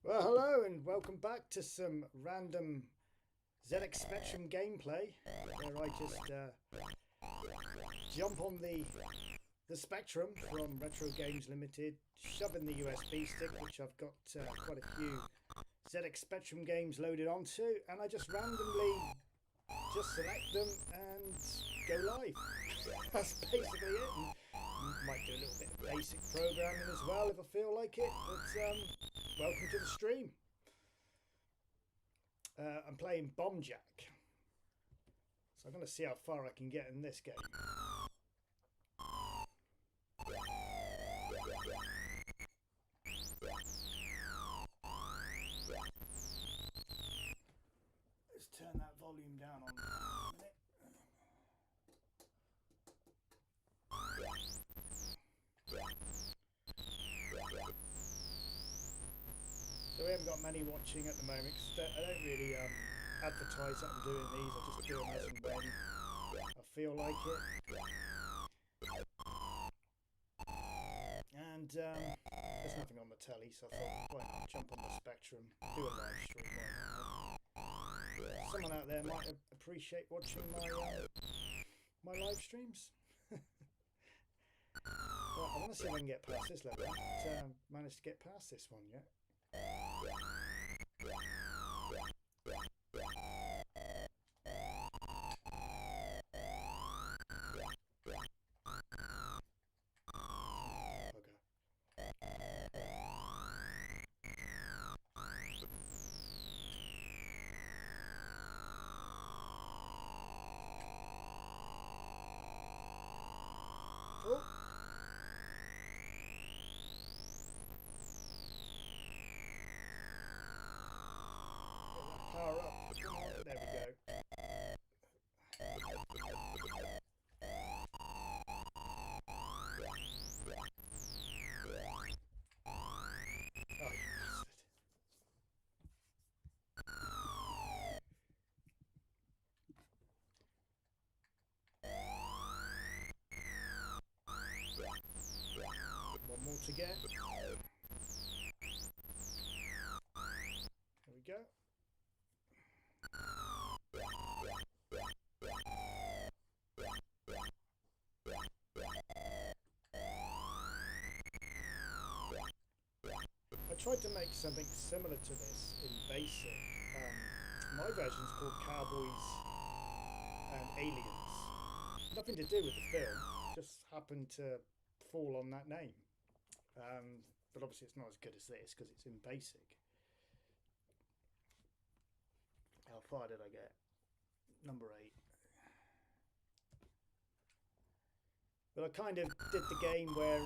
Well, hello and welcome back to some random ZX Spectrum gameplay where I just jump on the Spectrum from Retro Games Limited, shove in the USB stick, which I've got quite a few ZX Spectrum games loaded onto, and I just randomly just select them and go live. That's basically it. And might do a little bit of basic programming as well if I feel like it, but welcome to the stream. I'm playing Bomb Jack, so I'm going to see how far I can get in this game. Let's turn that volume down on a minute. So we haven't got many watching at the moment because I don't really advertise that I'm doing these. I just do them as and when I feel like it. And there's nothing on the telly, so I thought, why not jump on the Spectrum, do a live stream. Someone out there might appreciate watching my live streams. Well, I want to see if I can get past this level. I haven't managed to get past this one yet. Oh. Power up. There we go. Oh, you bastard. One more to get. There we go. I tried to make something similar to this in basic. My version is called Cowboys and Aliens. Nothing to do with the film, just happened to fall on that name. But obviously it's not as good as this because it's in basic. How far did I get? Number 8. But I kind of did the game where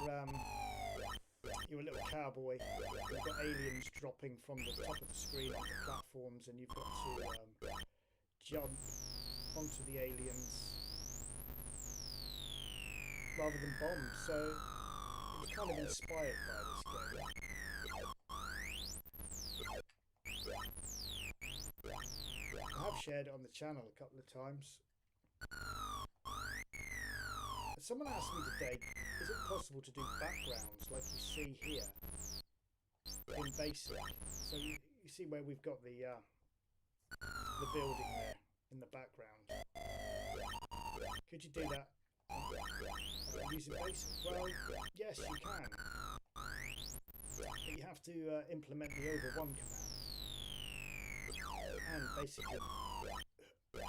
you're a little cowboy, you've got aliens dropping from the top of the screen onto platforms, and you've got to jump onto the aliens rather than bomb. So it was kind of inspired by this game. I have shared it on the channel a couple of times. Someone asked me today, is it possible to do backgrounds like you see here in basic? So you see where we've got the building there in the background. Could you do that using basic? Well, yes, you can. But you have to implement the over1 command. And basically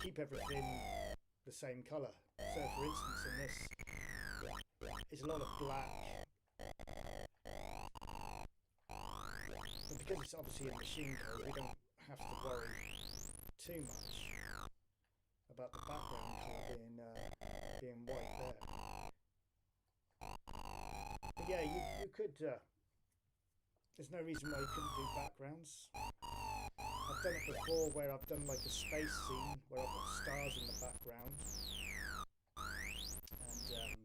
keep everything the same colour. So for instance in this, it's a lot of black. But because it's obviously in machine code, we don't have to worry too much about the background colour being white there. But yeah, you could, there's no reason why you couldn't do backgrounds. I've done it before where I've done like a space scene where I've got stars in the background, and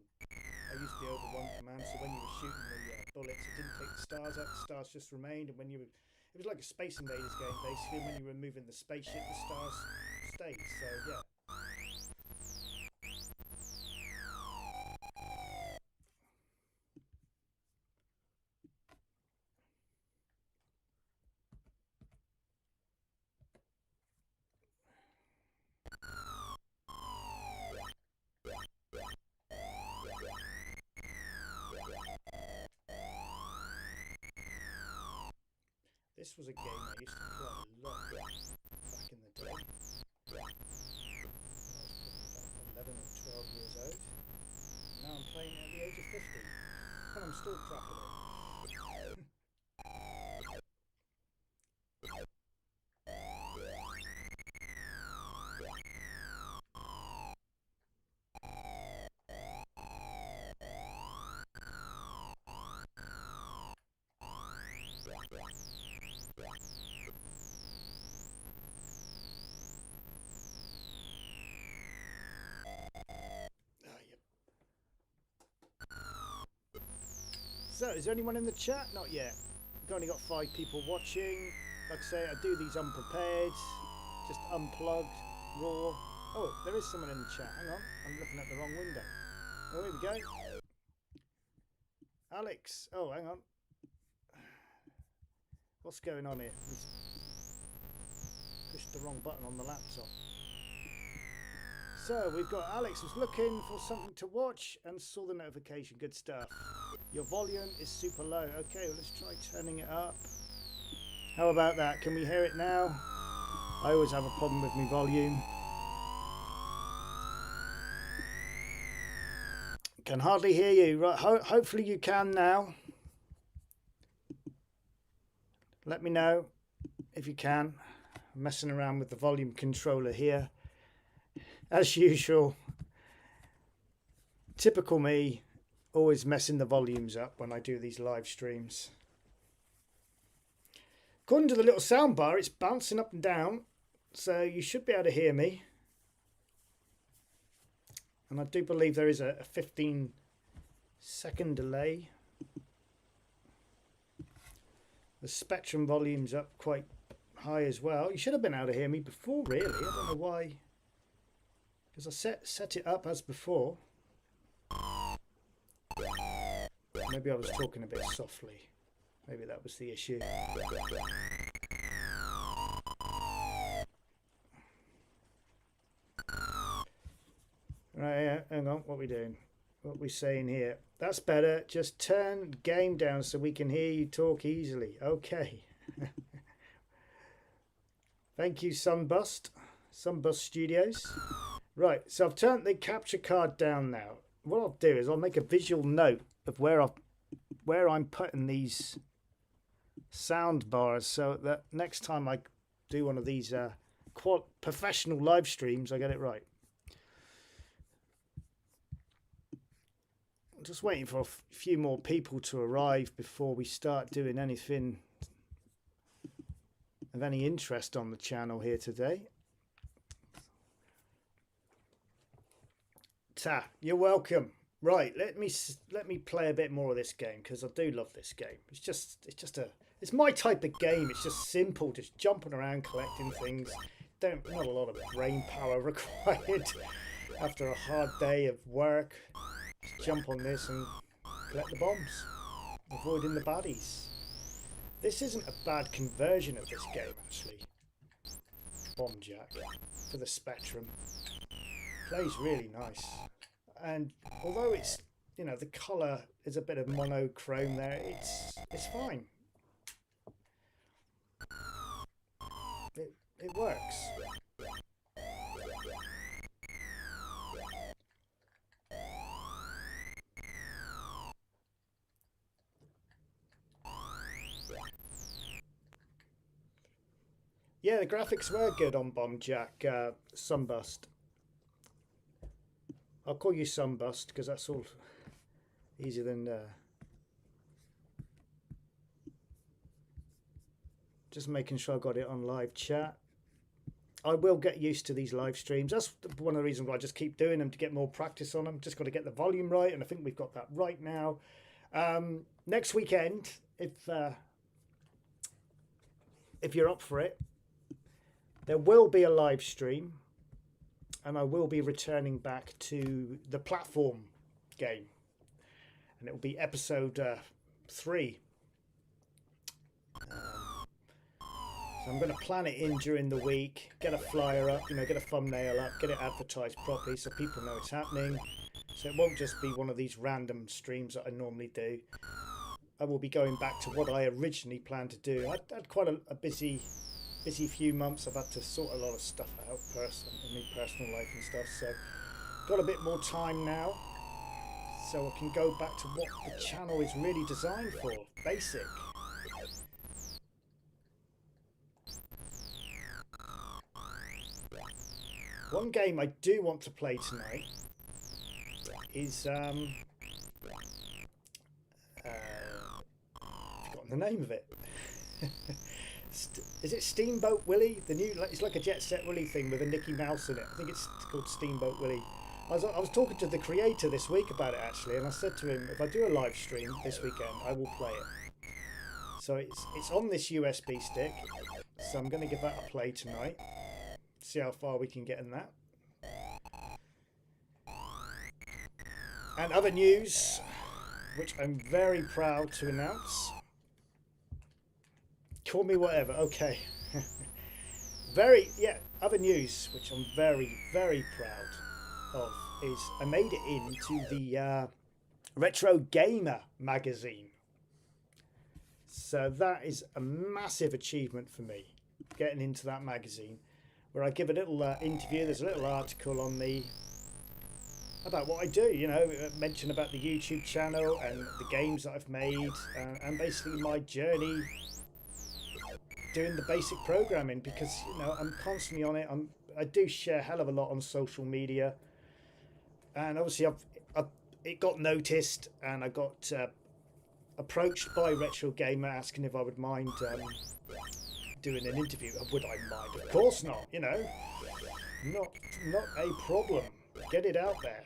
I used the over1 command, so when you were shooting the bullets it didn't take the stars out, the stars just remained, and when you were, it was like a Space Invaders game basically, and when you were moving the spaceship the stars stayed, so yeah. This was a game I used to play a lot back in the day. I was probably about 11 or 12 years old. Now I'm playing it at the age of 50, and I'm still crap at it. So, is there anyone in the chat? Not yet. We've only got 5 people watching. Like I say, I do these unprepared, just unplugged, raw. Oh, there is someone in the chat. Hang on, I'm looking at the wrong window. Oh, here we go. Alex. Oh, hang on. What's going on here? Pushed the wrong button on the laptop. So we've got Alex was looking for something to watch and saw the notification. Good stuff. Your volume is super low. Okay, well, let's try turning it up. How about that? Can we hear it now? I always have a problem with my volume. Can hardly hear you. Right, hopefully you can now. Let me know if you can. I'm messing around with the volume controller here. As usual, typical me, always messing the volumes up when I do these live streams. According to the little sound bar, it's bouncing up and down, so you should be able to hear me. And I do believe there is a 15-second delay. The Spectrum volume's up quite high as well. You should have been able to hear me before, really. I don't know why. Because I set it up as before. Maybe I was talking a bit softly. Maybe that was the issue. Right, hang on. What are we doing? What are we saying here? That's better. Just turn game down so we can hear you talk easily. Okay. Thank you, Sunbust Studios. Right, so I've turned the capture card down now. What I'll do is I'll make a visual note of where I'm putting these sound bars, so that next time I do one of these professional live streams, I get it right. I'm just waiting for a few more people to arrive before we start doing anything of any interest on the channel here today. Ta, you're welcome. Right, let me play a bit more of this game because I do love this game. It's my type of game. It's just simple, just jumping around collecting things. Not a lot of brain power required after a hard day of work. Just jump on this and collect the bombs, avoiding the baddies. This isn't a bad conversion of this game actually. Bomb Jack for the Spectrum. Plays really nice, and although it's, you know, the colour is a bit of monochrome there, it's fine. It works. Yeah, the graphics were good on Bomb Jack, Sunbust. I'll call you Sunbust because that's all easier than just making sure I got it on live chat. I will get used to these live streams. That's one of the reasons why I just keep doing them, to get more practice on them. Just got to get the volume right, and I think we've got that right now. Next weekend, if you're up for it, there will be a live stream. And I will be returning back to the platform game, and it will be episode 3. So I'm going to plan it in during the week, get a flyer up, get a thumbnail up, get it advertised properly so people know it's happening. So it won't just be one of these random streams that I normally do. I will be going back to what I originally planned to do. I had quite a busy few months. I've had to sort a lot of stuff out in my personal life and stuff, so got a bit more time now, so I can go back to what the channel is really designed for, basic. One game I do want to play tonight is I've forgotten the name of it. Is it Steamboat Willie? The new, it's like a Jet Set Willie thing with a Mickey Mouse in it. I think it's called Steamboat Willie. I was talking to the creator this week about it actually, and I said to him, if I do a live stream this weekend, I will play it. So it's on this USB stick, so I'm going to give that a play tonight. See how far we can get in that. And other news, which I'm very proud to announce. Call me whatever, okay. Other news, which I'm very, very proud of, is I made it into the Retro Gamer magazine. So that is a massive achievement for me, getting into that magazine, where I give a little interview. There's a little article on the about what I do, you know, mention about the YouTube channel and the games that I've made, and basically my journey doing the basic programming, because, you know, I'm constantly on it. I do share a hell of a lot on social media, and obviously it got noticed, and I got approached by Retro Gamer asking if I would mind doing an interview. Would I mind? Of course not, you know. Not a problem. Get it out there.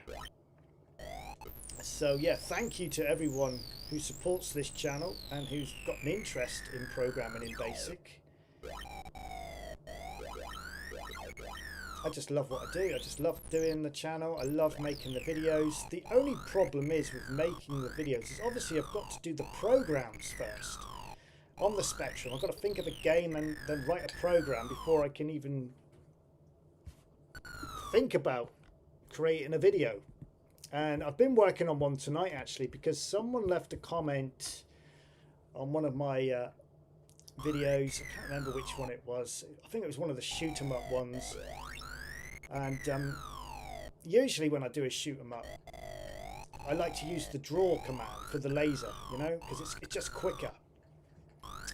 So yeah, thank you to everyone who supports this channel and who's got an interest in programming in BASIC. I just love what I do. I just love doing the channel. I love making the videos. The only problem is with making the videos is obviously I've got to do the programs first. On the Spectrum, I've got to think of a game and then write a program before I can even think about creating a video. And I've been working on one tonight actually, because someone left a comment on one of my videos. I can't remember which one it was. I think it was one of the shoot 'em up ones. And usually when I do a shoot 'em up, I like to use the draw command for the laser, you know, because it's just quicker.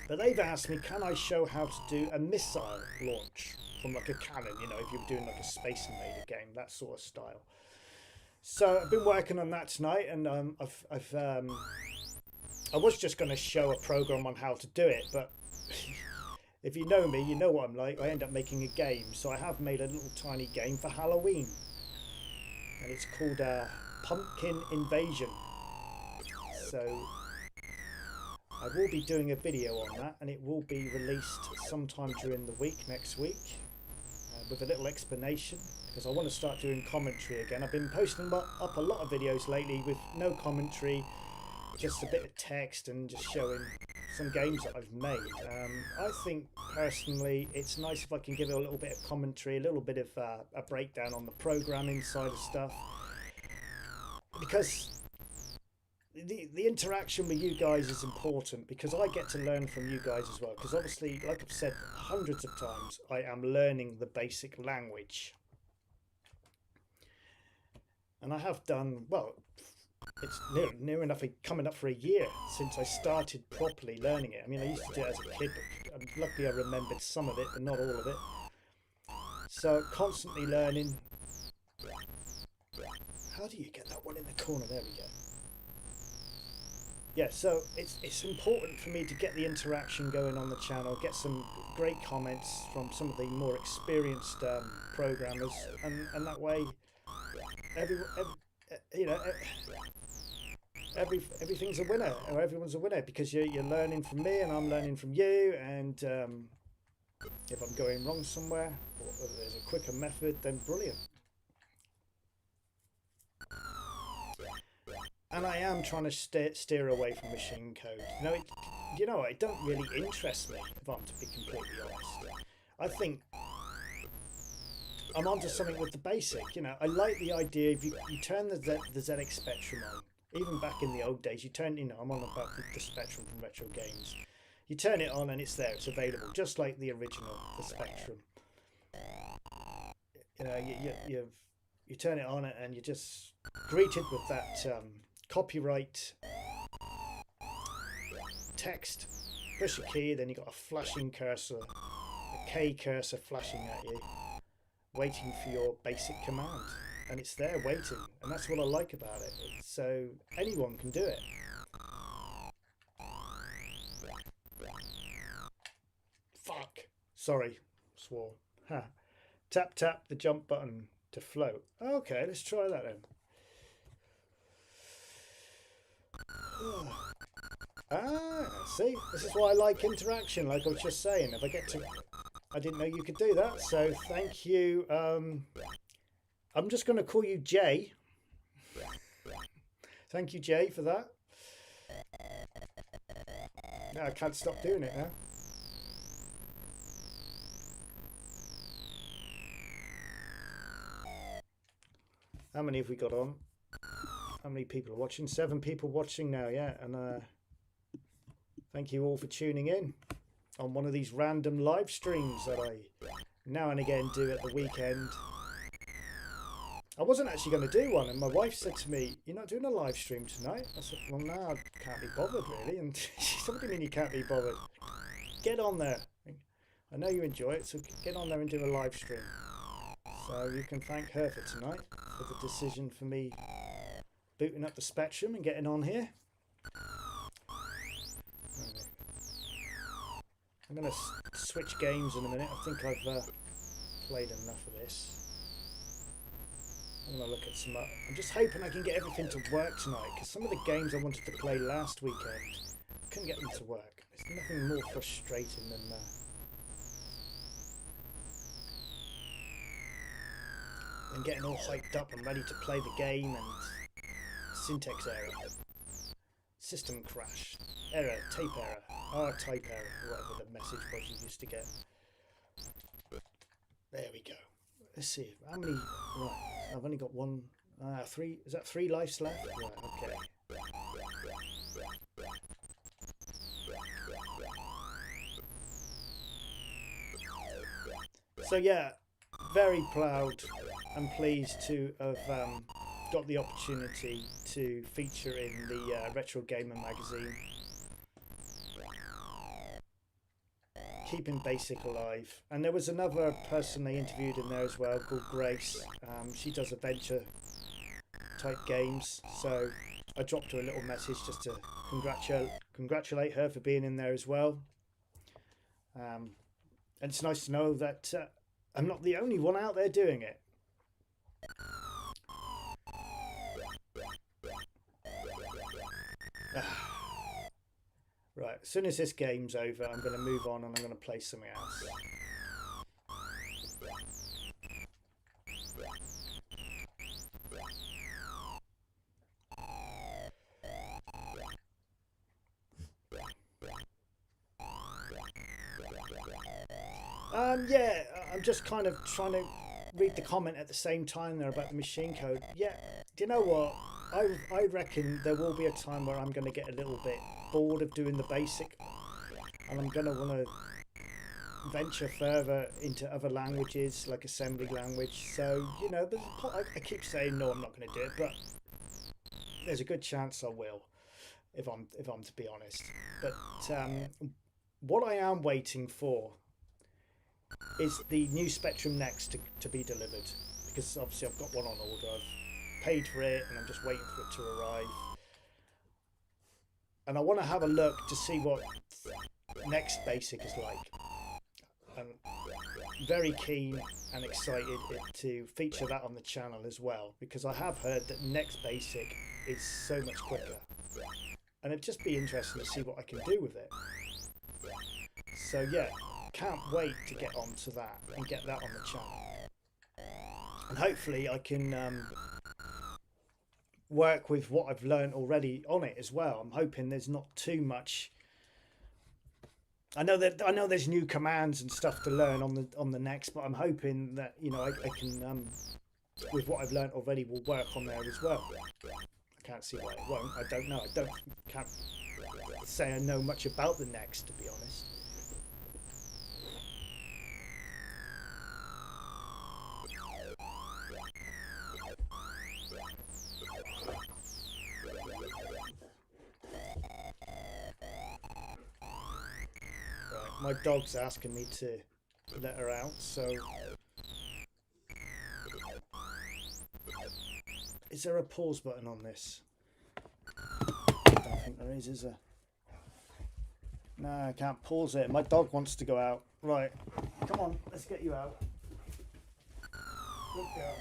But they've asked me, can I show how to do a missile launch from like a cannon, you know, if you're doing like a Space Invader game, that sort of style. So I've been working on that tonight, and I was just going to show a program on how to do it, but if you know me, you know what I'm like. I end up making a game. So I have made a little tiny game for Halloween, and it's called Pumpkin Invasion. So I will be doing a video on that, and it will be released sometime during the week, next week, with a little explanation, because I want to start doing commentary again. I've been posting up a lot of videos lately with no commentary, just a bit of text and just showing some games that I've made. I think personally it's nice if I can give it a little bit of commentary, a little bit of a breakdown on the programming side of stuff, because the interaction with you guys is important, because I get to learn from you guys as well, because obviously, like I've said hundreds of times, I am learning the basic language, and I have done, well, it's near enough coming up for a year since I started properly learning it. I mean, I used to do it as a kid, but luckily I remembered some of it, but not all of it. So constantly learning. How do you get that one in the corner? There we go. Yeah, so it's important for me to get the interaction going on the channel, get some great comments from some of the more experienced programmers, and that way, everything's a winner, or everyone's a winner, because you're learning from me and I'm learning from you, and if I'm going wrong somewhere, or there's a quicker method, then brilliant. And I am trying to steer away from machine code. It don't really interest me, if I'm to be completely honest. I think I'm onto something with the basic. You know, I like the idea, if you turn the ZX Spectrum on, Even back in the old days, you turn, you know, I'm on about the Spectrum from Retro Games. You turn it on and it's there, it's available, just like the original, the Spectrum. You know, you turn it on and you're just greeted with that copyright text. Push a key, then you've got a flashing cursor, a K cursor flashing at you, waiting for your basic command. And it's there waiting, and that's what I like about it. So anyone can do it. Fuck. Sorry, swore. Ha. Tap the jump button to float. Okay, let's try that then. See, this is why I like interaction, like I was just saying. If I get to, I didn't know you could do that, so thank you. I'm just going to call you Jay. Thank you, Jay, for that. No, I can't stop doing it now. How many have we got on? How many people are watching? 7 people watching now, yeah. And thank you all for tuning in on one of these random live streams that I now and again do at the weekend. I wasn't actually going to do one, and my wife said to me, "You're not doing a live stream tonight?" I said, "Well, no, I can't be bothered, really." And she said, "What do you mean you can't be bothered? Get on there. I know you enjoy it, so get on there and do a live stream." So you can thank her for tonight, for the decision for me booting up the Spectrum and getting on here. I'm going to switch games in a minute. I think I've played enough of this. I'm going to look at some. I'm just hoping I can get everything to work tonight, because some of the games I wanted to play last weekend, I couldn't get them to work. There's nothing more frustrating than getting all hyped up and ready to play the game and syntax error, system crash, error, tape error, R-type error, whatever the message was you used to get. There we go. Let's see, how many, right, I've only got one, 3, is that 3 lives left? Right, okay. So yeah, very proud and pleased to have got the opportunity to feature in the Retro Gamer magazine. Keeping Basic alive. And there was another person they interviewed in there as well called Grace. She does adventure type games, so I dropped her a little message just to congratulate her for being in there as well. And it's nice to know that I'm not the only one out there doing it. Right, as soon as this game's over, I'm going to move on and I'm going to play something else. Yeah, I'm just kind of trying to read the comment at the same time there about the machine code. Yeah, do you know what? I reckon there will be a time where I'm going to get a little bit bored of doing the basic, and I'm going to want to venture further into other languages like assembly language. So, you know, I keep saying no, I'm not going to do it, but there's a good chance I will, if I'm to be honest. But what I am waiting for is the new Spectrum Next to be delivered, because obviously I've got one on order. I've paid for it and I'm just waiting for it to arrive. And I want to have a look to see what Next Basic is like. I'm very keen and excited to feature that on the channel as well, because I have heard that Next Basic is so much quicker. And it'd just be interesting to see what I can do with it. So yeah, can't wait to get onto that and get that on the channel. And hopefully I can work with what I've learned already on it as well. I'm hoping there's not too much. I know there's new commands and stuff to learn on the Next, but I'm hoping that, you know, I can with what I've learned already will work on there as well. I can't see why it won't. I don't know. Can't say I know much about the next, to be honest. Right, my dog's asking me to let her out, so is there a pause button on this? I don't think there is there? No, I can't pause it. My dog wants to go out. Right, come on, let's get you out. Good girl.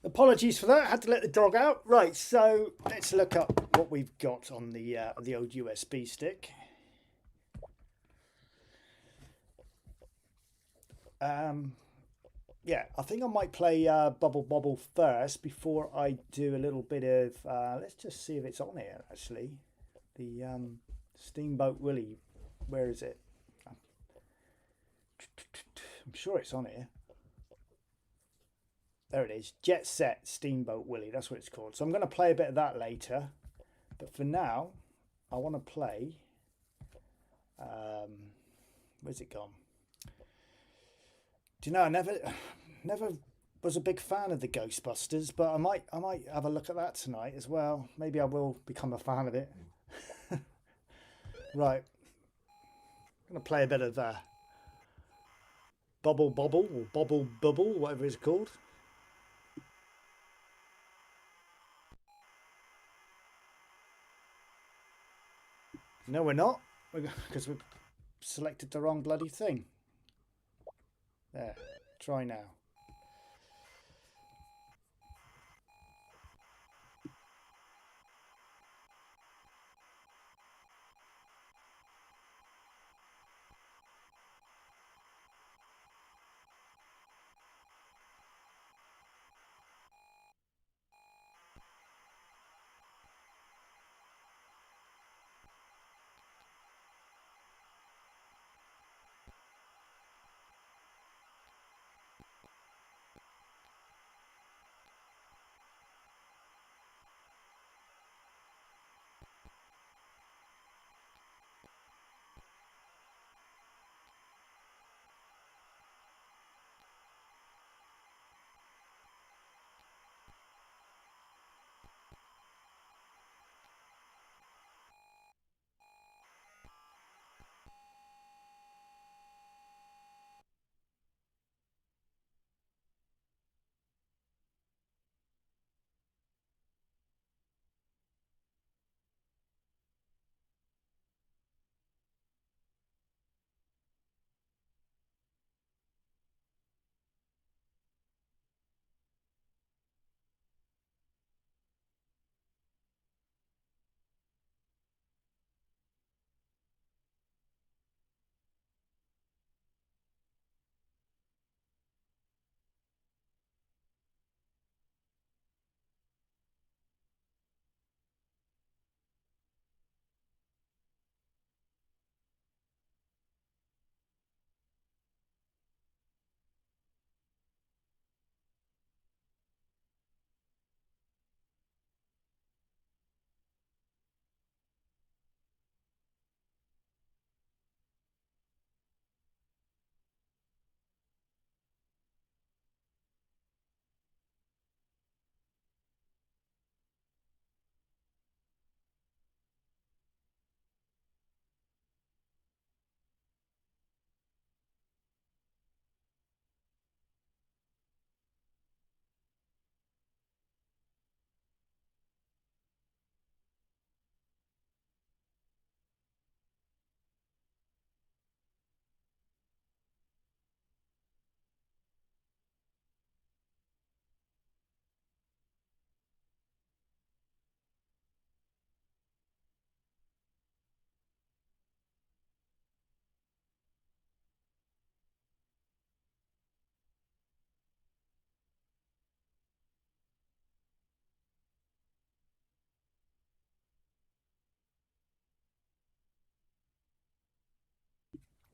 Apologies for that. I had to let the dog out. Right, so let's look up what we've got on the old USB stick. Yeah, I think I might play Bubble Bobble first before I do a little bit of. Let's just see if it's on here. Actually, the Steamboat Willie. Where is it? I'm sure it's on here. There it is. Jet Set Steamboat Willie. That's what it's called. So I'm going to play a bit of that later. But for now, I want to play. Where's it gone? Do you know? I never was a big fan of the Ghostbusters, but I might have a look at that tonight as well. Maybe I will become a fan of it. Right. I'm going to play a bit of Bubble Bobble or Bobble Bubble, whatever it's called. No, we're not, because we've selected the wrong bloody thing. There, try now.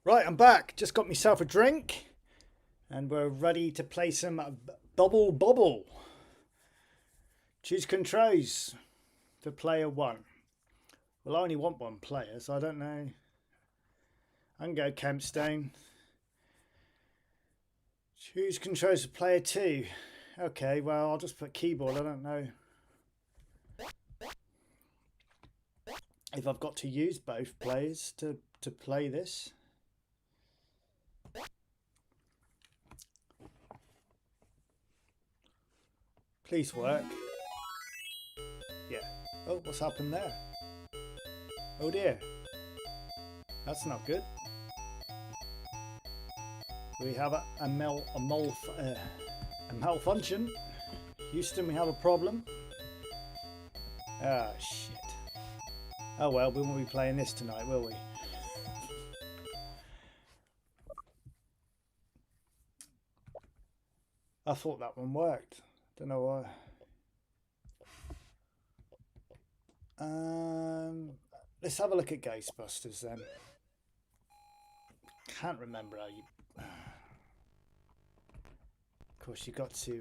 Right, I'm back. Just got myself a drink and we're ready to play some Bubble Bobble. Choose controls for player one. Well, I only want one player, so I don't know. I can go Kempstone. Choose controls for player two. Okay, well, I'll just put keyboard. I don't know if I've got to use both players to play this. Please work. Yeah. Oh, what's happened there? Oh dear. That's not good. We have a malfunction. Houston, we have a problem. Ah, shit. Oh well, we won't be playing this tonight, will we? I thought that one worked. Don't know why. Let's have a look at Ghostbusters then. Can't remember how you. Of course, you've got to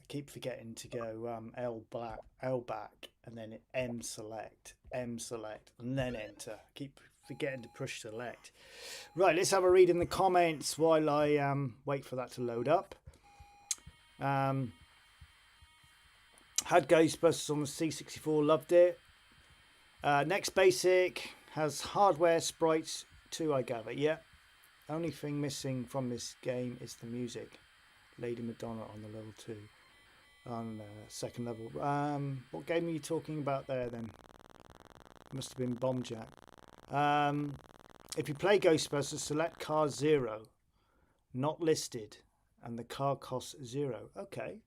keep forgetting to go L back, and then M select, and then enter. Keep forgetting to push select. Right, let's have a read in the comments while I wait for that to load up. Had Ghostbusters on the C64, loved it. Next basic has hardware sprites too, I gather. Yeah. Only thing missing from this game is the music. Lady Madonna on the level 2. On second level. What game are you talking about there then? Must have been Bomb Jack. If you play Ghostbusters, select car 0. Not listed. And the car costs 0. Okay.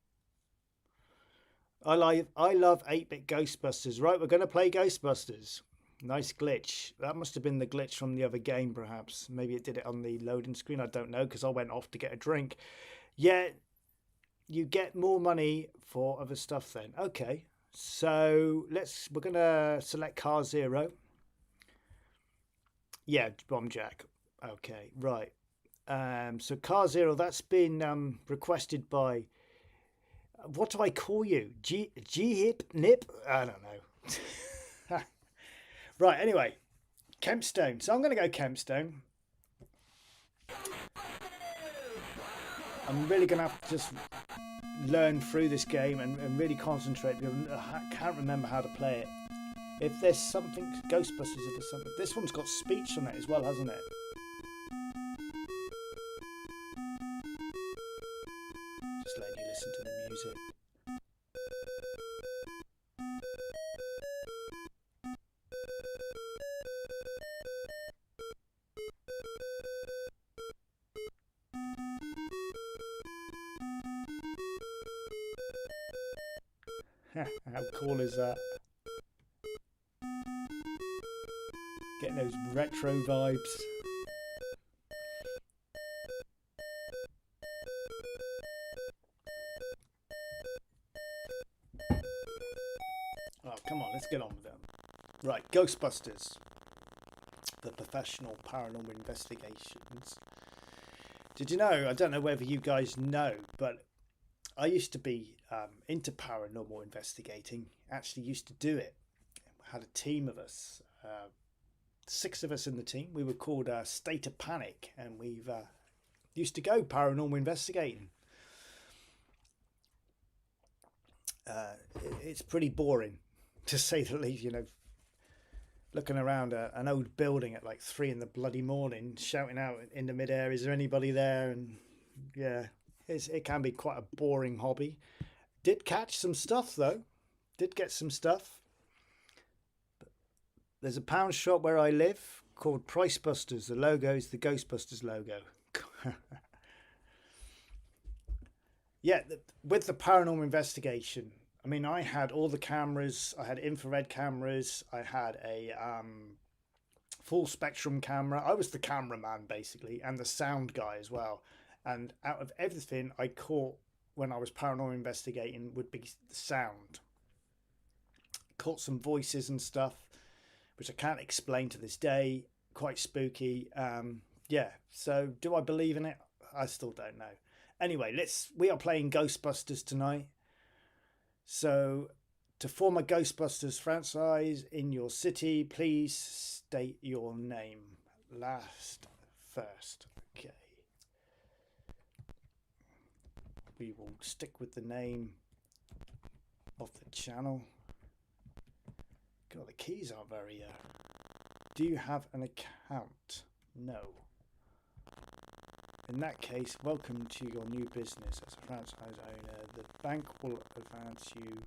I love 8-bit Ghostbusters. Right, we're going to play Ghostbusters. Nice glitch. That must have been the glitch from the other game, perhaps. Maybe it did it on the loading screen. I don't know, because I went off to get a drink. Yeah, you get more money for other stuff then. Okay, so we're going to select car 0. Yeah, Bomb Jack. Okay, right. So car 0, that's been requested by... What do I call you? G-hip nip? I don't know. Right, anyway. Kempstone. So I'm going to go Kempstone. I'm really going to have to just learn through this game and really concentrate because I can't remember how to play it. If there's something... Ghostbusters, if there's something... This one's got speech on it as well, hasn't it? Just letting you listen to the music. How cool is that? Getting those retro vibes. Oh, come on, let's get on with them. Right, Ghostbusters. The professional paranormal investigations. Did you know, I don't know whether you guys know, but I used to be into paranormal investigating. Actually used to do it. Had a team of us. 6 of us in the team. We were called State of Panic, and we've used to go paranormal investigating. It's pretty boring, to say the least. You know, looking around an old building at like 3 in the bloody morning, shouting out in the mid-air, "Is there anybody there?" And yeah, it can be quite a boring hobby. Did catch some stuff though. Did get some stuff. There's a pound shop where I live called Price Busters. The logo is the Ghostbusters logo. Yeah, with the paranormal investigation, I mean, I had all the cameras. I had infrared cameras. I had a full spectrum camera. I was the cameraman basically, and the sound guy as well. And out of everything I caught when I was paranormal investigating would be the sound. Caught some voices and stuff, which I can't explain to this day. Quite spooky. Yeah. So do I believe in it? I still don't know. Anyway, we are playing Ghostbusters tonight. So to form a Ghostbusters franchise in your city, please state your name. Last, first. Okay. We will stick with the name of the channel. God, the keys aren't very. Do you have an account? No. In that case, welcome to your new business as a franchise owner. The bank will advance you.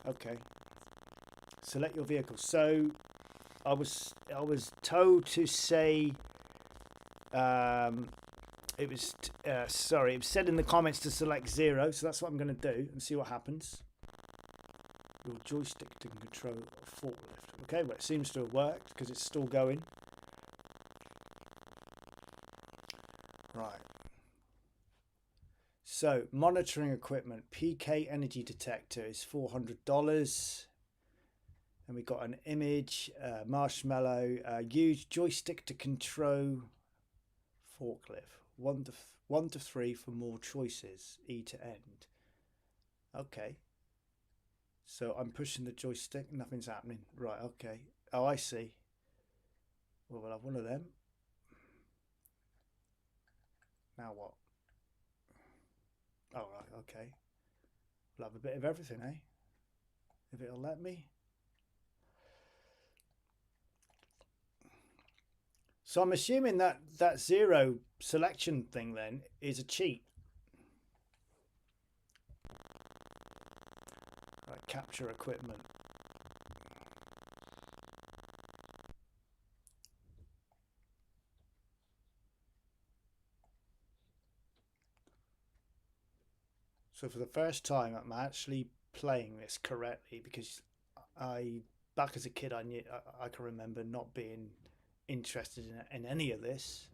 Okay. Select your vehicle. So I was told to say it was sorry, it was said in the comments to select 0, so that's what I'm going to do and see what happens. Your joystick to control a forklift. Okay, well, it seems to have worked because it's still going. Right. So, monitoring equipment. PK energy detector is $400. And we got an image, marshmallow. Use joystick to control forklift. 1 to 3 for more choices. E to end. Okay. So I'm pushing the joystick. Nothing's happening. Right, okay. Oh, I see. Well, we'll have one of them. Now what? Oh, right, okay. We'll have a bit of everything, eh? If it'll let me. So I'm assuming that 0 selection thing then is a cheat. Right, capture equipment. So for the first time, I'm actually playing this correctly because back as a kid, I can remember not being interested in any of this.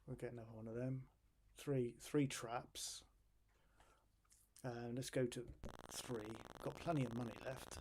We'll get another one of them. Three traps. Let's go to 3. Got plenty of money left.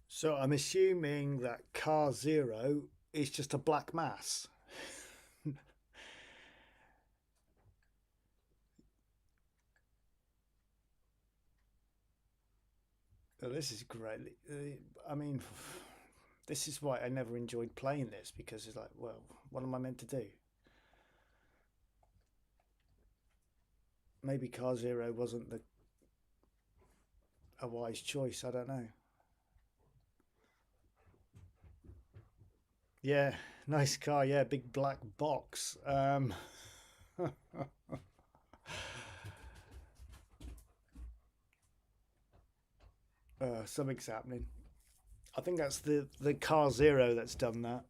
So I'm assuming that car 0 is just a black mass. Oh, this is great. I mean, this is why I never enjoyed playing this, because it's like, well, what am I meant to do? Maybe car 0 wasn't a wise choice. I don't know. Yeah, nice car. Yeah, big black box. Something's happening. I think that's the car 0 that's done that.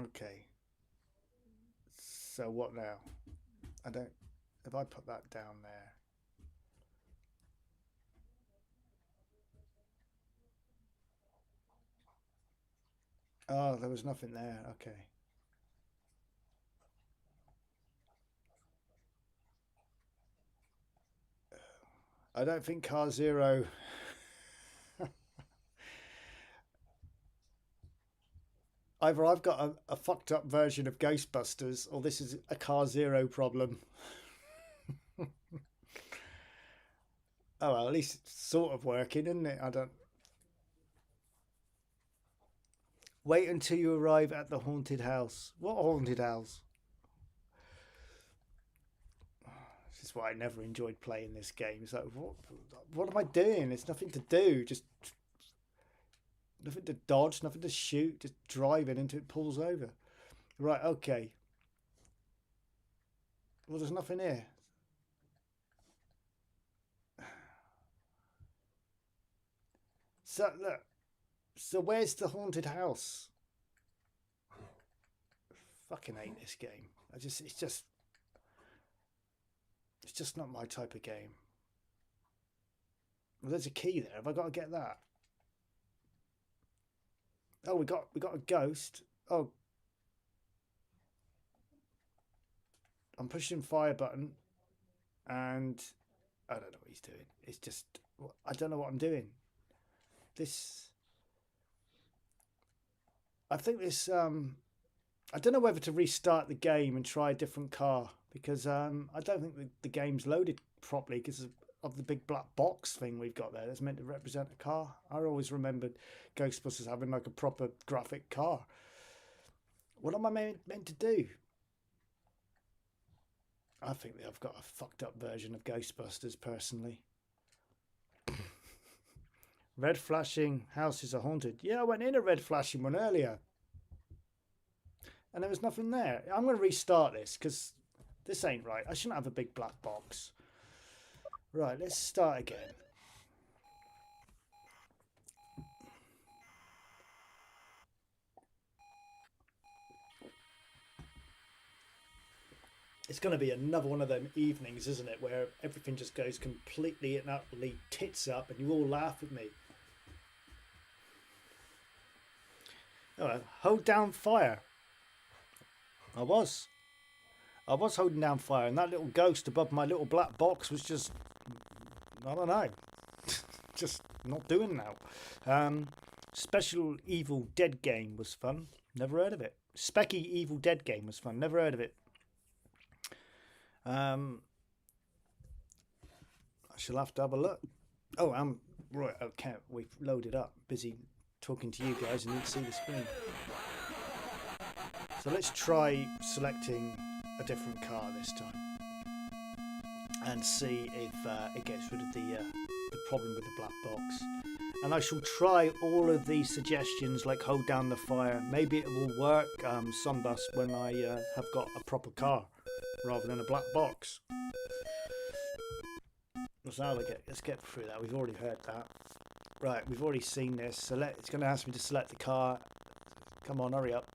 Okay. So what now? I don't. If I put that down there. Oh, there was nothing there. Okay. I don't think Car Zero. Either I've got a fucked up version of Ghostbusters, or this is a Car Zero problem. Oh well, at least it's sort of working, isn't it? I don't. Wait until you arrive at the haunted house. What haunted house? This is why I never enjoyed playing this game. It's like, what am I doing? There's nothing to do. Just nothing to dodge, nothing to shoot. Just driving until it pulls over. Right, okay. Well, there's nothing here. So look. So where's the haunted house? Fucking hate this game. It's just not my type of game. Well, there's a key there. Have I got to get that? Oh, we got a ghost. Oh, I'm pushing fire button, and I don't know what he's doing. It's just I don't know what I'm doing. This. I think this. I don't know whether to restart the game and try a different car because I don't think the game's loaded properly because of the big black box thing we've got there that's meant to represent a car. I always remembered Ghostbusters having like a proper graphic car. What am I meant to do? I think that I've got a fucked up version of Ghostbusters personally. Red flashing houses are haunted. Yeah, I went in a red flashing one earlier. And there was nothing there. I'm going to restart this because this ain't right. I shouldn't have a big black box. Right, let's start again. It's going to be another one of them evenings, isn't it, where everything just goes completely and utterly tits up and you all laugh at me. Oh, hold down fire. I was holding down fire, and that little ghost above my little black box was just, I don't know, just not doing now. Special Evil Dead game was fun. Never heard of it. Speccy Evil Dead game was fun. Never heard of it. I shall have to have a look. Oh, right. Okay, we've loaded up. Busy talking to you guys and didn't see the screen. So let's try selecting a different car this time and see if it gets rid of the problem with the black box. And I shall try all of these suggestions, like hold down the fire. Maybe it will work, Sunbus, when I have got a proper car rather than a black box. Let's get through that. We've already heard that. Right, we've already seen this. So it's going to ask me to select the car. Come on, hurry up.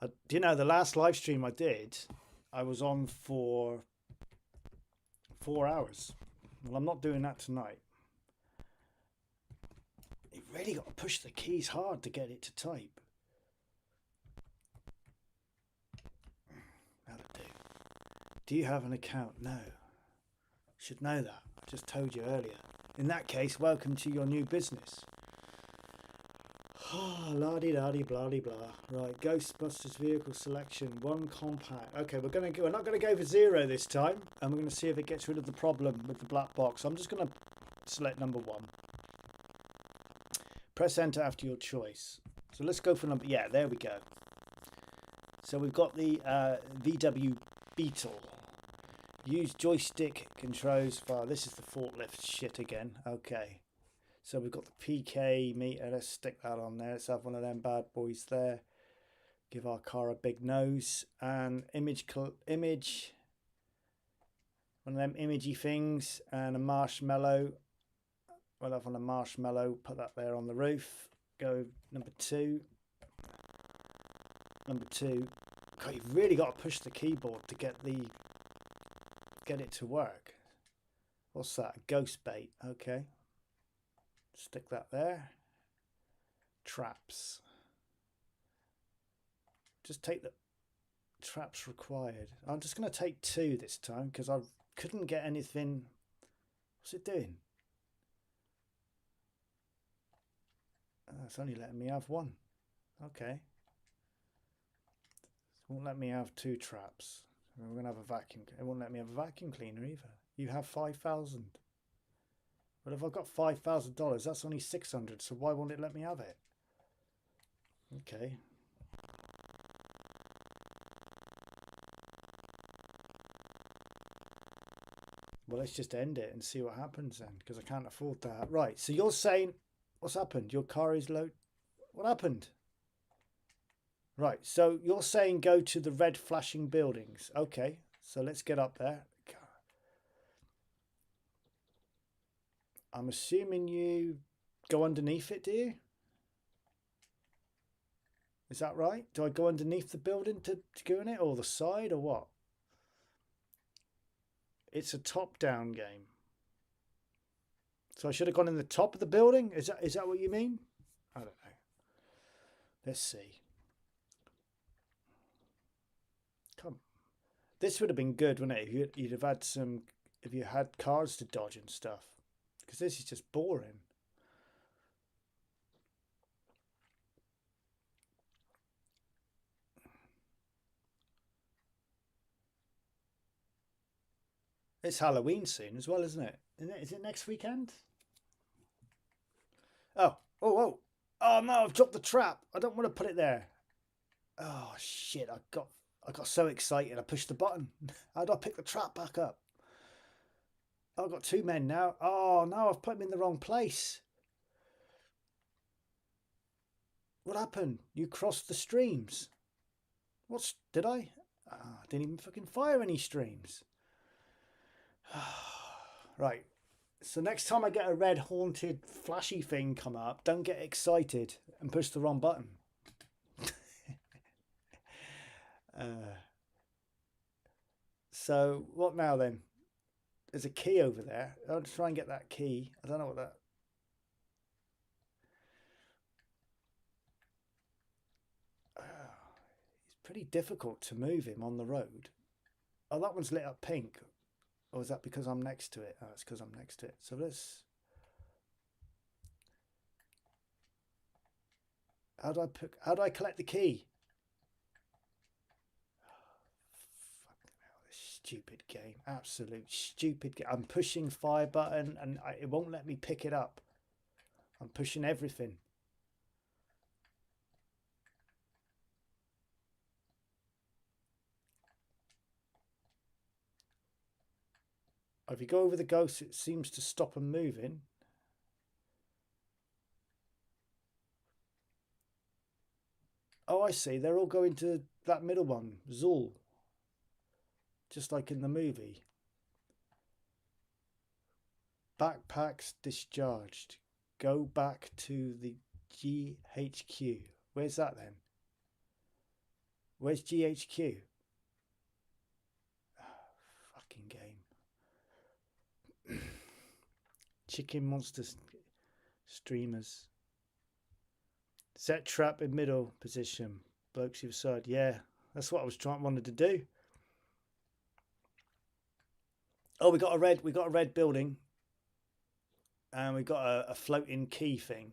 Do you know, the last live stream I did, I was on for 4 hours. Well, I'm not doing that tonight. You really got to push the keys hard to get it to type. That'll do. Do you have an account? No. Should know that. I just told you earlier. In that case, welcome to your new business. La-di-da-di-blah-di-blah. Right, Ghostbusters vehicle selection, 1 compact. Okay, we're not going to go for 0 this time, and we're going to see if it gets rid of the problem with the black box. I'm just going to select number 1. Press enter after your choice. So let's go for number, yeah, there we go. So we've got the VW Beetle. Use joystick controls for, this is the forklift shit again. Okay. So we've got the PK meter, let's stick that on there. Let's have one of them bad boys there. Give our car a big nose. And image, one of them imagey things. And a marshmallow. We'll have on a marshmallow, put that there on the roof. Go number 2. Number 2. God, you've really got to push the keyboard to get it to work. What's that? Ghost bait. Okay. Stick that there. Traps. Just take the traps required. I'm just going to take 2 this time because I couldn't get anything. What's it doing? It's only letting me have 1. Okay. It won't let me have 2 traps. We're going to have a vacuum. It won't let me have a vacuum cleaner either. You have 5,000. But if I've got $5,000, that's only 600. So why won't it let me have it? Okay. Well, let's just end it and see what happens then, because I can't afford that. Right, so you're saying, what's happened? Your car is low. What happened? Right, so you're saying go to the red flashing buildings. Okay, so let's get up there. I'm assuming you go underneath it, do you? Is that right? Do I go underneath the building to go in it, or the side, or what? It's a top-down game. So I should have gone in the top of the building? Is that what you mean? I don't know. Let's see. Come. This would have been good, wouldn't it? If you'd have had some, if you had cars to dodge and stuff. Because this is just boring. It's Halloween soon as well, isn't it? Is it next weekend? Oh, oh, no! I've dropped the trap. I don't want to put it there. Oh shit! I got so excited. I pushed the button. How do I pick the trap back up? I've got 2 men now. Oh no! I've put them in the wrong place. What happened? You crossed the streams. Did I? I didn't even fucking fire any streams. Right. So next time I get a red haunted flashy thing come up, don't get excited and push the wrong button. So what now then? There's a key over there. I'll try and get that key. I don't know what that. It's pretty difficult to move him on the road. Oh, that one's lit up pink. Or is that because I'm next to it? Oh, it's because I'm next to it. So let's. How do I collect the key? Fucking hell, this stupid game. Absolute stupid game. I'm pushing fire button and it won't let me pick it up. I'm pushing everything. If you go over the ghost, it seems to stop them moving. Oh, I see. They're all going to that middle one, Zool. Just like in the movie. Backpacks discharged. Go back to the GHQ. Where's that then? Where's GHQ? Oh, fucking game. Chicken monster streamers. Set trap in middle position. Blokes either side. Yeah, that's what I wanted to do. Oh, we got a red building, and we got a floating key thing,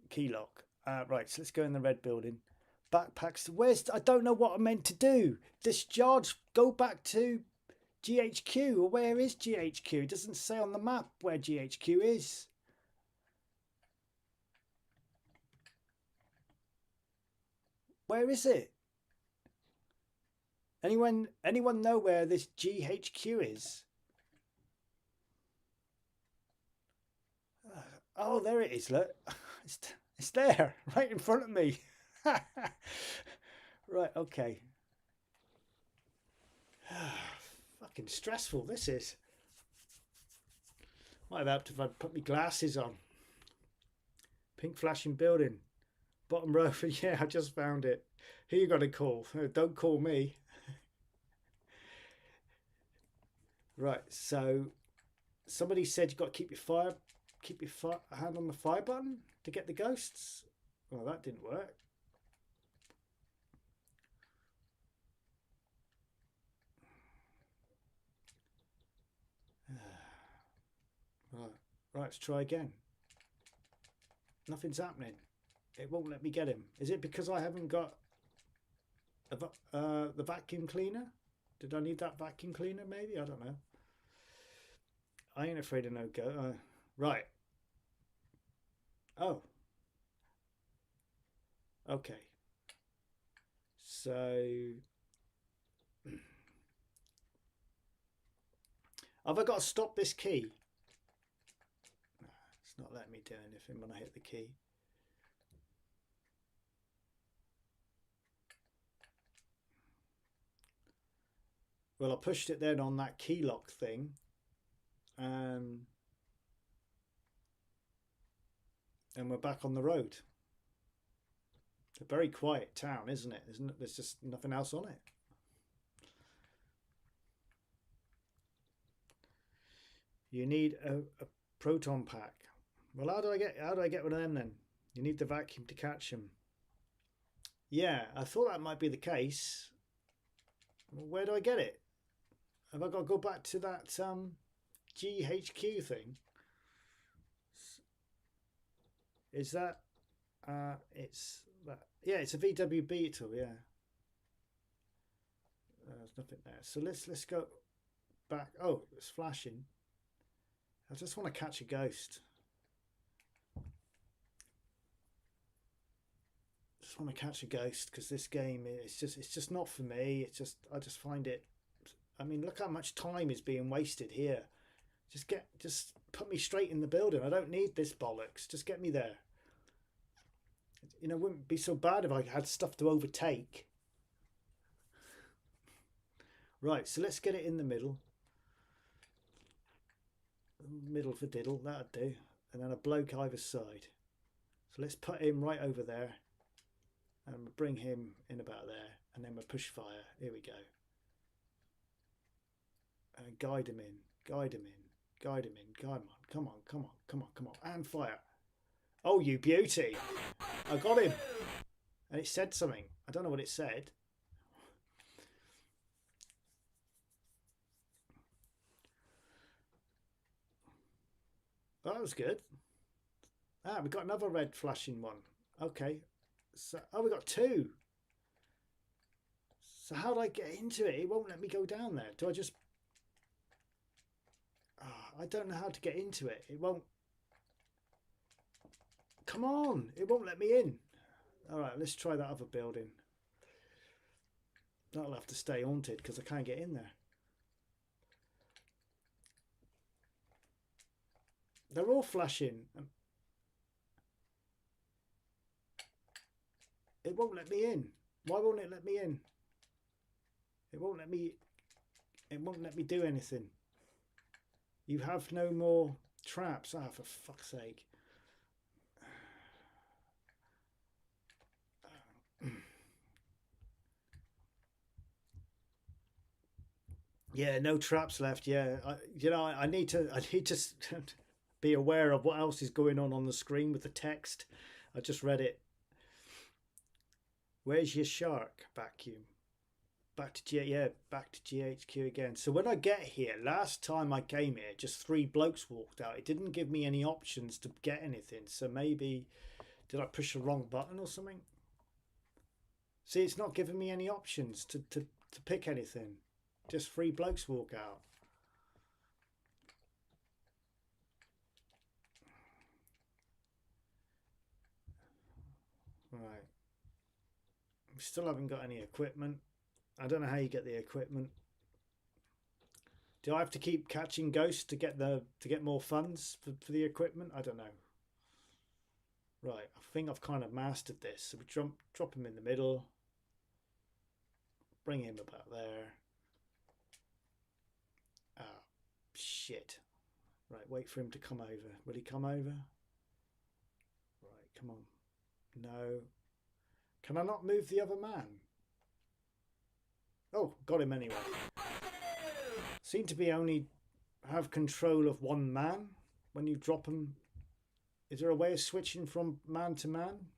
key lock. Right, so let's go in the red building. Backpacks. I don't know what I meant to do. Discharge. Go back to GHQ. Or where is GHQ? It doesn't say on the map where GHQ is. Where is it? Anyone know where this GHQ is? Oh, there it is. Look, it's there, right in front of me. Right, okay. Fucking stressful this is. Might have to put my glasses on. Pink flashing building. Bottom row. Yeah, I just found it. Who you got to call? Don't call me. Right. So somebody said you got to keep your hand on the fire button to get the ghosts. Well, that didn't work. Right. Right. Let's try again. Nothing's happening. It won't let me get him. Is it because I haven't got the vacuum cleaner? Did I need that vacuum cleaner? Maybe, I don't know. I ain't afraid of no go. Right. Oh. Okay. So have I got to stop this key? No, it's not letting me do anything when I hit the key. Well, I pushed it then on that key lock thing. And we're back on the road. It's a very quiet town, isn't it? There's just nothing else on it. You need a proton pack. Well, how do I get one of them then? You need the vacuum to catch them. Yeah, I thought that might be the case. Well, where do I get it? Have I got to go back to that GHQ thing? Is that it's that? Yeah, it's a VW Beetle. Yeah, there's nothing there. So let's go back. Oh, it's flashing. I just want to catch a ghost. Just want to catch a ghost because this game it's just not for me. I just find it. I mean, look how much time is being wasted here. Just put me straight in the building. I don't need this bollocks. Just get me there. You know, it wouldn't be so bad if I had stuff to overtake. Right, so let's get it in the middle. Middle for diddle, that'd do. And then a bloke either side. So let's put him right over there. And we'll bring him in about there. And then we'll push fire. Here we go. And guide him in. Guide him in. Guide him in. Come on. Come on. Come on. Come on. Come on. And fire. Oh, you beauty. I got him. And it said something. I don't know what it said. Oh, that was good. Ah, we got another red flashing one. Okay. So, oh, we got two. So how do I get into it? It won't let me go down there. Do I just... Oh, I don't know how to get into it. It won't... Come on. It won't let me in. All right, let's try that other building. That'll have to stay haunted because I can't get in there. They're all flashing. It won't let me in. Why won't it let me in? It won't let me do anything. You have no more traps. Ah, for fuck's sake. Yeah, no traps left. Yeah, I need to be aware of what else is going on the screen with the text. I just read it. Where's your shark vacuum? Back to GHQ again. So when I get here, last time I came here, just 3 blokes walked out. It didn't give me any options to get anything. So maybe did I push the wrong button or something? See, it's not giving me any options to pick anything. Just 3 blokes walk out. Right. We still haven't got any equipment. I don't know how you get the equipment. Do I have to keep catching ghosts to get more funds for the equipment? I don't know. Right, I think I've kind of mastered this. So we drop him in the middle. Bring him about there. Ah, shit. Right, wait for him to come over. Will he come over? Right, come on. No. Can I not move the other man? Oh, got him anyway. Seem to be only have control of one man when you drop him. Is there a way of switching from man to man?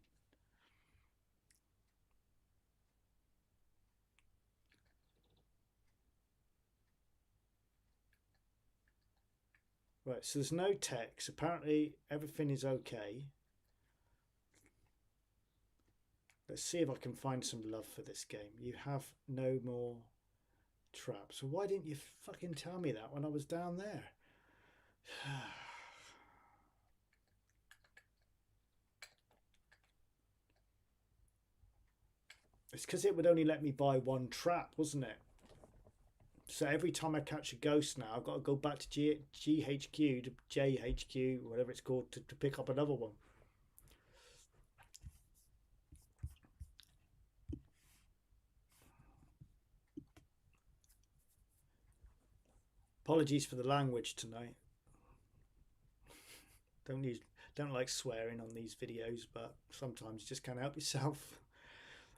Right, so there's no text. Apparently everything is okay. Let's see if I can find some love for this game. You have no more traps. So why didn't you fucking tell me that when I was down there? It's because it would only let me buy one trap, wasn't it? So every time I catch a ghost now, I've got to go back to GHQ, to JHQ, whatever it's called, to pick up another one. Apologies for the language tonight. Don't like swearing on these videos, but sometimes you just can't help yourself.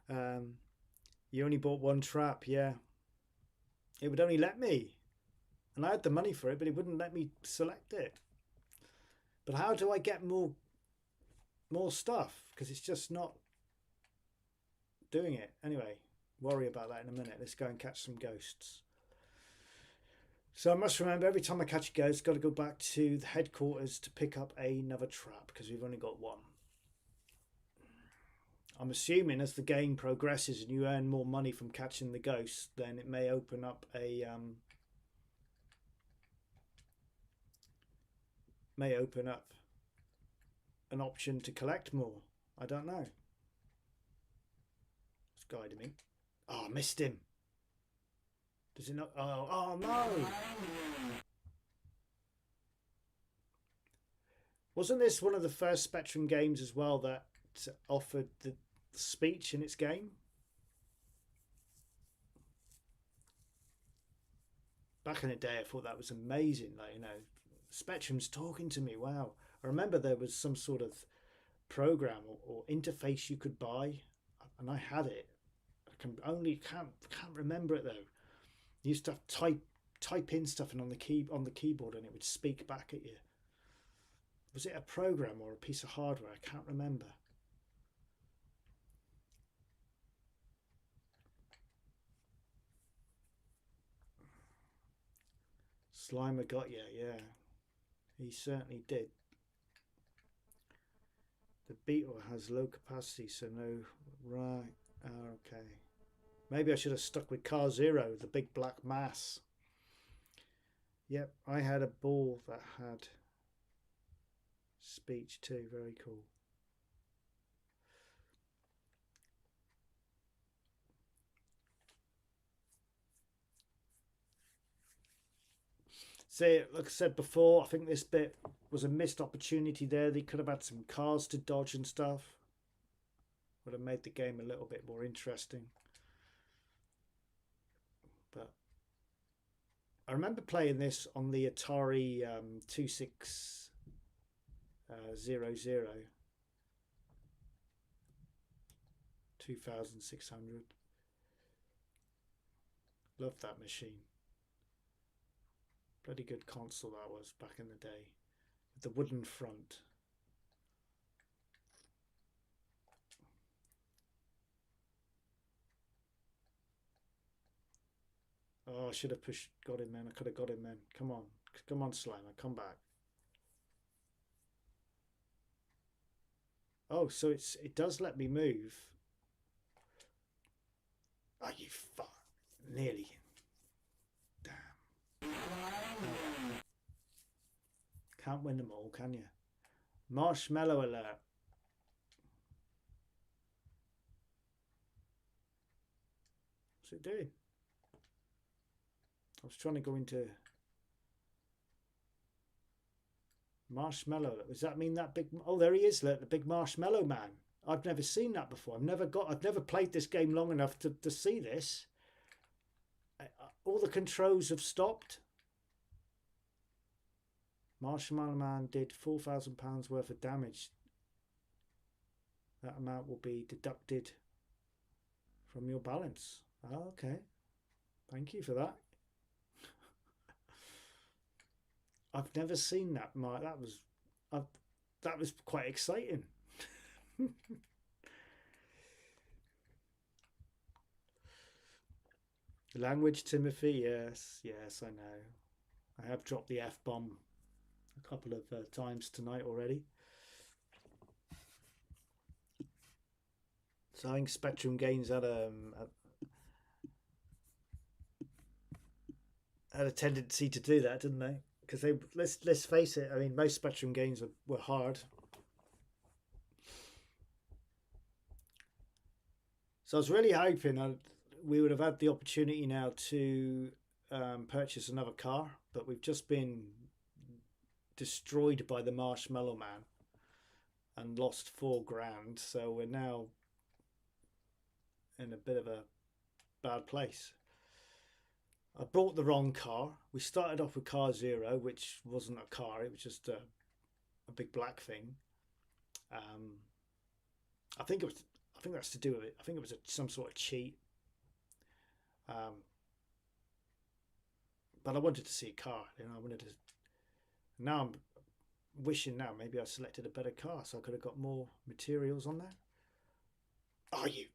You only bought one trap, yeah. It would only let me. And I had the money for it, but it wouldn't let me select it. But how do I get more stuff? Because it's just not doing it. Anyway, worry about that in a minute. Let's go and catch some ghosts. So I must remember every time I catch a ghost, got to go back to the headquarters to pick up another trap because we've only got one. I'm assuming as the game progresses and you earn more money from catching the ghosts, then it may open up a an option to collect more. I don't know. It's guiding me. Oh, I missed him. Does it not? Oh no! Wasn't this one of the first Spectrum games as well that offered the speech in its game? Back in the day, I thought that was amazing. Like, you know, Spectrum's talking to me. Wow. I remember there was some sort of program or interface you could buy, and I had it. I can't remember it though. You used to type in stuff and on the keyboard, and it would speak back at you. Was it a program or a piece of hardware? I can't remember. Slimer got you, yeah. He certainly did. The Beetle has low capacity, so no... Right, okay. Maybe I should have stuck with Car Zero, the big black mass. Yep, I had a ball that had speech too. Very cool. See, like I said before, I think this bit was a missed opportunity there. They could have had some cars to dodge and stuff. Would have made the game a little bit more interesting. But I remember playing this on the Atari 2600. 2600. Loved that machine. Bloody good console that was back in the day. With the wooden front. Oh, I should have got him then. I could have got him then. Come on. Come on, Slimer. Come back. Oh, so it does let me move. Oh, you fuck. Nearly. Damn. Can't win them all, can you? Marshmallow alert. What's it doing? I was trying to go into marshmallow. Does that mean that big? Oh, there he is, look, the big marshmallow man. I've never seen that before. I've never played this game long enough to see this. All the controls have stopped. Marshmallow Man did £4,000 worth of damage. That amount will be deducted from your balance. Oh, okay. Thank you for that. I've never seen that, Mike. That was quite exciting. Language, Timothy. Yes, yes, I know. I have dropped the F bomb a couple of times tonight already. So I think Spectrum Games had a tendency to do that, didn't they? Because they let's face it. I mean, most Spectrum games were hard. So I was really hoping we would have had the opportunity now to purchase another car, but we've just been destroyed by the Marshmallow Man and lost £4,000. So we're now in a bit of a bad place. I bought the wrong car. We started off with car 0, which wasn't a car. It was just a big black thing. I think that's to do with it. I think it was some sort of cheat. But I wanted to see a car. I wanted to. Now I'm wishing now maybe I selected a better car so I could have got more materials on there. Oh, you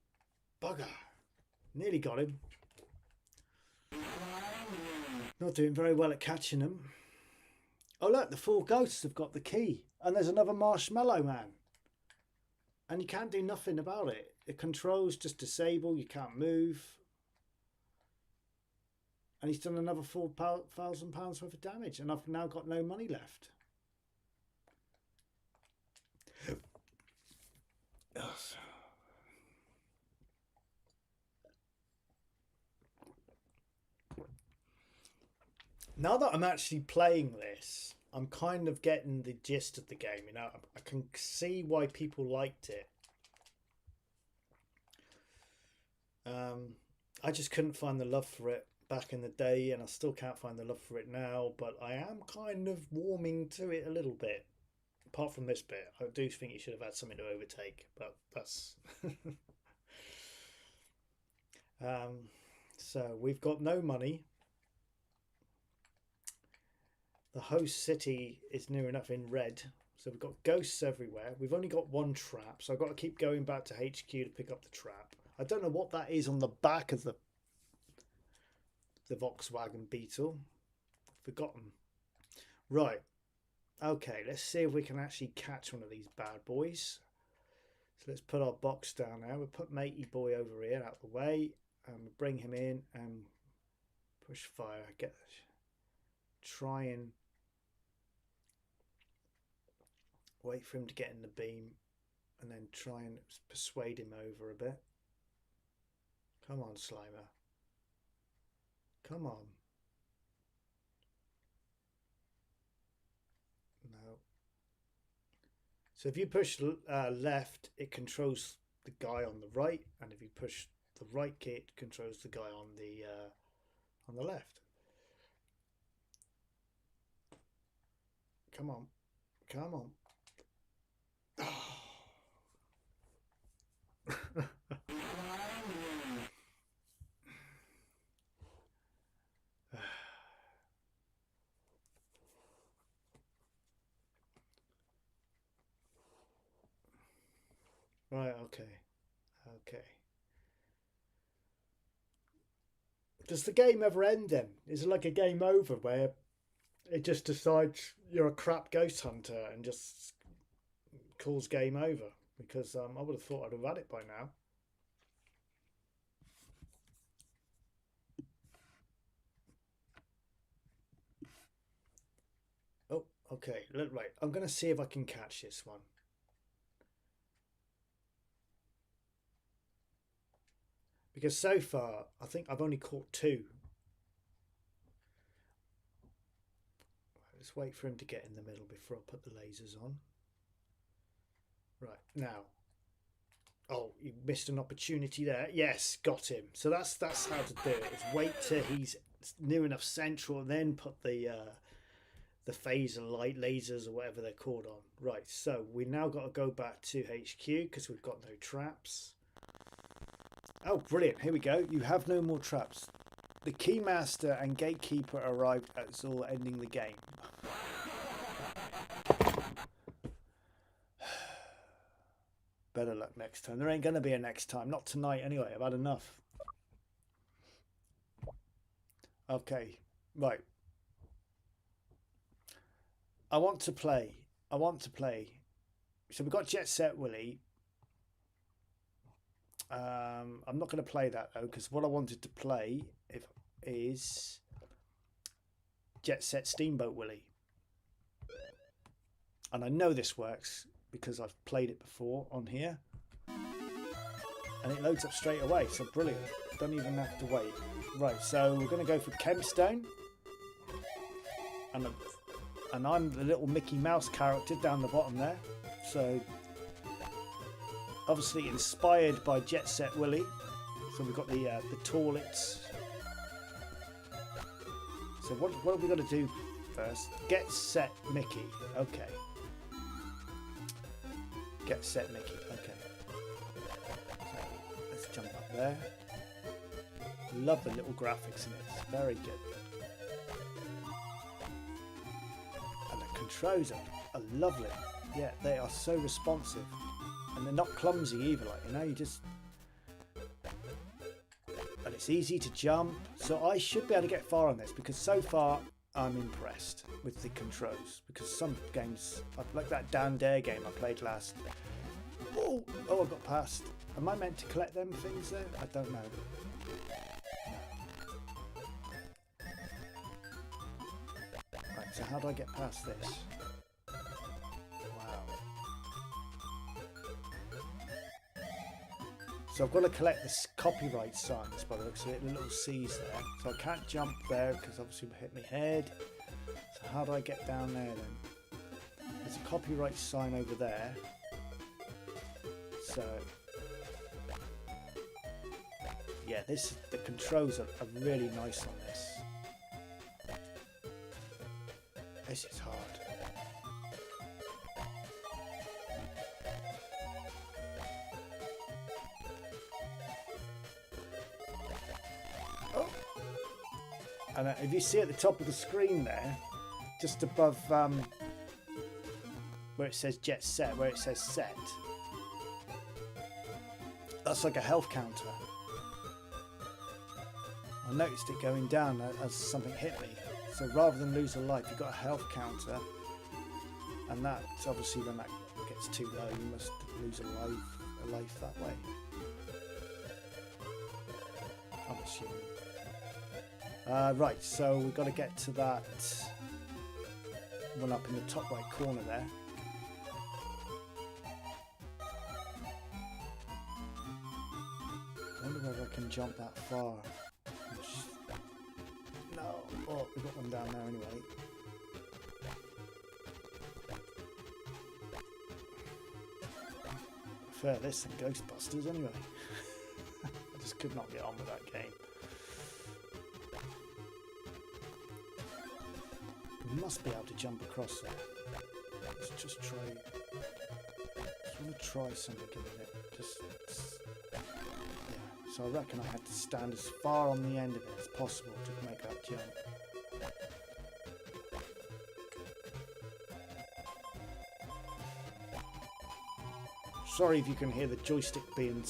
bugger! Nearly got him. Not doing very well at catching them. Oh look, the 4 ghosts have got the key, and there's another Marshmallow Man. And you can't do nothing about it. The controls just disable. You can't move. And he's done another £4,000 worth of damage, and I've now got no money left. Now that I'm actually playing this, I'm kind of getting the gist of the game. I can see why people liked it. I just couldn't find the love for it back in the day, and I still can't find the love for it now, but I am kind of warming to it a little bit. Apart from this bit, I do think you should have had something to overtake, but that's... So we've got no money. The host city is near enough in red, so we've got ghosts everywhere. We've only got 1 trap, so I've got to keep going back to HQ to pick up the trap. I don't know what that is on the back of the Volkswagen Beetle. Forgotten. Right. Okay, let's see if we can actually catch one of these bad boys. So let's put our box down now. We'll put Matey Boy over here out of the way, and we'll bring him in and push fire. Try and wait for him to get in the beam, and then try and persuade him over a bit. Come on, Slimer. Come on. No. So if you push left, it controls the guy on the right, and if you push the right key, it controls the guy on the left. Come on. Come on. Oh. Right, okay. Okay. Does the game ever end then? Is it like a game over where it just decides you're a crap ghost hunter and just calls game over? Because I would have thought I'd have had it by now. Oh, okay. Right. I'm going to see if I can catch this one. Because so far, I think I've only caught 2. Let's wait for him to get in the middle before I put the lasers on. Right, now. Oh, you missed an opportunity there. Yes, got him. So that's how to do it. Is wait till he's near enough central and then put the phaser light lasers or whatever they're called on. Right, so we now got to go back to HQ because we've got no traps. Oh, brilliant. Here we go. You have no more traps. The Keymaster and Gatekeeper arrived at Zor, ending the game. Better luck next time. There ain't going to be a next time. Not tonight anyway. I've had enough. Okay. Right. I want to play. So we've got Jet Set Willy. I'm not going to play that though, because what I wanted to play is Jet Set Steamboat Willy. And I know this works because I've played it before on here. And it loads up straight away, so brilliant. Don't even have to wait. Right, so we're going to go for Kempstone. And I'm the little Mickey Mouse character down the bottom there. So obviously inspired by Jet Set Willy. So we've got the toilets. So what have we got to do first? Get set Mickey. Okay. Get set Mickey. Okay. So let's jump up there. Love the little graphics in it. It's very good. And the controls are lovely. Yeah, they are so responsive. And they're not clumsy either, like, you know, you just... And it's easy to jump. So I should be able to get far on this, because so far I'm impressed with the controls. Because some games, like that Down Dare game I played last. Oh, I got past. Am I meant to collect them things there? I don't know. Right, so how do I get past this? So I've got to collect this copyright signs by the looks of it, the little C's there. So I can't jump there because obviously it hit my head. So how do I get down there then? There's a copyright sign over there. So yeah, the controls are really nice on this. This is hard. And if you see at the top of the screen there, just above where it says Jet Set, where it says Set, that's like a health counter. I noticed it going down as something hit me. So rather than lose a life, you've got a health counter, and that's obviously when that gets too low, you must lose a life that way. I'm assuming. Right, so we've got to get to that one up in the top right corner there. I wonder whether I can jump that far. No, oh, we've got one down there anyway. Fair this than Ghostbusters anyway. I just could not get on with that game. We must be able to jump across there. Let's just try. Just want to try something in it. Yeah. So I reckon I had to stand as far on the end of it as possible to make that jump. Sorry if you can hear the joystick being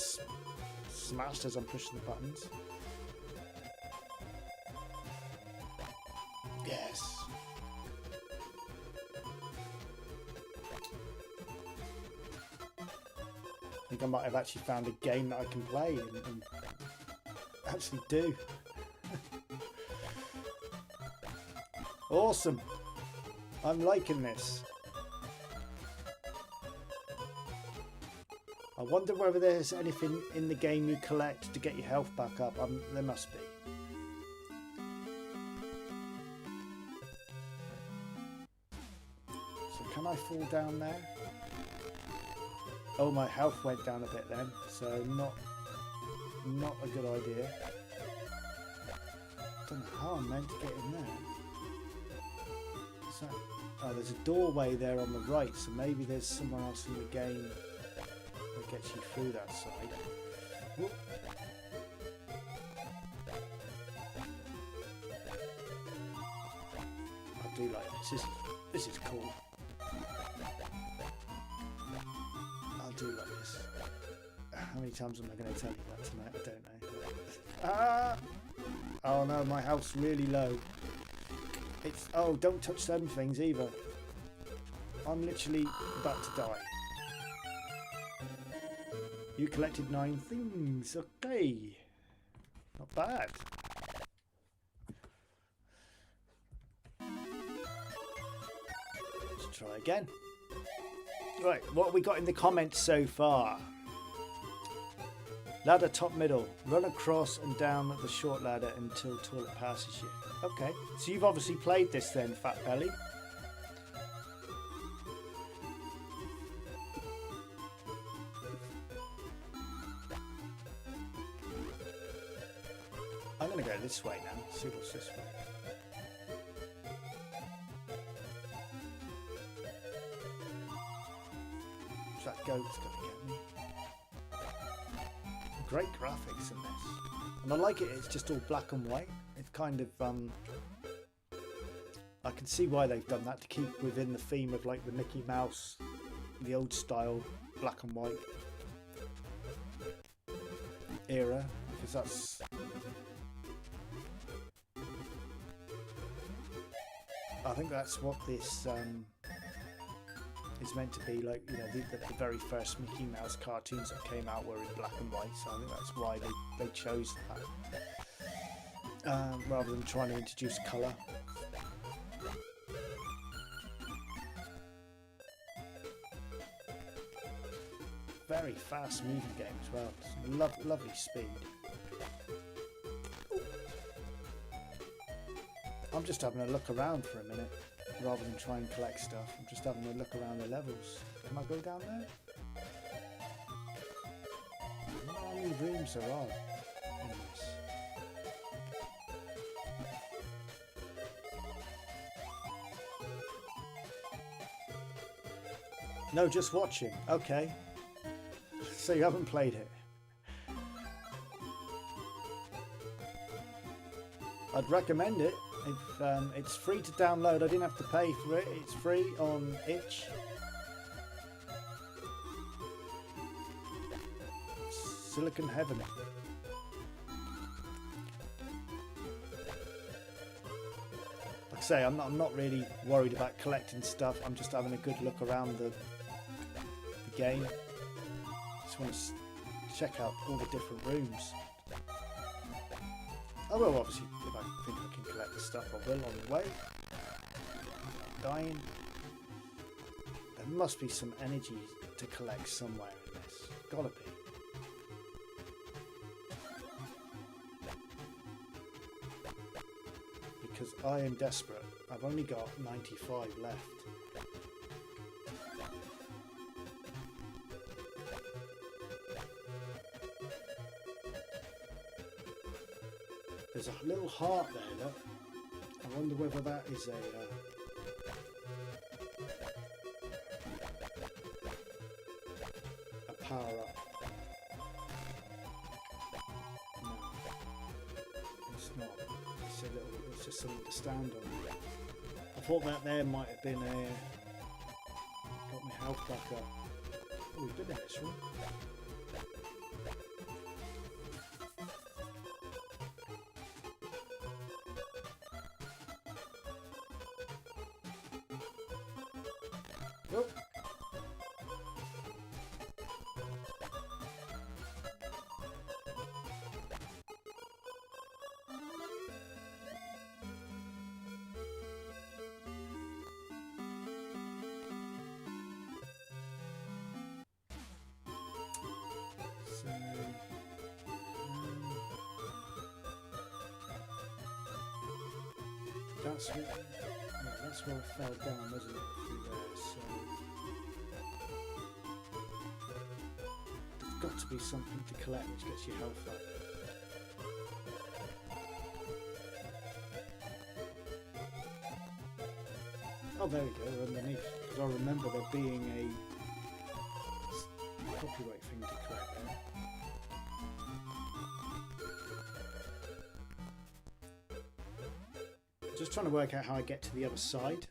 smashed as I'm pushing the buttons. Yes. I think I might have actually found a game that I can play and actually do. Awesome. I'm liking this. I wonder whether there's anything in the game you collect to get your health back up. There must be. So can I fall down there? Oh, my health went down a bit then, so not a good idea. I don't know how I'm meant to get in there. So, oh, there's a doorway there on the right, so maybe there's someone else in the game that gets you through that side. Whoop. do like this. This is cool. I'll do like this. How many times am I going to tell you that tonight? I don't know. Ah! Oh no, my health's really low. It's... Oh, don't touch them things either. I'm literally about to die. You collected 9 things. Okay. Not bad. Let's try again. Right, what have we got in the comments so far? Ladder top middle. Run across and down the short ladder until toilet passes you. Okay, so you've obviously played this then, Fat Belly. I'm going to go this way now. See what's this way. That goat's going to get me. Great graphics in this, and I like it. It's just all black and white. It's kind of I can see why they've done that, to keep within the theme of like the Mickey Mouse, the old style black and white era, because that's I think that's what this is meant to be like. You know, the very first Mickey Mouse cartoons that came out were in black and white, so I think that's why they chose that rather than trying to introduce colour. Very fast moving game as well. Lovely speed. I'm just having a look around for a minute. Rather than try and collect stuff, I'm just having a look around the levels. Can I go down there? I don't know how many rooms there are in this. No, just watching. Okay. So you haven't played it. I'd recommend it. If it's free to download, I didn't have to pay for it. It's free on itch. Silicon Heaven. Like I say, I'm not really worried about collecting stuff. I'm just having a good look around the game. Just want to check out all the different rooms. I will obviously, if I think I can collect the stuff, I will on the way. Dying. There must be some energy to collect somewhere in this. Gotta be. Because I am desperate. I've only got 95 left. There's a little heart there, look. I wonder whether that is a power up. No, it's not. It's a little. It's just something to stand on. I thought that there might have been a got my health back up. Oh, we've been in this room. That's where I fell down, wasn't it? Through there, so there's got to be something to collect which gets your health up. Oh, there we go, underneath. Because I remember there being a copyright thing to collect there. Just trying to work out how I get to the other side.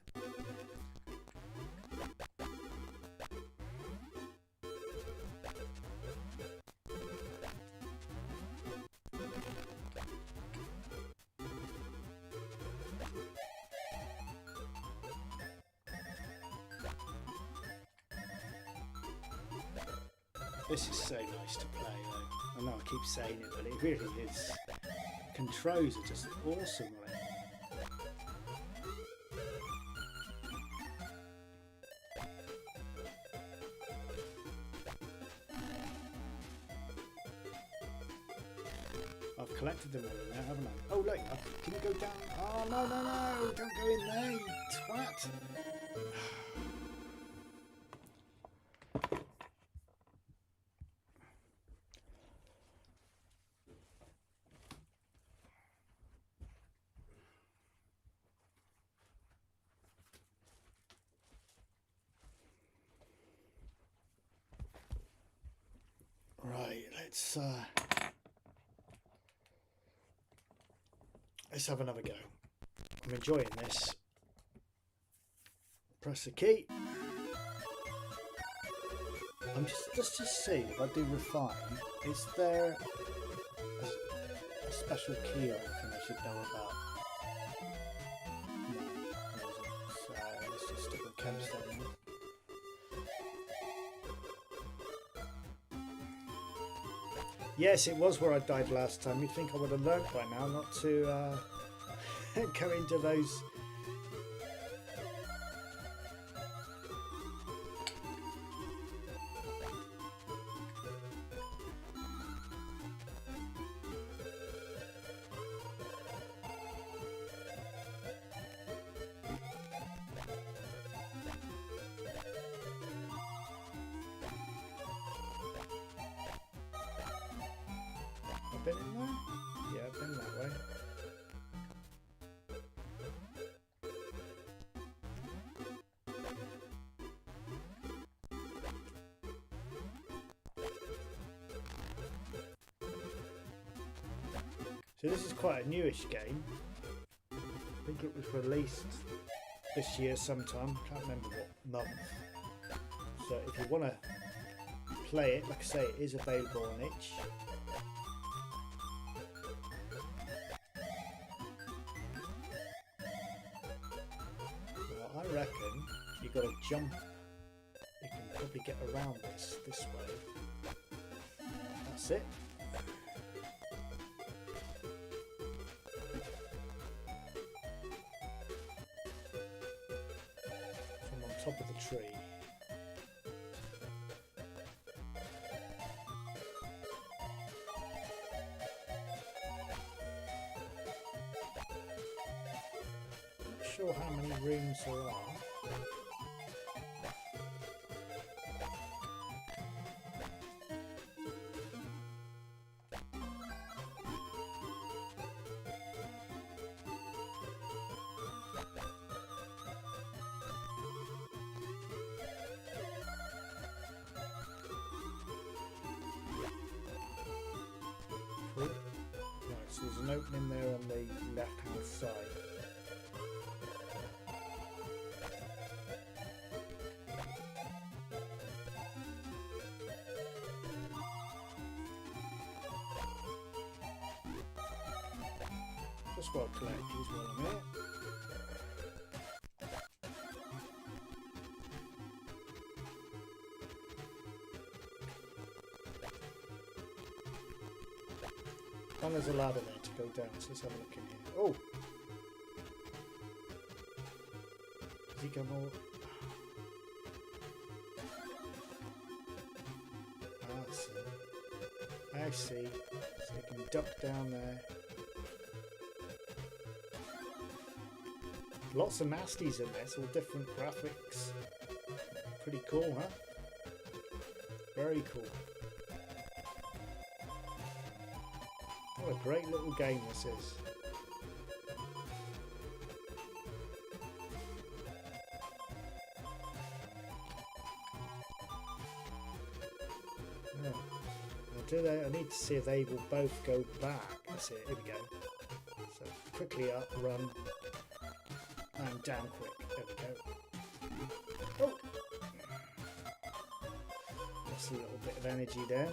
This is so nice to play though. I know I keep saying it, but it really is. Controls are just awesome on it. I've collected them all in there, haven't I? Oh look, can you go down? Oh no, no, no, don't go in there, you twat. Right, let's have another go. I'm enjoying this. Press the key. Let's just see if I do refine. Is there a special key or anything I should know about? No, there isn't. So let's just stick with Chemstone. Yes, it was where I died last time. You'd think I would have learnt by now not to go into those. Been in there? Yeah, I've been that way. So this is quite a newish game. I think it was released this year sometime. I can't remember what month. So if you want to play it, like I say, it is available on itch. I reckon you've got to jump. You can probably get around this way. That's it. From on top of the tree. Sure how many rooms there are. Cool. Right, so there's an opening there on the left hand side. Just got to collect these while I'm here. And there's a ladder there to go down, so let's have a look in here. Oh! Does he come all... I see. So you can duck down there. Lots of nasties in this, all different graphics. Pretty cool, huh? Very cool. What a great little game this is. Yeah. I need to see if they will both go back. That's it, here we go. So quickly up, run, and down quick. There we go. Oh! That's a little bit of energy there.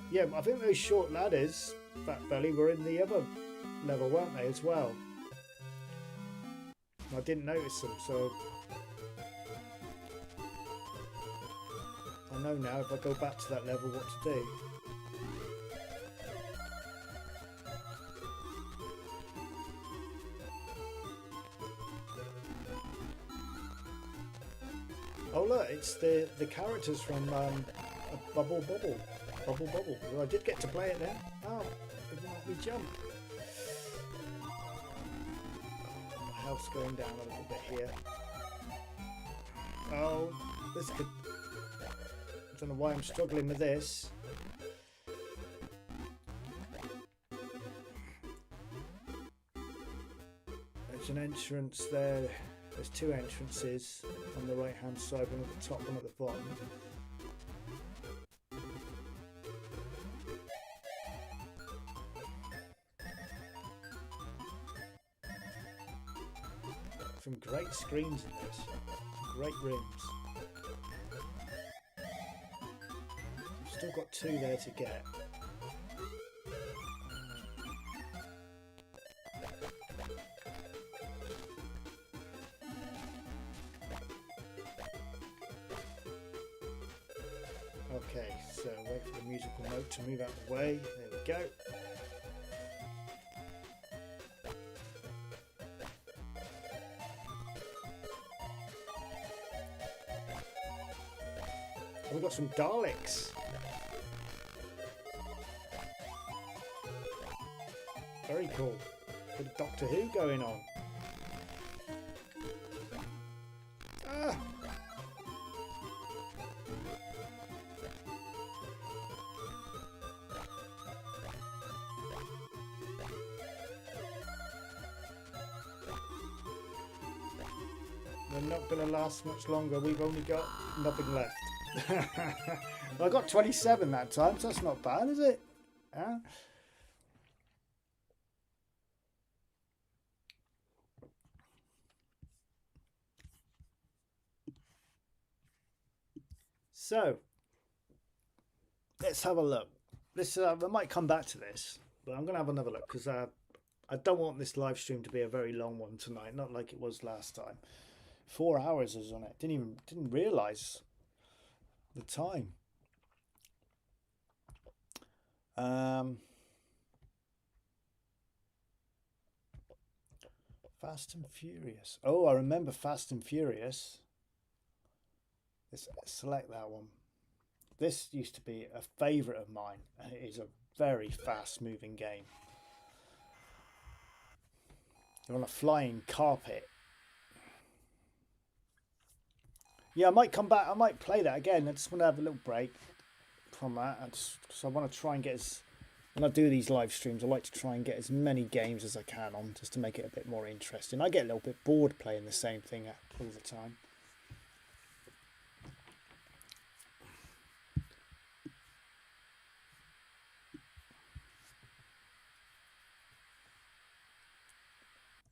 Yeah, I think those short ladders, Fat Belly, were in the other level, weren't they, as well? I didn't notice them, so I know now if I go back to that level what to do. Oh look, it's the characters from Bubble. Well, I did get to play it then. Oh, it won't let me jump. Oh, my health's going down a little bit here. Oh, this could... I don't know why I'm struggling with this. There's an entrance there. There's two entrances on the right hand side, one at the top, one at the bottom. Some great screens in this, great rooms. I've still got two there to get. Okay, so wait for the musical note to move out of the way. There we go. We've got some Daleks. Very cool. Bit of Doctor Who going on. Ah! They're not going to last much longer. We've only got nothing left. Well, I got 27 that time, so that's not bad, is it? Huh? So let's have a look. I might come back to this, but I'm going to have another look because I don't want this live stream to be a very long one tonight, not like it was last time. 4 hours was on it. Didn't realise the time. Fast and Furious. Oh, I remember Fast and Furious. Let's select that one. This used to be a favourite of mine, and it is a very fast moving game. You're on a flying carpet. Yeah, I might come back. I might play that again. I just want to have a little break from that. So I want to try and get when I do these live streams, I like to try and get as many games as I can on, just to make it a bit more interesting. I get a little bit bored playing the same thing all the time.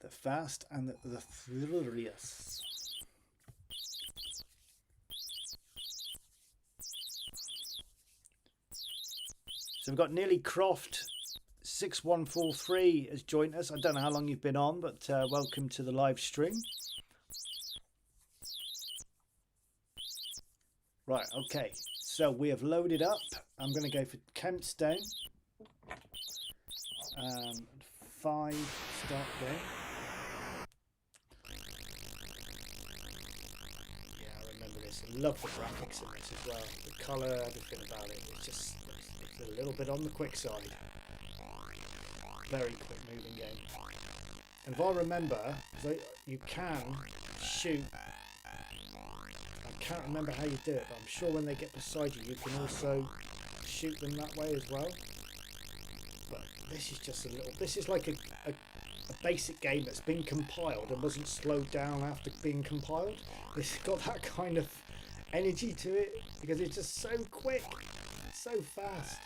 The Fast and the Furious. So we've got Nearly Croft 6143 has joined us. I don't know how long you've been on, but welcome to the live stream. Right, okay. So we have loaded up. I'm going to go for Kempstone. 5 start game. Yeah, I remember this. I love the graphics in this as well. The colour, everything about it. It's just a little bit on the quick side. Very quick moving game. And if I remember, you can shoot. I can't remember how you do it, but I'm sure when they get beside you, you can also shoot them that way as well. But this is just a little. This is like a basic game that's been compiled and wasn't slowed down after being compiled. It's got that kind of energy to it because it's just so quick, so fast.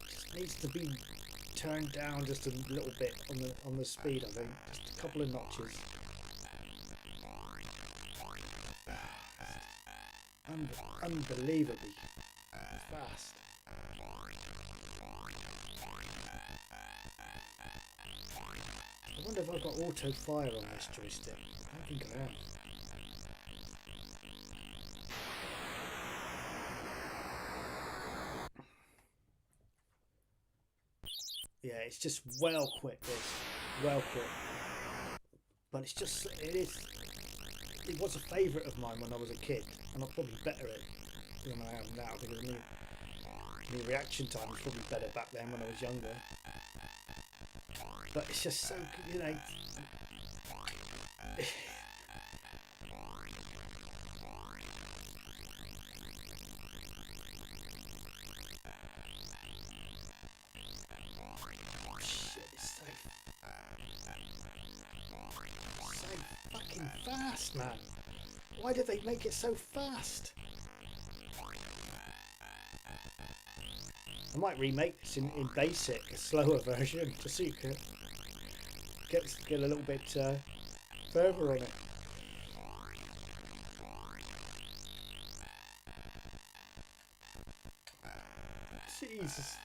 Just needs to be turned down just a little bit on the speed. I think just a couple of notches. Unbelievably fast. I wonder if I've got auto fire on this joystick. I think I am. Yeah, it's just well quick, this. Well quick. But it's just, it was a favourite of mine when I was a kid, and I'm probably better at it than I am now because the reaction time was probably better back then when I was younger. But it's just so, you know. Shit, it's so fucking fast, man. Why did they make it so fast? I might remake this in basic, a slower version, to see if you can get a little bit further on it. Jesus.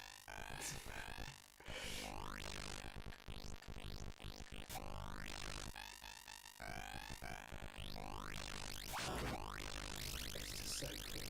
So quick.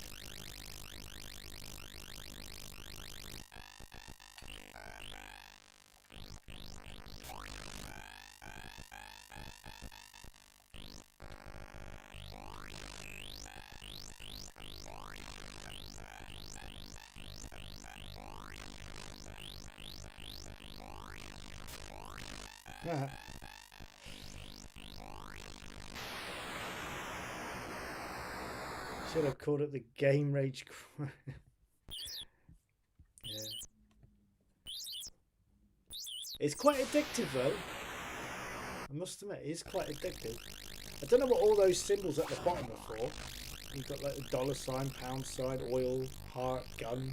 Should have called it the Game Rage. Yeah. It's quite addictive though. I must admit, it is quite addictive. I don't know what all those symbols at the bottom are for. You've got like the $sign, pound sign, oil, heart, gun.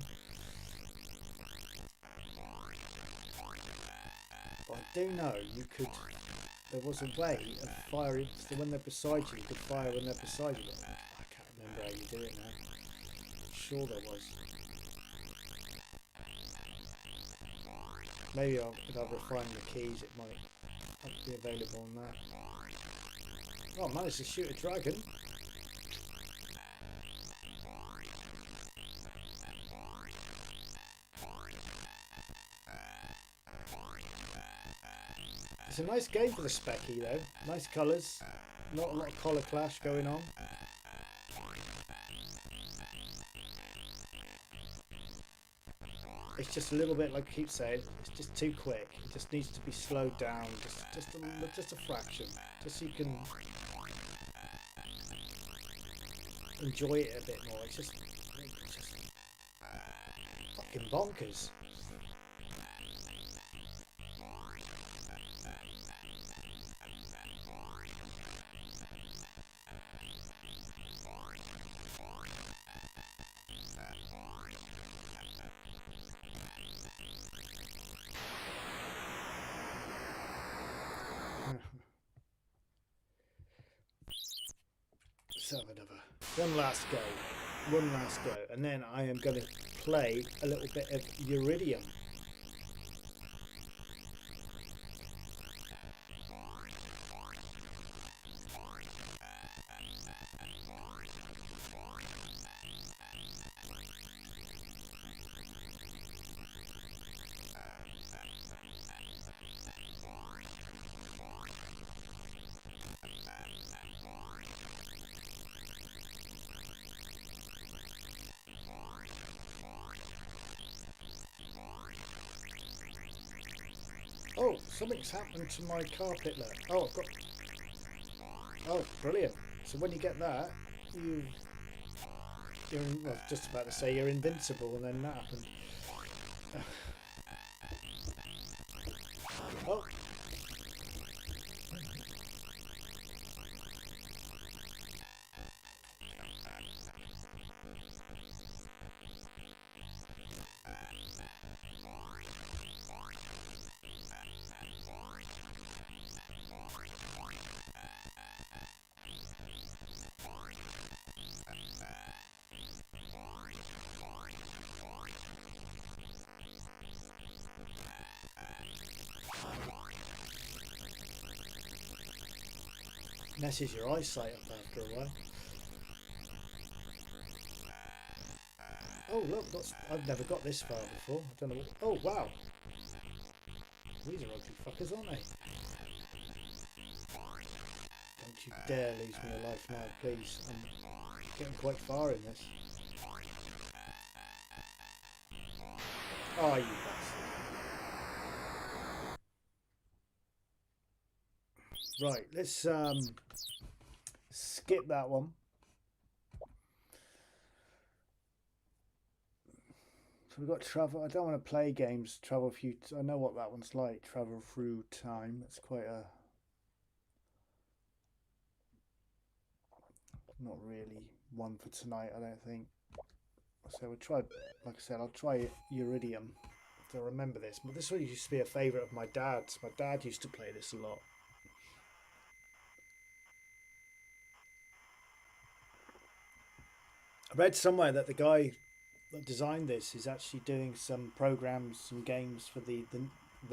But I do know you could. There was a way of firing. So when they're beside you, you could fire when they're beside you. I can't remember how you do it now. I'm sure there was. Maybe if I refine the keys, it might be available on that. Oh, I managed to shoot a dragon. It's a nice game for the Speccy though. Nice colours. Not a lot of colour clash going on. It's just a little bit, like I keep saying, it's just too quick. It just needs to be slowed down, just a fraction, just so you can enjoy it a bit more. It's just fucking bonkers. So one last go, and then I am going to play a little bit of Iridium. Oh, something's happened to my carpet there. Oh, I've got... Oh, brilliant. So when you get that, you're well, I was just about to say you're invincible, and then that happened. Oh. Messes your eyesight up after a while. Oh look, I've never got this far before. I don't know. Oh wow, these are ugly fuckers, aren't they? Don't you dare lose me a life now, please. I'm getting quite far in this. Oh, you bastard. Right, let's skip that one. So we've got travel. I don't want to play games. Travel through. I know what that one's like. Travel through time. It's quite a. Not really one for tonight, I don't think. So we'll try. Like I said, I'll try Iridium. So remember this. But this one used to be a favourite of my dad's. My dad used to play this a lot. I read somewhere that the guy that designed this is actually doing some programs, some games for the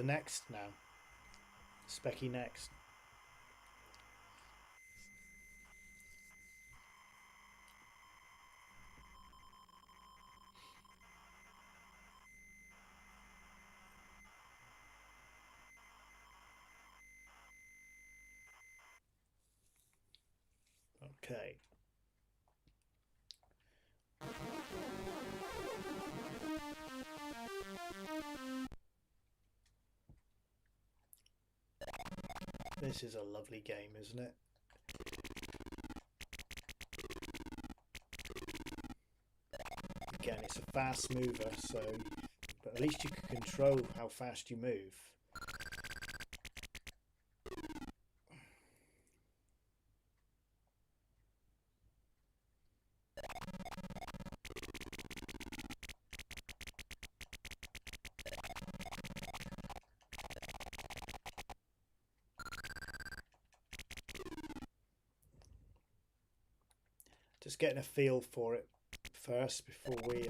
next now. Speccy next. Okay. This is a lovely game, isn't it? Again, it's a fast mover, so but at least you can control how fast you move. Just getting a feel for it first before we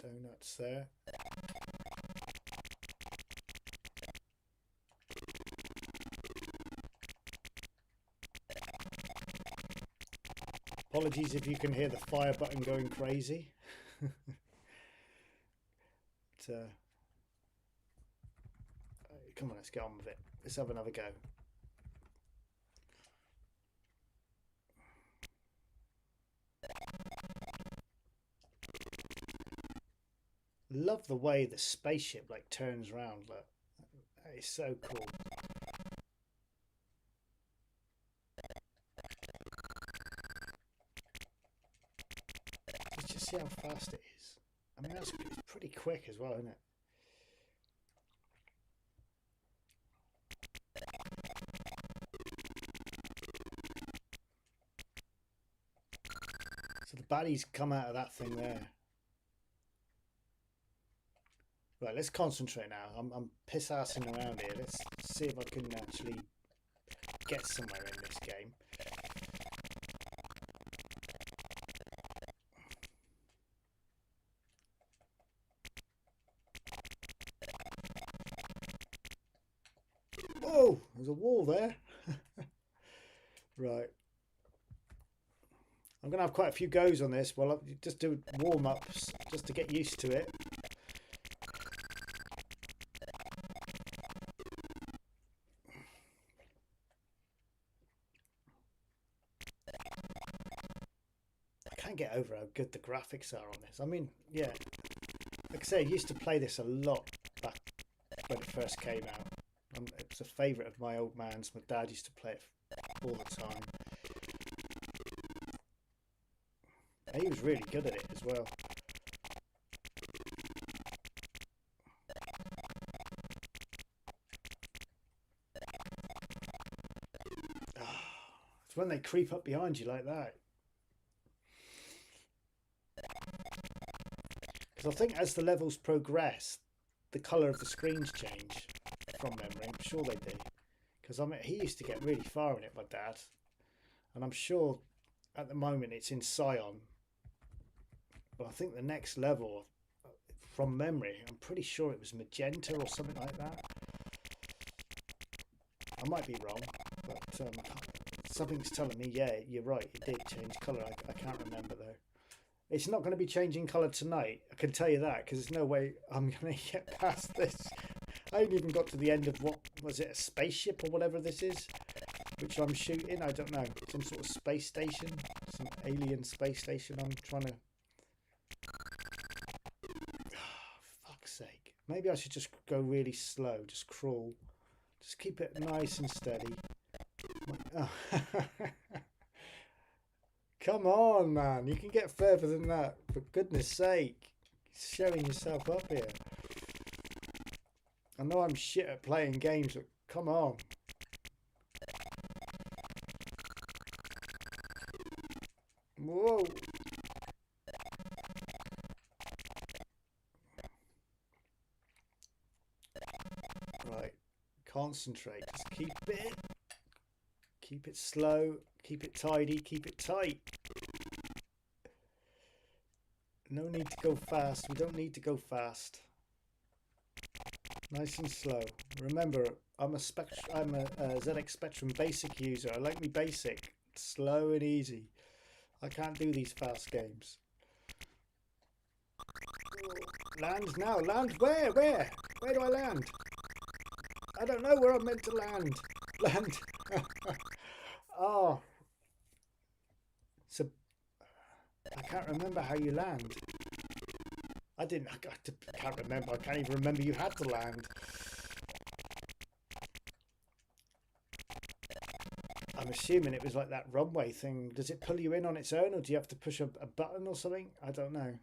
donuts there. Apologies if you can hear the fire button going crazy. But, come on, let's get on with it. Let's have another go. Love the way the spaceship like turns around. Look, that is so cool. Let's just see how fast it is. I mean, it's pretty quick as well, isn't it? So the baddies come out of that thing there. Right, let's concentrate now. I'm piss-assing around here. Let's see if I can actually get somewhere in this game. Oh, there's a wall there. Right. I'm going to have quite a few goes on this. Well, I'll just do warm-ups just to get used to it. I can't get over how good the graphics are on this. I mean, yeah, like I say, I used to play this a lot back when it first came out. It's a favourite of my old man's. My dad used to play it all the time. And he was really good at it as well. It's when they creep up behind you like that. Because I think as the levels progress, the colour of the screens change from memory. I'm sure they do. Because I mean, he used to get really far in it, my dad. And I'm sure at the moment it's in Cyan. But I think the next level, from memory. I'm pretty sure it was magenta or something like that. I might be wrong, but something's telling me, yeah, you're right, it did change colour. I can't remember though. It's not going to be changing colour tonight, I can tell you that, because there's no way I'm going to get past this. I haven't even got to the end of, what was it, a spaceship or whatever this is, which I'm shooting. I don't know, some sort of space station, some alien space station I'm trying to... Oh, fuck's sake. Maybe I should just go really slow, just crawl. Just keep it nice and steady. Oh. Come on, man. You can get further than that. For goodness sake. Showing yourself up here. I know I'm shit at playing games, but come on. Whoa. Right. Concentrate. Just keep it slow, keep it tidy, keep it tight. No need to go fast. We don't need to go fast. Nice and slow. Remember, I'm a ZX Spectrum basic user. I like me basic, slow and easy. I can't do these fast games. Land now. Land where? Where do I land? I don't know where I'm meant to land. Land. Oh. So I can't remember how you land. I can't remember. I can't even remember you had to land. I'm assuming it was like that runway thing. Does it pull you in on its own, or do you have to push a button or something? I don't know.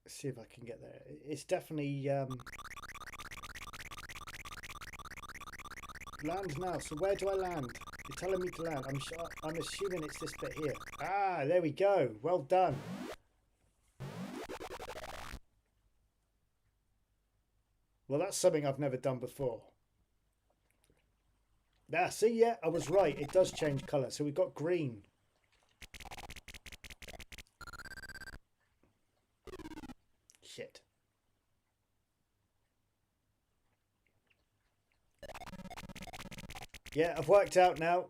Let's see if I can get there. It's definitely land now. So where do I land? You're telling me to land. I'm assuming it's this bit here. Ah, there we go. Well done. Well, that's something I've never done before. Ah, see, yeah, I was right. It does change colour. So we've got green. Shit. Yeah, I've worked out now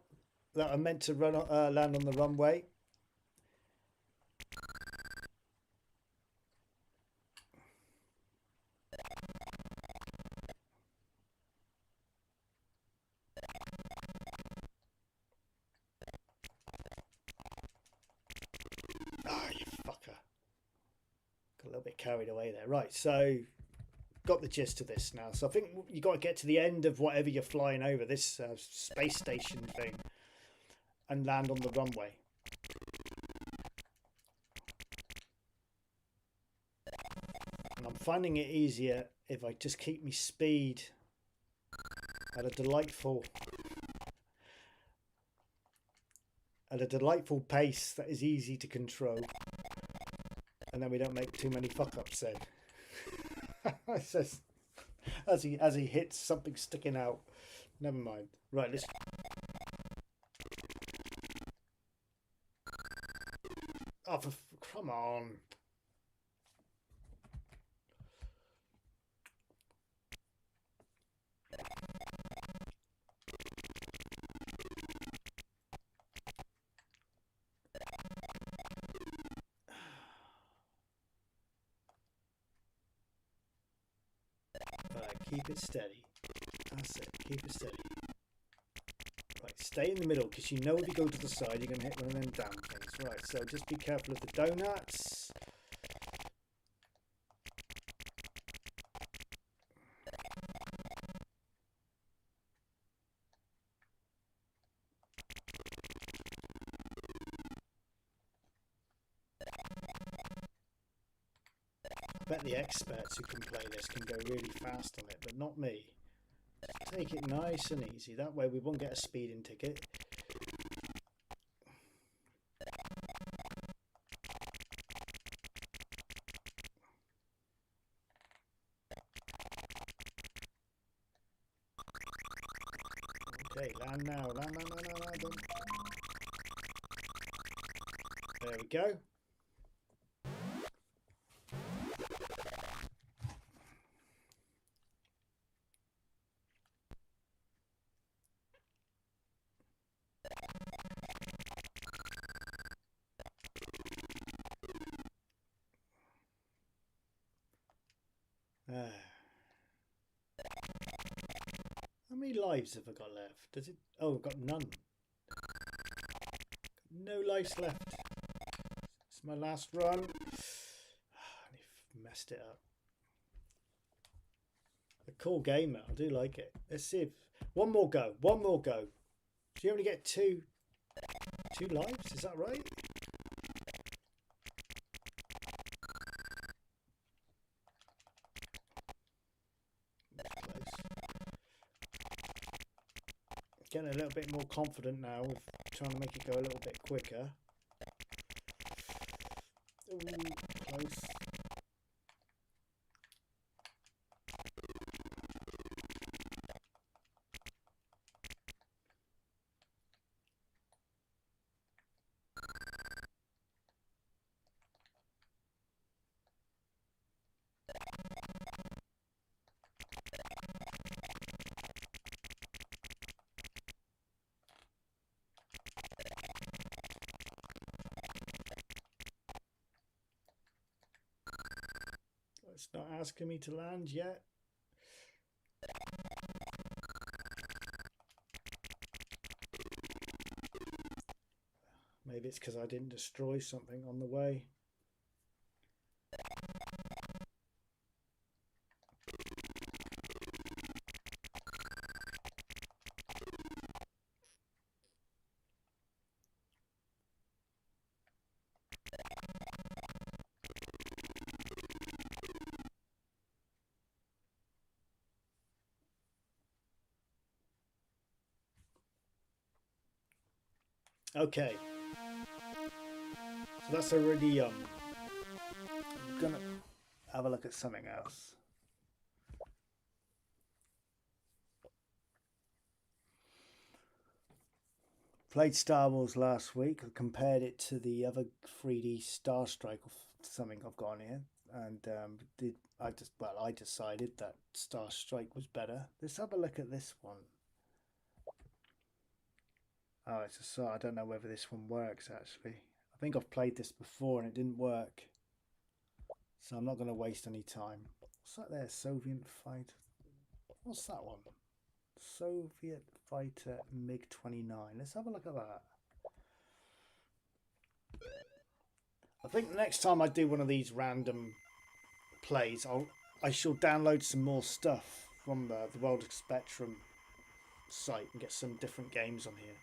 that I'm meant to land on the runway. Ah, you fucker. Got a little bit carried away there. Right, so got the gist of this now. So I think you got to get to the end of whatever you're flying over, this space station thing, and land on the runway. And I'm finding it easier if I just keep my speed at a delightful pace that is easy to control, and then we don't make too many fuck ups then. It says as he hits something sticking out. Never mind. Right, let's... Oh, come on. Keep it steady. That's it. Keep it steady. Right, stay in the middle, because you know if you go to the side, you're going to hit one of them damn things. Right, so just be careful of the donuts. I bet the experts who can play this can go really fast on it, but not me. Just take it nice and easy. That way we won't get a speeding ticket. Okay, land now. Land. There we go. How many lives have I got left? Does it? Oh, I've got none. No lives left. It's my last run. I messed it up. A cool game, I do like it. Let's see if one more go. One more go. Do you only get two lives? Is that right? Getting a little bit more confident now with trying to make it go a little bit quicker. Ooh, close. It's not asking me to land yet. Maybe it's because I didn't destroy something on the way. Okay, so that's already I'm gonna have a look at something else. Played Star Wars last week. I compared it to the other 3D Star Strike or something I've got on here, and I decided that Star Strike was better. Let's have a look at this one. Oh, I don't know whether this one works actually. I think I've played this before and it didn't work. So I'm not going to waste any time. What's that there? Soviet fighter. What's that one? Soviet fighter MiG-29. Let's have a look at that. I think next time I do one of these random plays, I shall download some more stuff from the World of Spectrum site and get some different games on here.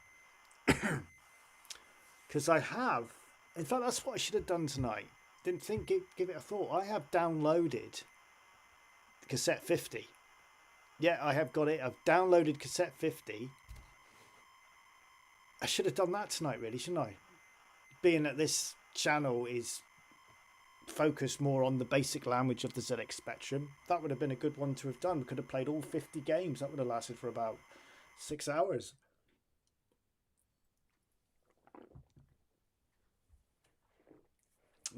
Because I have, in fact, that's what I should have done tonight. Didn't think give it a thought. I have downloaded cassette 50. Yeah, I have got it. I've downloaded cassette 50. I should have done that tonight, really, shouldn't I? Being that this channel is focused more on the basic language of the ZX Spectrum, that would have been a good one to have done. We could have played all 50 games. That would have lasted for about 6 hours.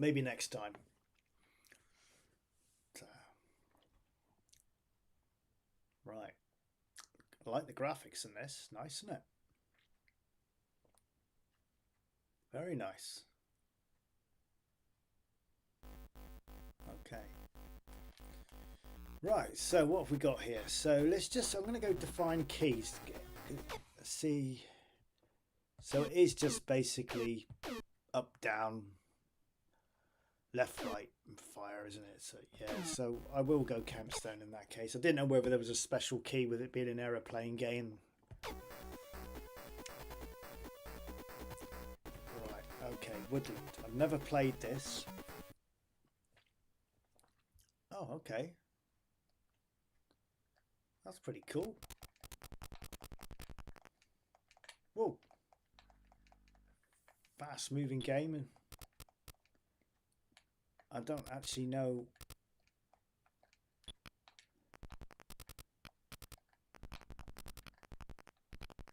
Maybe next time. Right. I like the graphics in this. Nice, isn't it? Very nice. Okay. Right, so what have we got here? So I'm going to go define keys. Let's see. So it is just basically up, down, left, right, and fire, isn't it? So yeah, so I will go Campstone in that case. I didn't know whether there was a special key with it being an aeroplane game. Right, okay, Woodland. I've never played this. Oh, okay. That's pretty cool. Whoa. Fast moving game, and I don't actually know.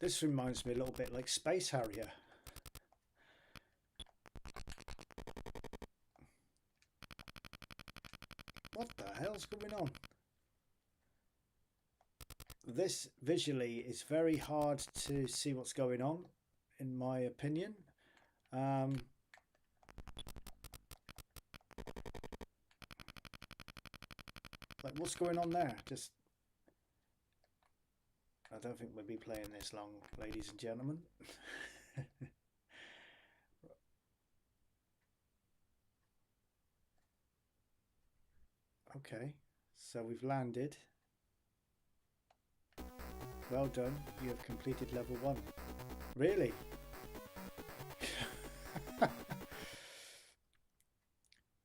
This reminds me a little bit like Space Harrier. What the hell's going on? This visually is very hard to see what's going on, in my opinion. Like, what's going on there? Just, I don't think we'll be playing this long, ladies and gentlemen. Okay, so we've landed. Well done, you have completed level 1. Really?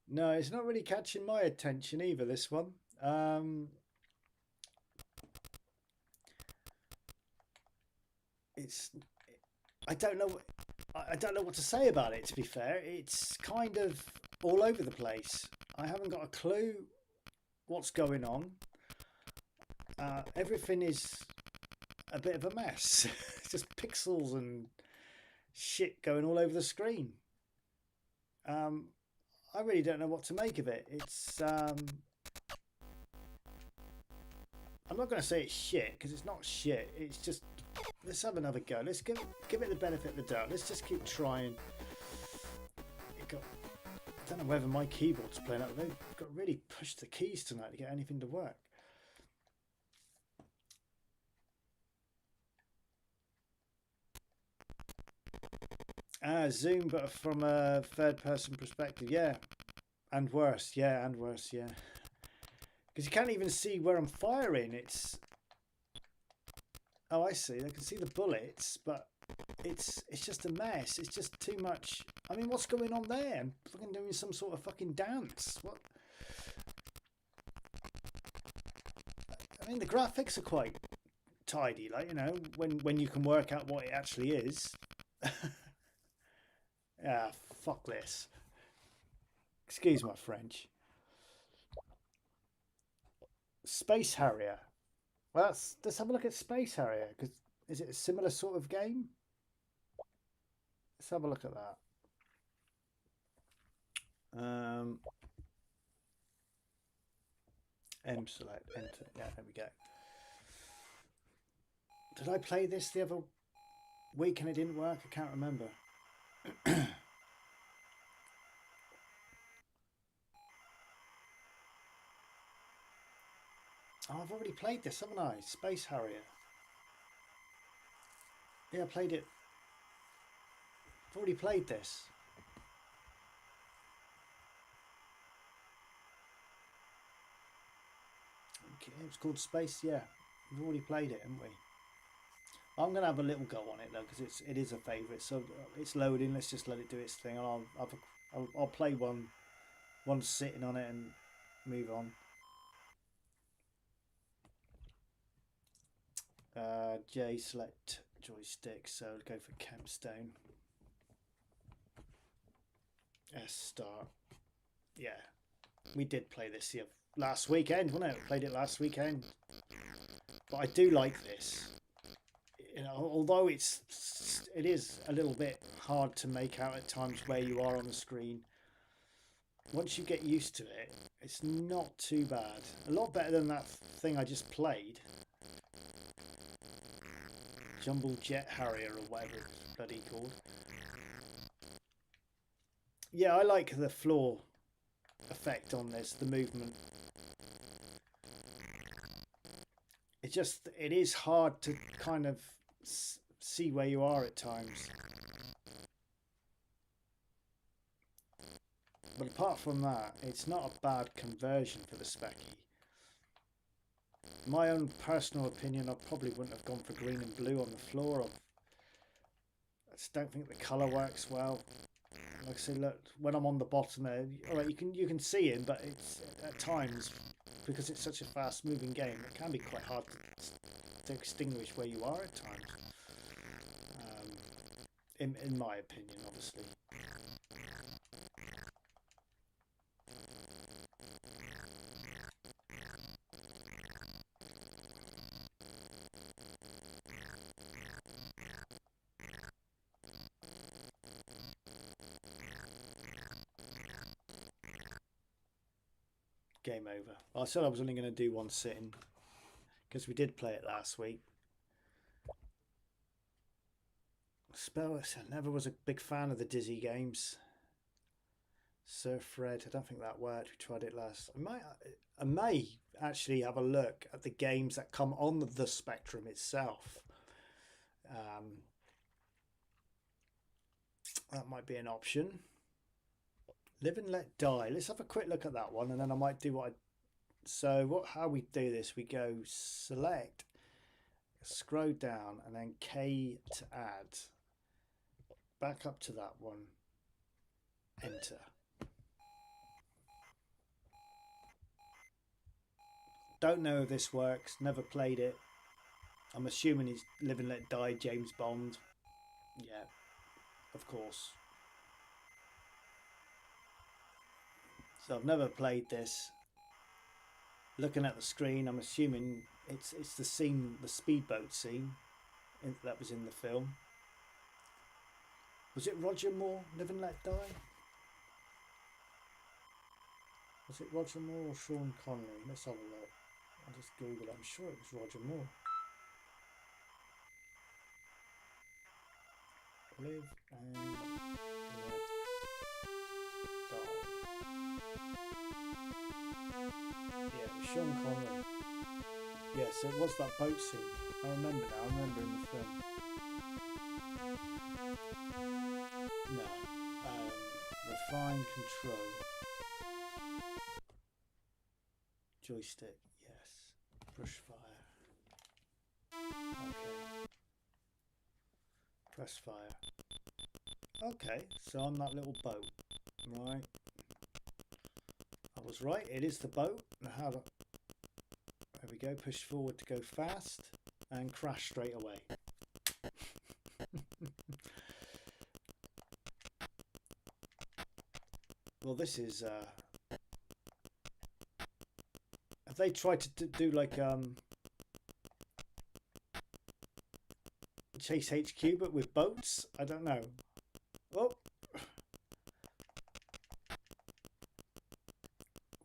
No, it's not really catching my attention either, this one. I don't know what to say about it, to be fair. It's kind of all over the place. I haven't got a clue what's going on. Everything is a bit of a mess. It's just pixels and shit going all over the screen. I really don't know what to make of it. It's I'm not going to say it's shit, because it's not shit. It's just, let's have another go. Let's give it the benefit of the doubt. Let's just keep trying. I don't know whether my keyboard's playing up. They've got to really push the keys tonight to get anything to work. Zoom, but from a third-person perspective, yeah, and worse, yeah, because you can't even see where I'm firing. It's, oh, I see. I can see the bullets, but it's just a mess. It's just too much. I mean, what's going on there? I'm fucking doing some sort of fucking dance. What? I mean, the graphics are quite tidy, like, you know, when you can work out what it actually is. Ah, fuck this. Excuse my French. Space Harrier. Well, let's have a look at Space Harrier, because is it a similar sort of game? Let's have a look at that. M select, enter. Yeah, there we go. Did I play this the other week and it didn't work? I can't remember. Oh, I've already played this, haven't I? Space Harrier. Yeah, I played it. I've already played this. Okay, it's called Space. Yeah, we've already played it, haven't we? I'm gonna have a little go on it though, because it is a favourite. So it's loading. Let's just let it do its thing, and I'll play one sitting on it and move on. J select joystick, so go for Campstone. S start. Yeah, we did play this last weekend, wasn't it? Played it last weekend. But I do like this. You know, although it is a little bit hard to make out at times where you are on the screen. Once you get used to it, it's not too bad. A lot better than that thing I just played. Jumble Jet Harrier or whatever it's bloody called. Yeah, I like the floor effect on this, the movement. It is hard to kind of see where you are at times. But apart from that, it's not a bad conversion for the Speccy. My own personal opinion, I probably wouldn't have gone for green and blue on the floor. I just don't think the colour works well. Like I say, look, when I'm on the bottom there, all right, you can see him, but it's at times, because it's such a fast moving game, it can be quite hard to extinguish where you are at times. In my opinion, obviously. Game over. I said I was only going to do one sitting because we did play it last week. I never was a big fan of the Dizzy games. Sir Fred, I don't think that worked. We tried it last. I may actually have a look at the games that come on the Spectrum itself. That might be an option. Live and Let Die. Let's have a quick look at that one, and then I might do what I... So how we do this, we go select, scroll down, and then K to add. Back up to that one. Enter. Don't know if this works. Never played it. I'm assuming it's Live and Let Die, James Bond. Yeah, of course. So I've never played this. Looking at the screen, I'm assuming it's the scene, the speedboat scene that was in the film. Was it Roger Moore, Live and Let Die? Was it Roger Moore or Sean Connery? Let's have a look. I'll just Google it. I'm sure it was Roger Moore. Live and Let Die. Yeah, it was Sean Connery. Yes, it was that boat scene. I remember now. I remember in the film. No. Refine control. Joystick. Yes. Brush fire. Okay. Press fire. Okay, so on that little boat. Right. I was right. It is the boat. Now how do... There we go. Push forward to go fast and crash straight away. Well, this is have they tried to do like Chase HQ but with boats? I don't know. Oh,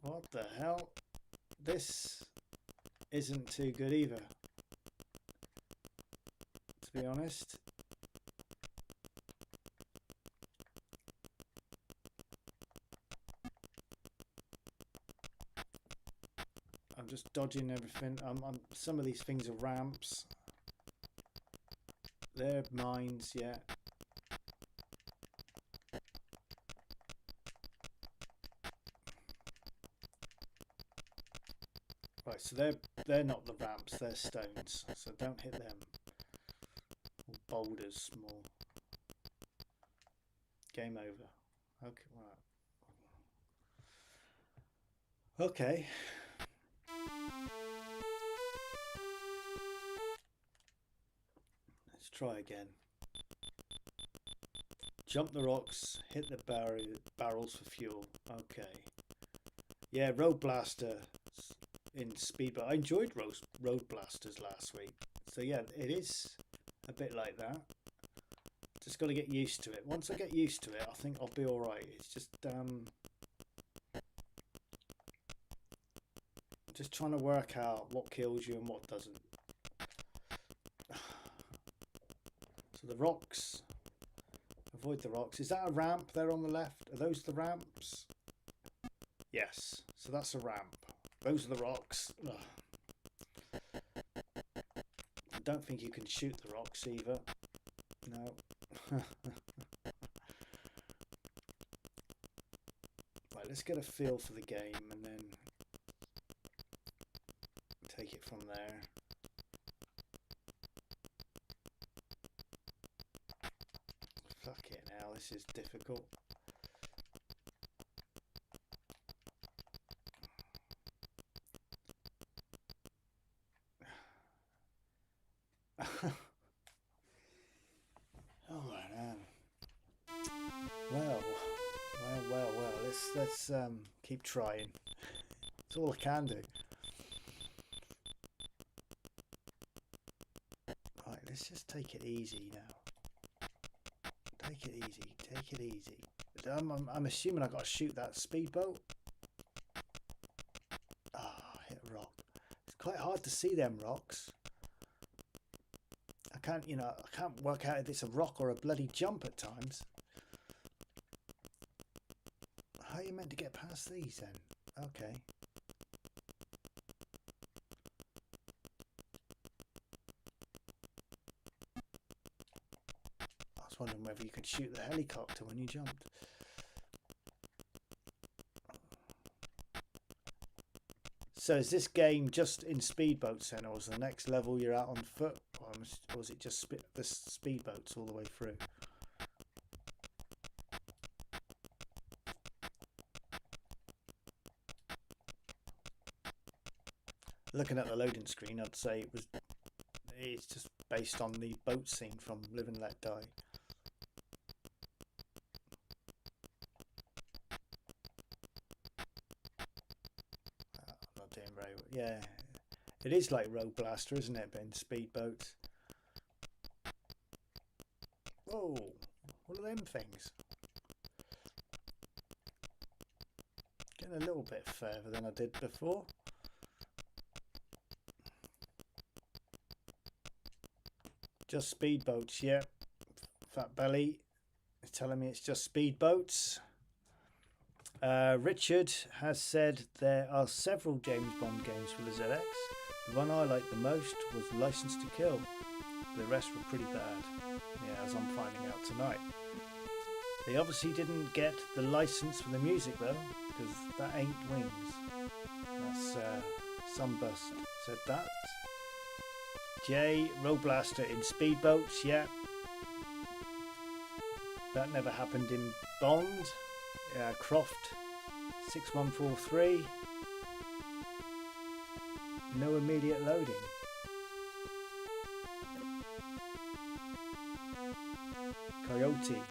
what the hell? This isn't too good either, to be honest. I'm just dodging everything. Some of these things are ramps. They're mines, yeah. Right, so they're not the ramps, they're stones. So don't hit them. Or boulders more. Game over. Okay, right. Okay. Let's try again. Jump the rocks, hit the barrels for fuel. Okay. Yeah, Road Blaster in speed, but I enjoyed Road Blasters last week. So yeah, it is a bit like that. Just got to get used to it. Once I get used to it, I think I'll be alright. It's just trying to work out what kills you and what doesn't. So the rocks, avoid the rocks. Is that a ramp there on the left? Are those the ramps? Yes, so that's a ramp. Those are the rocks. Ugh. I don't think you can shoot the rocks either. No. Right, let's get a feel for the game and then take it from there. Fuck it now, this is difficult. Let's keep trying. It's all I can do. Right, let's just take it easy now. Take it easy. Take it easy. I'm assuming I got to shoot that speedboat. quite hard to see them rocks. I can't, you know, I can't work out if it's a rock or a bloody jump at times. How are you meant to get past these then? Okay. I was wondering whether you could shoot the helicopter when you jumped. So is this game just in speedboats then, or is the next level you're out on foot, or is it just the speedboats all the way through? Looking at the loading screen, I'd say it's just based on the boat scene from Live and Let Die. Not doing very well. Yeah, it is like Road Blaster, isn't it? But in speedboats. Oh, what are them things? Getting a little bit further than I did before. Just speedboats, yeah. Fat Belly is telling me it's just speedboats. Richard has said there are several James Bond games for the ZX. The one I liked the most was License to Kill. The rest were pretty bad. Yeah, as I'm finding out tonight. They obviously didn't get the license for the music though, because that ain't Wings. That's Sunburst said that. Jay, Road Blaster in speedboats, yeah. That never happened in Bond. Croft 6143. No immediate loading. Coyote.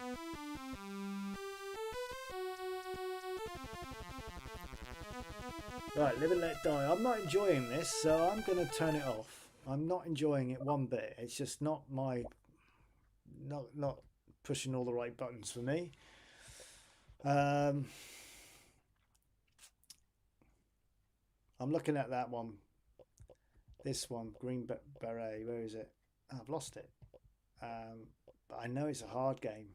Right, Live and Let Die. I'm not enjoying this, so I'm going to turn it off. I'm not enjoying it one bit. It's just not my... Not pushing all the right buttons for me. I'm looking at that one. This one, Green Beret. Where is it? Oh, I've lost it. But I know it's a hard game.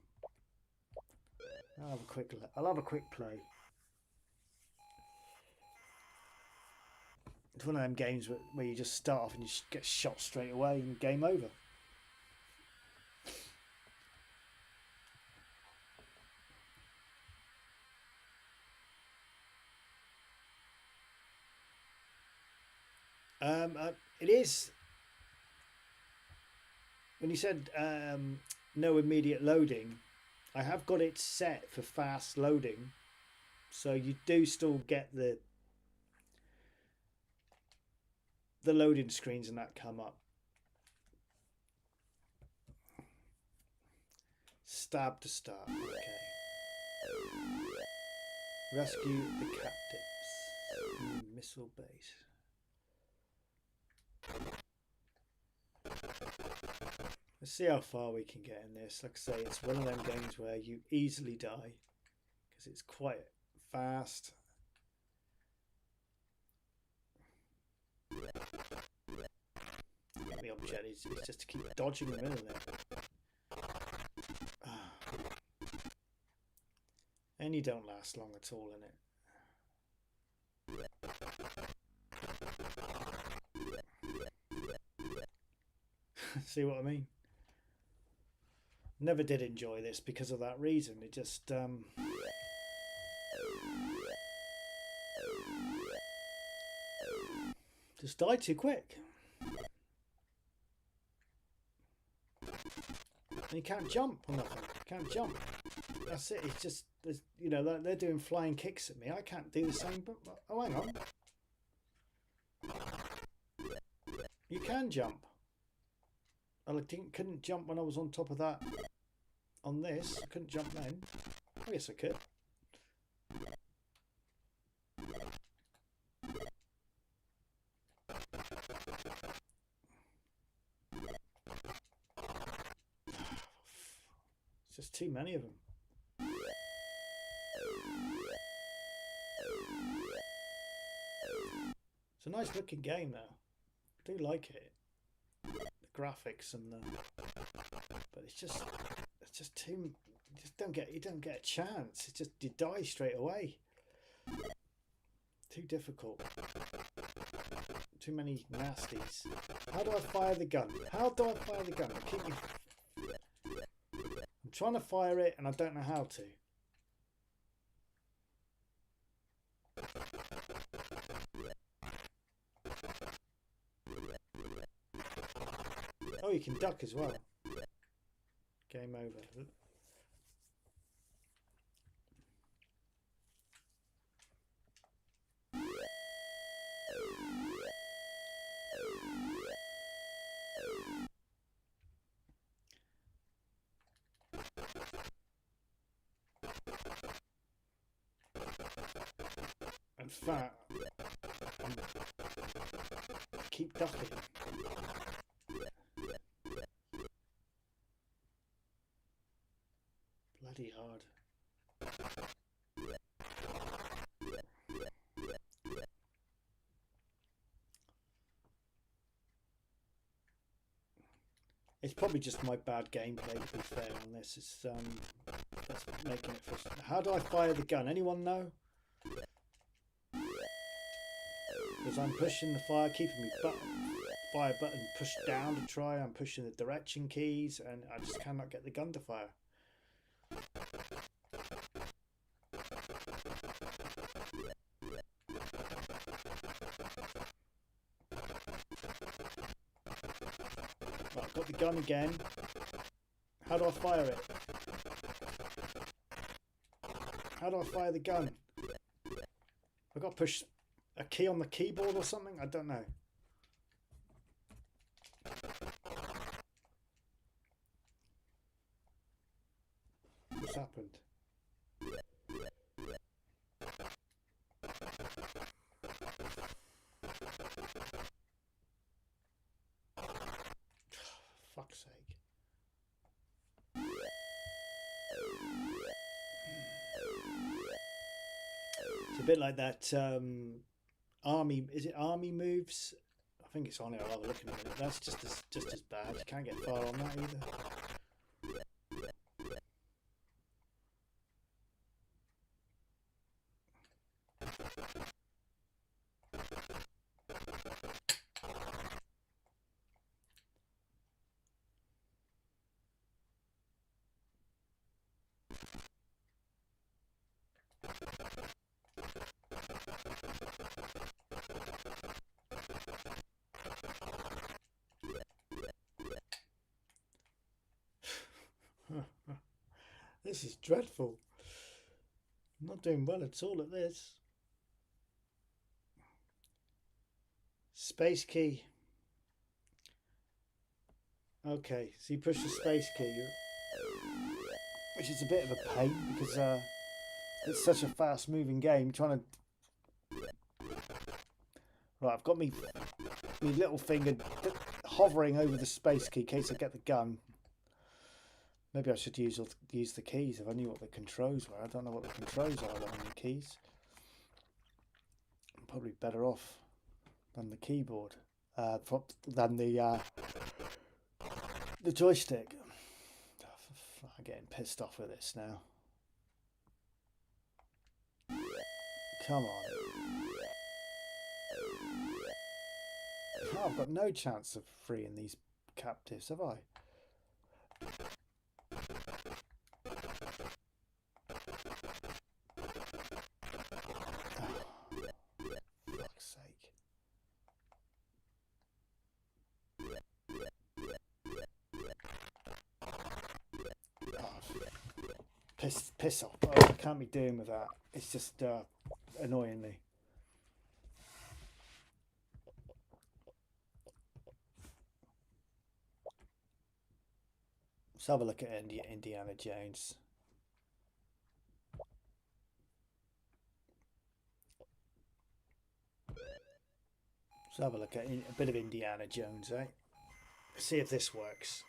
I'll have a quick play. It's one of them games where you just start off and you get shot straight away and game over. It is. When you said no immediate loading, I have got it set for fast loading, so you do still get the loading screens and that come up. Stab to start. Okay. Rescue the captives. Missile base. Let's see how far we can get in this. Like I say, it's one of them games where you easily die because it's quite fast. The object is just to keep dodging them, isn't it? And you don't last long at all in it. See what I mean? Never did enjoy this because of that reason. It just died too quick. And you can't jump or nothing. You can't jump. That's it. It's just, you know, they're doing flying kicks at me. I can't do the same. But oh, hang on. You can jump. I couldn't jump when I was on top of that. On this, I couldn't jump then. Oh yes, I could. It's just too many of them. It's a nice looking game though. I do like it. The graphics and the, but it's just too. You don't get a chance. It's just you die straight away. Too difficult. Too many nasties. How do I fire the gun? How do I fire the gun? I'm trying to fire it and I don't know how to. Oh, you can duck as well. Game over. In fact, keep ducking. Bloody hard. It's probably just my bad gameplay, to be fair on this. It's that's making it frustrating. How do I fire the gun? Anyone know? Because I'm pushing the fire, keeping my fire button pushed down to try. I'm pushing the direction keys, and I just cannot get the gun to fire. Right, I've got the gun again. How do I fire it? How do I fire the gun? I've got to push a key on the keyboard or something? I don't know. What's happened? Fuck's sake. It's a bit like that army, is it army moves? I think it's on it, I'll have a look in a minute. That's just as bad. You can't get far on that either. This is dreadful. I'm not doing well at all at this. Space key. Okay, so you push the space key, which is a bit of a pain because it's such a fast moving game. Trying to... Right, I've got me little finger hovering over the space key in case I get the gun. Maybe I should use the keys if I knew what the controls were. I don't know what the controls are on the keys. I'm probably better off than the keyboard, than the joystick. I'm getting pissed off with this now. Come on. Oh, I've got no chance of freeing these captives, have I? Piss off. Oh, I can't be doing with that. It's just annoying me. Let's have a look at Indiana Jones. Let's have a look at a bit of Indiana Jones, eh? See if this works.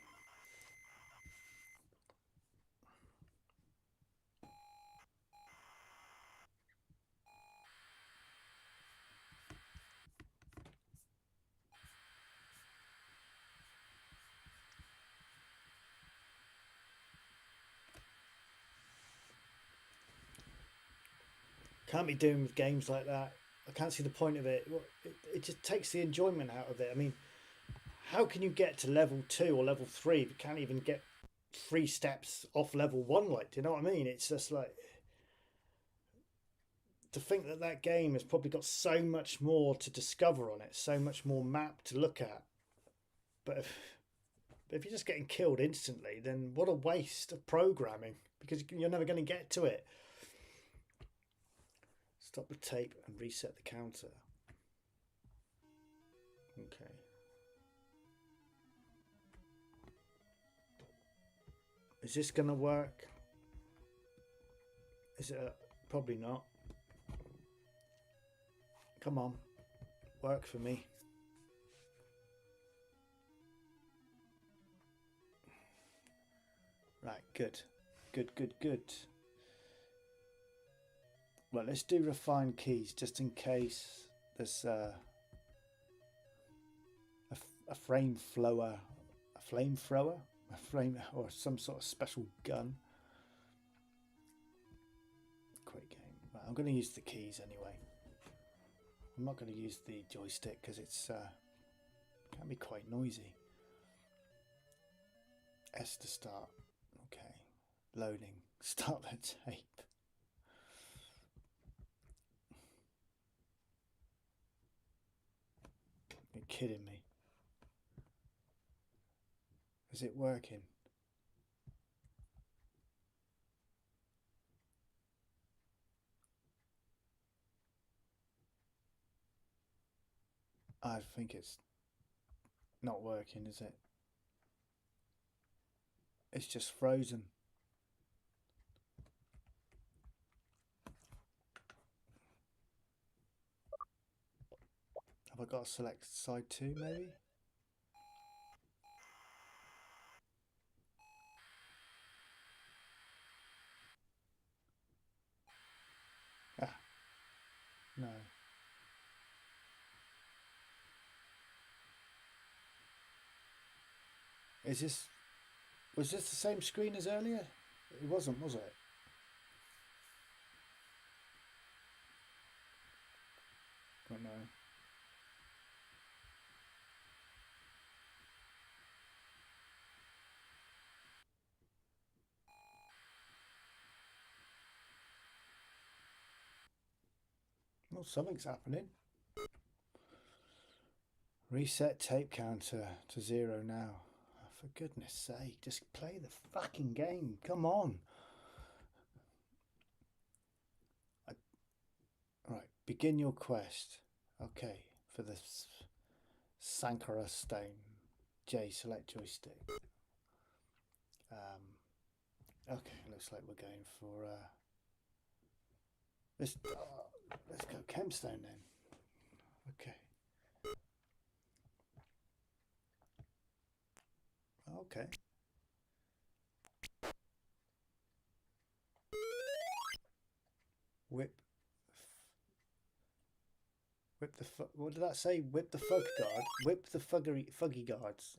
Can't be doing with games like that. I can't see the point of it. It just takes the enjoyment out of it. I mean, how can you get to level 2 or level 3 if you can't even get 3 steps off level 1? Like, do you know what I mean? It's just like, to think that that game has probably got so much more to discover on it, so much more map to look at. But if you're just getting killed instantly, then what a waste of programming, because you're never going to get to it. Stop the tape and reset the counter. Okay. Is this going to work? Is it? Probably not. Come on. Work for me. Right, good. Good. Well, let's do refine keys just in case there's a flamethrower, or some sort of special gun. Quick game. Right, I'm going to use the keys anyway. I'm not going to use the joystick because it's can be quite noisy. S to start. Okay, loading. Start the tape. You're kidding me. Is it working? I think it's not working, is it? It's just frozen. Have I got to select side 2 maybe? Ah, no. Was this the same screen as earlier? It wasn't, was it? Don't know. Well, something's happening. Reset tape counter to 0 now. Oh, for goodness sake, just play the fucking game. Come on. Right, begin your quest. Okay, for the Sankara stone. J, select joystick. Okay, looks like we're going for let's go Kempstone then. Okay. Okay. Whip the what did that say? Whip the fug guard. Whip the fuggy guards.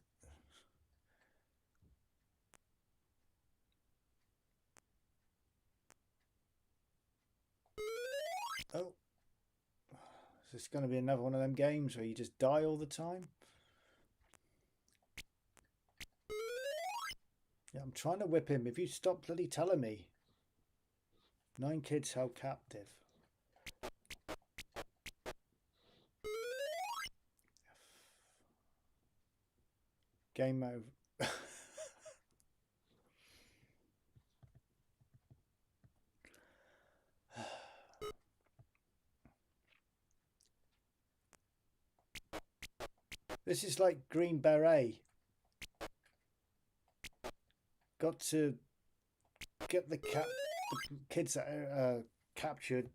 Oh. Is this going to be another one of them games where you just die all the time? Yeah, I'm trying to whip him. If you stop bloody telling me. 9 kids held captive. Game over. This is like Green Beret. Got to get the kids that are captured,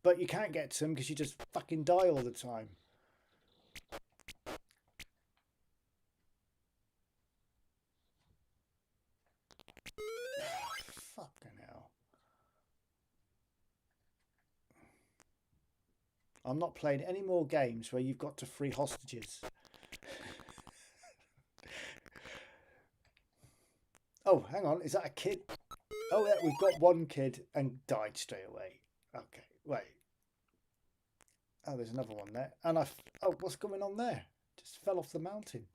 but you can't get to them because you just fucking die all the time. Fucking hell. I'm not playing any more games where you've got to free hostages. Oh, hang on. Is that a kid? Oh, yeah, we've got one kid and died straight away. Okay, wait. Oh, there's another one there. And oh, what's going on there? Just fell off the mountain.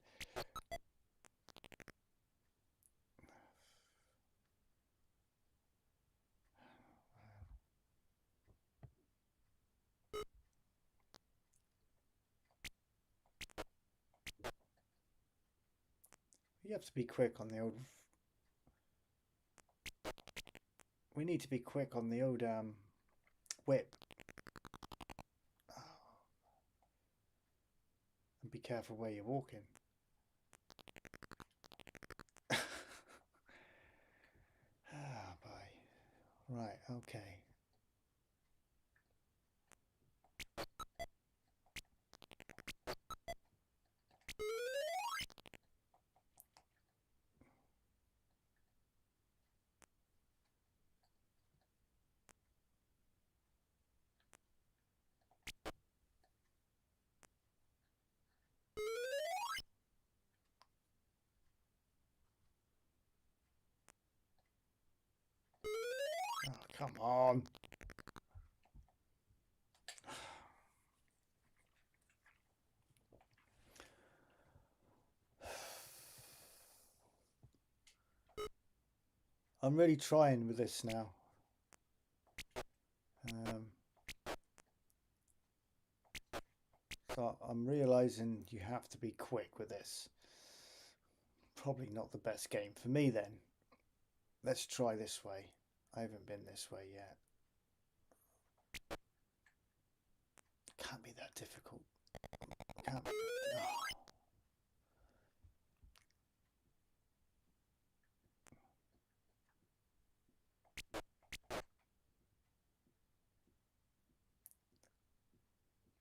You have to be quick on the old... We need to be quick on the old whip. Oh. And be careful where you're walking. Ah, boy. Right, okay. Oh, come on. I'm really trying with this now. So I'm realizing you have to be quick with this. Probably not the best game for me then. Let's try this way. I haven't been this way yet. Can't be that difficult. Can't be that... Oh.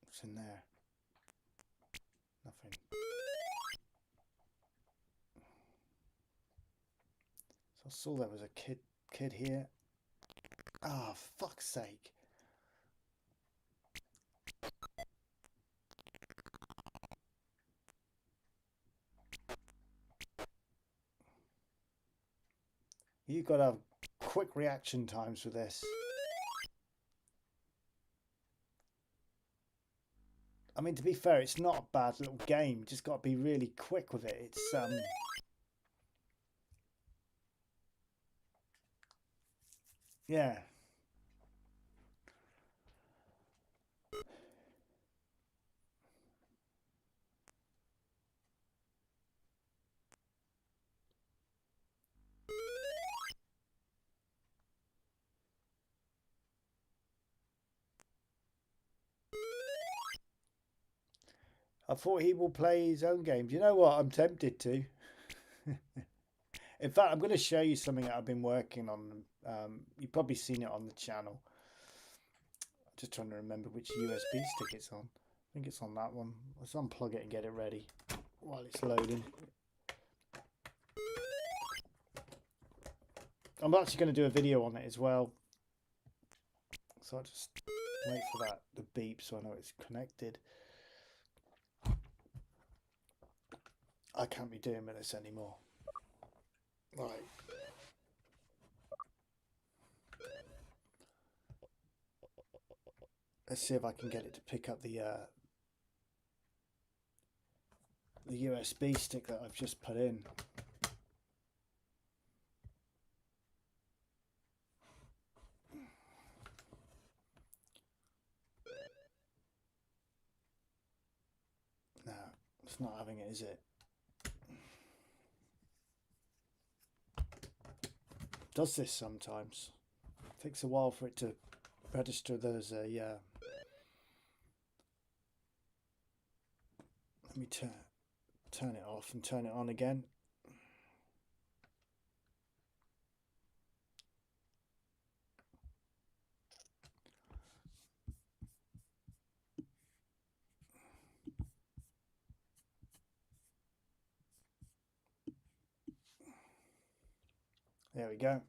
What's in there? Nothing. So I saw there was a kid here. Ah, oh, fuck's sake. You've got to have quick reaction times with this. I mean, to be fair, it's not a bad little game. You just got to be really quick with it. It's yeah. I thought he will play his own games. You know what? I'm tempted to. In fact, I'm going to show you something that I've been working on. You've probably seen it on the channel. I'm just trying to remember which USB stick it's on. I think it's on that one. Let's unplug it and get it ready while it's loading. I'm actually going to do a video on it as well. So I'll just wait for that, the beep, so I know it's connected. I can't be doing with this anymore. Right. Let's see if I can get it to pick up the USB stick that I've just put in. No, it's not having it, is it? Does this sometimes. It takes a while for it to register there's a let me turn it off and turn it on again. There we go.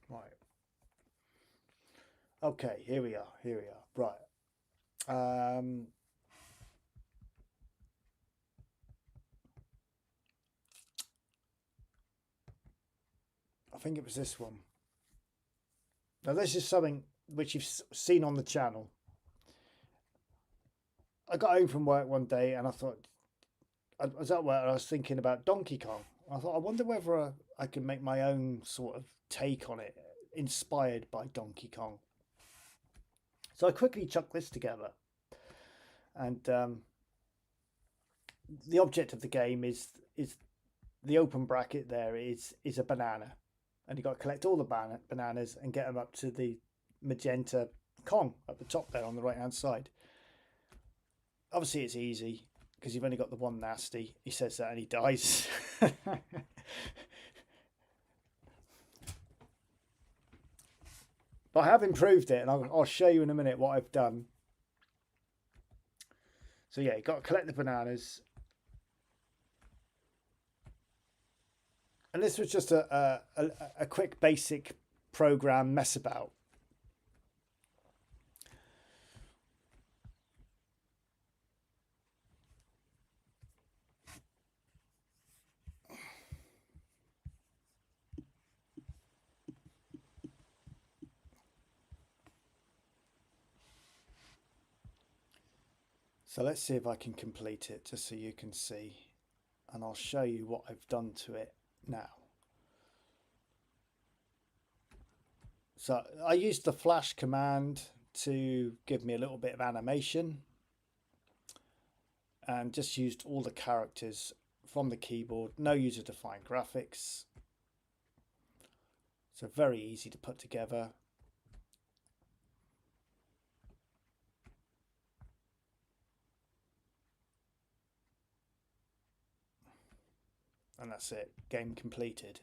Right. Okay, here we are. Here we are. Right. I think it was this one. Now this is something which you've seen on the channel. I got home from work one day and I thought, I was at work and I was thinking about Donkey Kong. I thought, I wonder whether I can make my own sort of take on it, inspired by Donkey Kong. So I quickly chucked this together. And the object of the game is the open bracket there is a banana. And you've got to collect all the bananas and get them up to the magenta Kong at the top there on the right hand side. Obviously it's easy because you've only got the one nasty. He says that and he dies. But I have improved it, and I'll show you in a minute what I've done. So yeah, you've got to collect the bananas. And this was just a quick basic program mess about. So let's see if I can complete it just so you can see, and I'll show you what I've done to it now. So I used the flash command to give me a little bit of animation and just used all the characters from the keyboard, no user defined graphics. So very easy to put together. And that's it, game completed.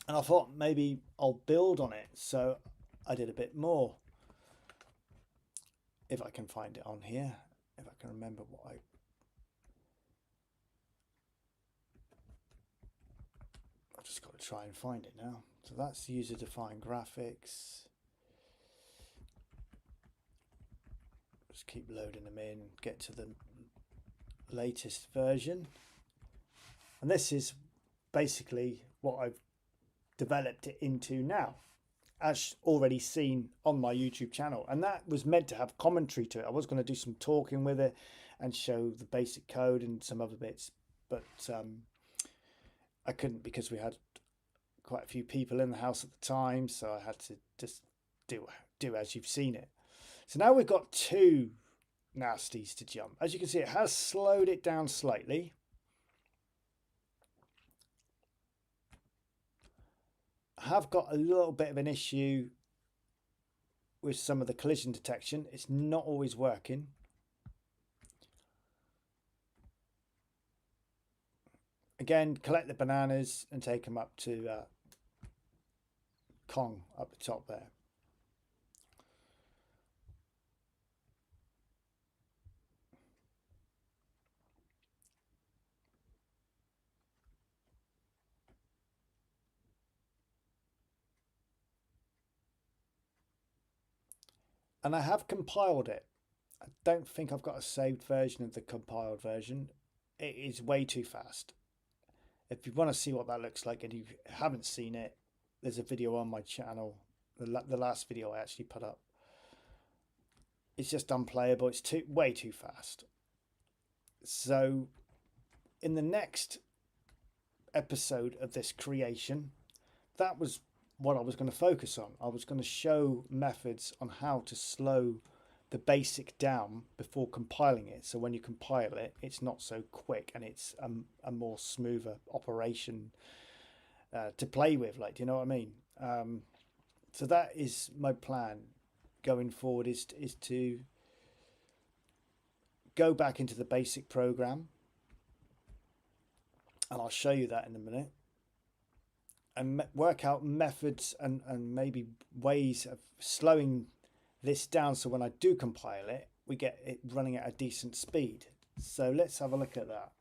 And I thought maybe I'll build on it, so I did a bit more. If I can find it on here, if I can remember what I've just got to try and find it now. So that's user defined graphics. Just keep loading them in, get to the latest version, and this is basically what I've developed it into now, as already seen on my YouTube channel. And that was meant to have commentary to it. I was going to do some talking with it and show the basic code and some other bits, but I couldn't because we had quite a few people in the house at the time, so I had to just do as you've seen it. So now we've got two nasties to jump. As you can see, it has slowed it down slightly. I have got a little bit of an issue with some of the collision detection. It's not always working. Again, collect the bananas and take them up to Kong up the top there. And I have compiled it. I don't think I've got a saved version of the compiled version. It is way too fast. If you want to see what that looks like and you haven't seen it, there's a video on my channel, the last video I actually put up. It's just unplayable. It's way too fast. So in the next episode of this creation, that was what I was going to focus on. I was going to show methods on how to slow the basic down before compiling it, so when you compile it, it's not so quick and it's a more smoother operation to play with, like, do you know what I mean? So that is my plan going forward, is to go back into the basic program, and I'll show you that in a minute, and work out methods and maybe ways of slowing this down, so when I do compile it, we get it running at a decent speed. So let's have a look at that.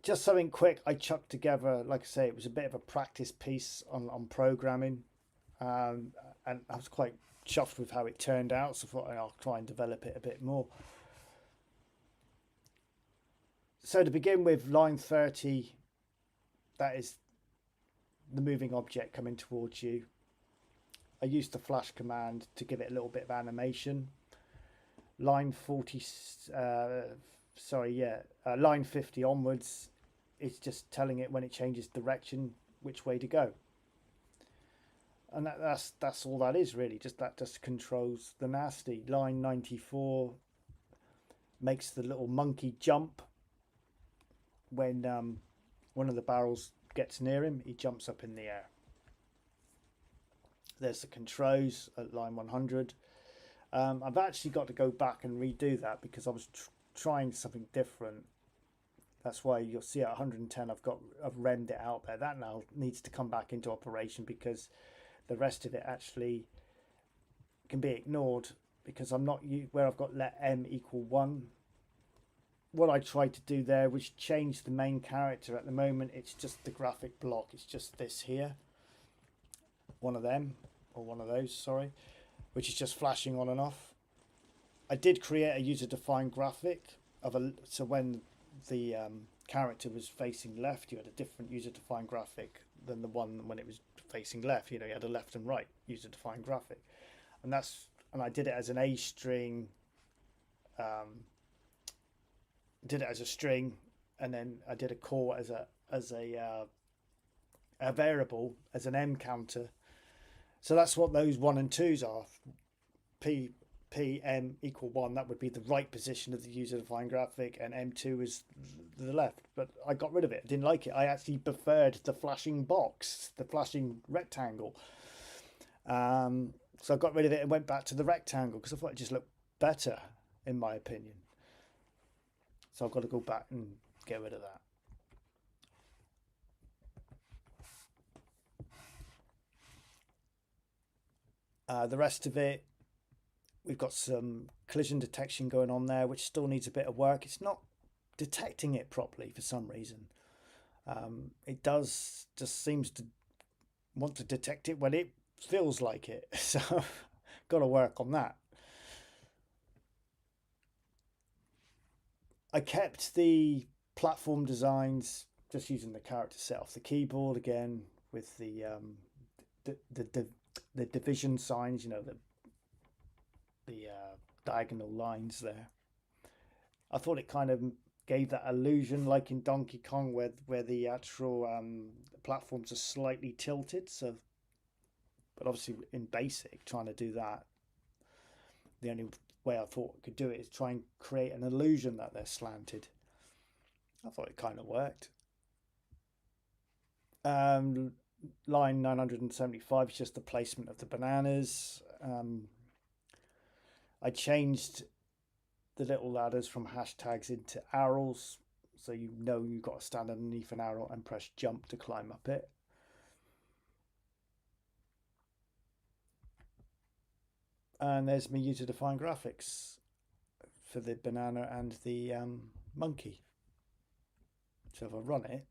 Just something quick I chucked together. Like I say, it was a bit of a practice piece on programming, and I was quite chuffed with how it turned out, so I thought I'll try and develop it a bit more. So to begin with, line 30 that is the moving object coming towards you. I used the flash command to give it a little bit of animation. Line 40, line 50 onwards, it's just telling it when it changes direction which way to go. And that's all that is really. That just controls the nasty. Line 94 makes the little monkey jump when one of the barrels gets near him. He jumps up in the air. There's the controls at line 100. I've actually got to go back and redo that because I was trying something different. That's why you'll see at 110 I've remmed it out there. That now needs to come back into operation because the rest of it actually can be ignored because I'm not where I've got let m equal 1. What I tried to do there was change the main character. At the moment it's just the graphic block. It's just this here, one of them, or one of those, sorry, which is just flashing on and off. I did create a user-defined graphic so when the character was facing left, you had a different user-defined graphic than the one when it was facing left. You had a left and right user-defined graphic, and I did it as an A string. Did it as a string, and then I did a call as a variable, as an M counter. So that's what those 1 and 2s are. M equal 1, that would be the right position of the user-defined graphic, and M2 is the left. But I got rid of it. I didn't like it. I actually preferred the flashing box, the flashing rectangle. So I got rid of it and went back to the rectangle because I thought it just looked better, in my opinion. So I've got to go back and get rid of that. The rest of it, we've got some collision detection going on there, which still needs a bit of work. It's not detecting it properly for some reason. It does just seems to want to detect it when it feels like it. So got to work on that. I kept the platform designs just using the character set off the keyboard again with the division signs, the diagonal lines there. I thought it kind of gave that illusion like in Donkey Kong where the actual platforms are slightly tilted. So, but obviously in BASIC, trying to do that, the only way I thought I could do it is try and create an illusion that they're slanted. I thought it kind of worked. Line 975 is just the placement of the bananas. I changed the little ladders from hashtags into arrows, so you've got to stand underneath an arrow and press jump to climb up it. And there's my user-defined graphics for the banana and the monkey. So if I run it,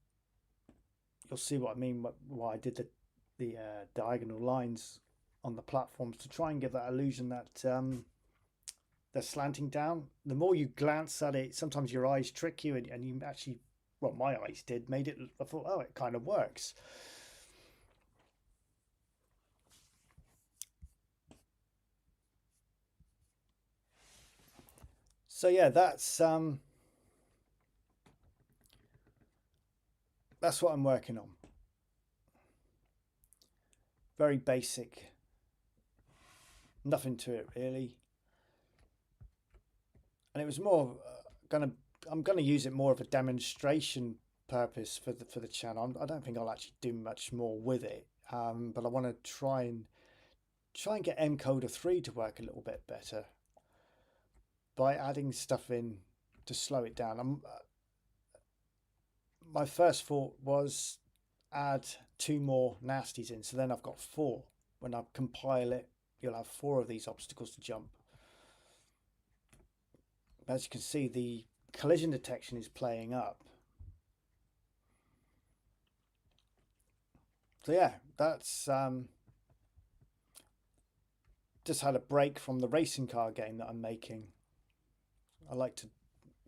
you'll see what I mean, why I did the diagonal lines on the platforms to try and give that illusion that they're slanting down. The more you glance at it, sometimes your eyes trick you, and you actually, well, my eyes did, I thought, oh, it kind of works. So yeah, that's what I'm working on. Very basic, nothing to it really. And it was more I'm gonna use it more of a demonstration purpose for the channel. I don't think I'll actually do much more with it, but I want to try and get encoder 3 to work a little bit better by adding stuff in to slow it down. My first thought was add 2 more nasties in, so then I've got 4. When I compile it, you'll have 4 of these obstacles to jump. As you can see, the collision detection is playing up. So yeah, that's just had a break from the racing car game that I'm making. I like to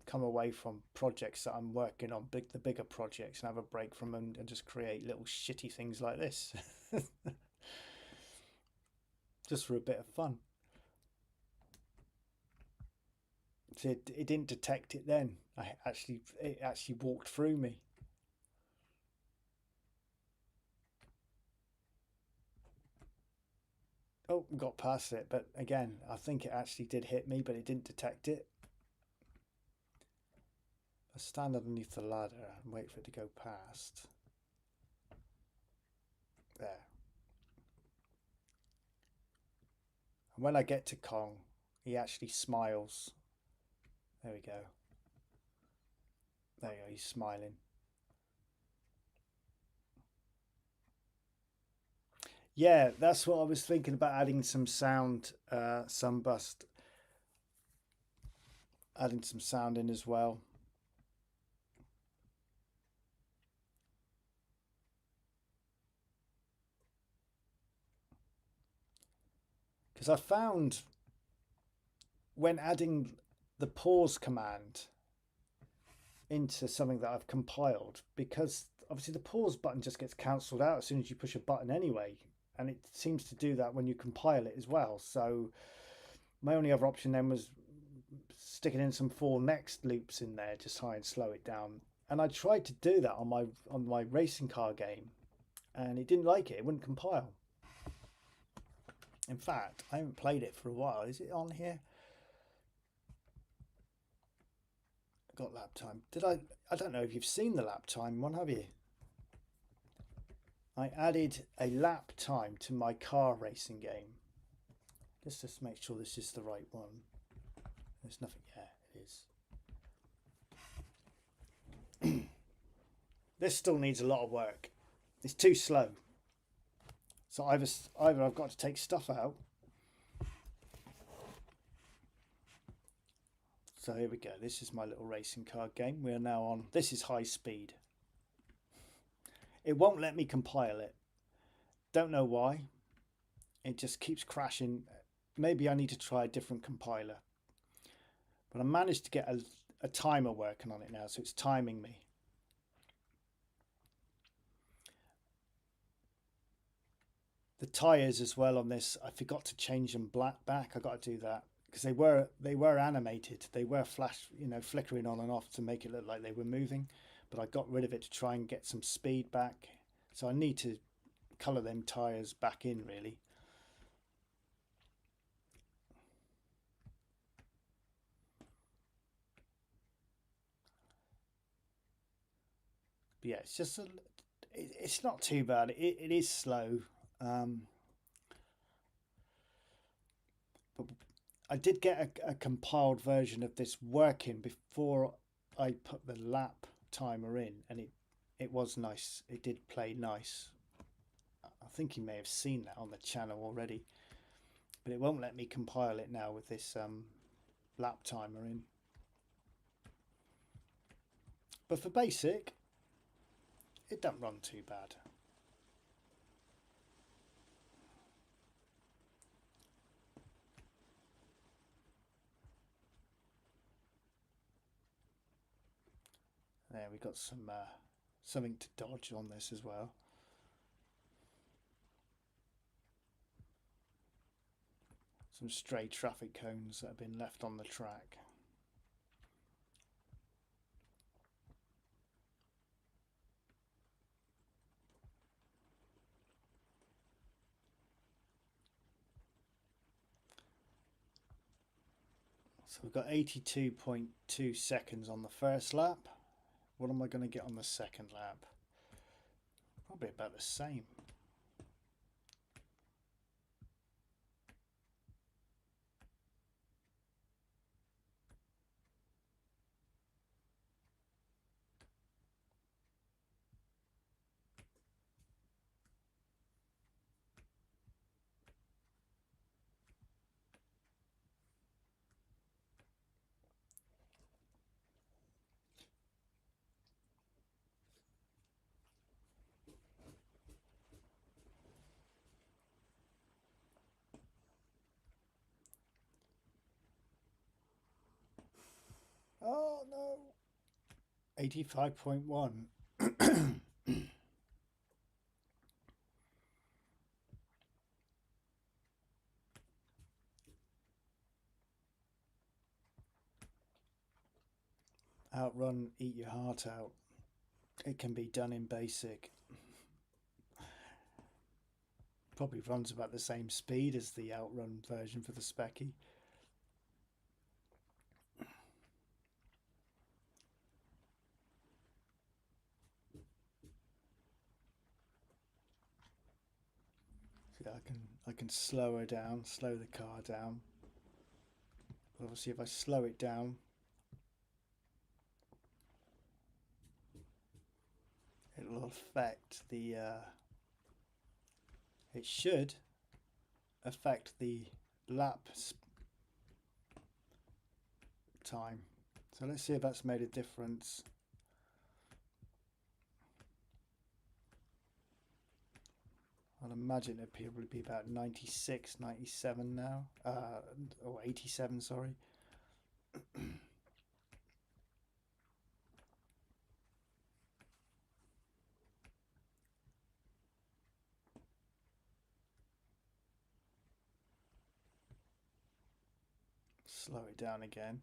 come away from projects that I'm working on, the bigger projects, and have a break from them and just create little shitty things like this. Just for a bit of fun. So it didn't detect it then. It actually walked through me. Oh, got past it, but again, I think it actually did hit me, but it didn't detect it. I stand underneath the ladder and wait for it to go past. There. And when I get to Kong, he actually smiles. There we go. There you go, he's smiling. Yeah, that's what I was thinking about, adding some sound, sunburst. Adding some sound in as well. Because I found when adding the pause command into something that I've compiled, because obviously the pause button just gets cancelled out as soon as you push a button anyway, and it seems to do that when you compile it as well. So my only other option then was sticking in some for next loops in there to try and slow it down. And I tried to do that on my racing car game, and it didn't like it. It wouldn't compile. In fact, I haven't played it for a while. Is it on here? Got lap time. I don't know if you've seen the lap time one, have you? I added a lap time to my car racing game. Let's just make sure this is the right one. There's nothing. Yeah, it is. This still needs a lot of work. It's too slow. So either I've got to take stuff out. So here we go. This is my little racing car game. We are now on. This is high speed. It won't let me compile it. Don't know why. It just keeps crashing. Maybe I need to try a different compiler. But I managed to get a timer working on it now, so it's timing me. The tires as well on this, I forgot to change them black back. I got to do that because they were animated. They were flash, flickering on and off to make it look like they were moving. But I got rid of it to try and get some speed back. So I need to colour them tires back in really. But yeah, it's just it's not too bad. It is slow. But I did get a compiled version of this working before I put the lap timer in, and it was nice. It did play nice. I think you may have seen that on the channel already, but it won't let me compile it now with this lap timer in. But for basic, it don't run too bad. There, we got some something to dodge on this as well. Some stray traffic cones that have been left on the track. So we've got 82.2 seconds on the first lap. What am I going to get on the second lap? Probably about the same. Oh no. 85.1. Outrun, eat your heart out. It can be done in basic. Probably runs about the same speed as the Outrun version for the Speccy. See, I can slow her down, slow the car down. Obviously, if I slow it down, it'll affect the. It should affect the lap time. So let's see if that's made a difference. I'd imagine it'd probably be about 96, 97 now, or 87, sorry. Slow it down again.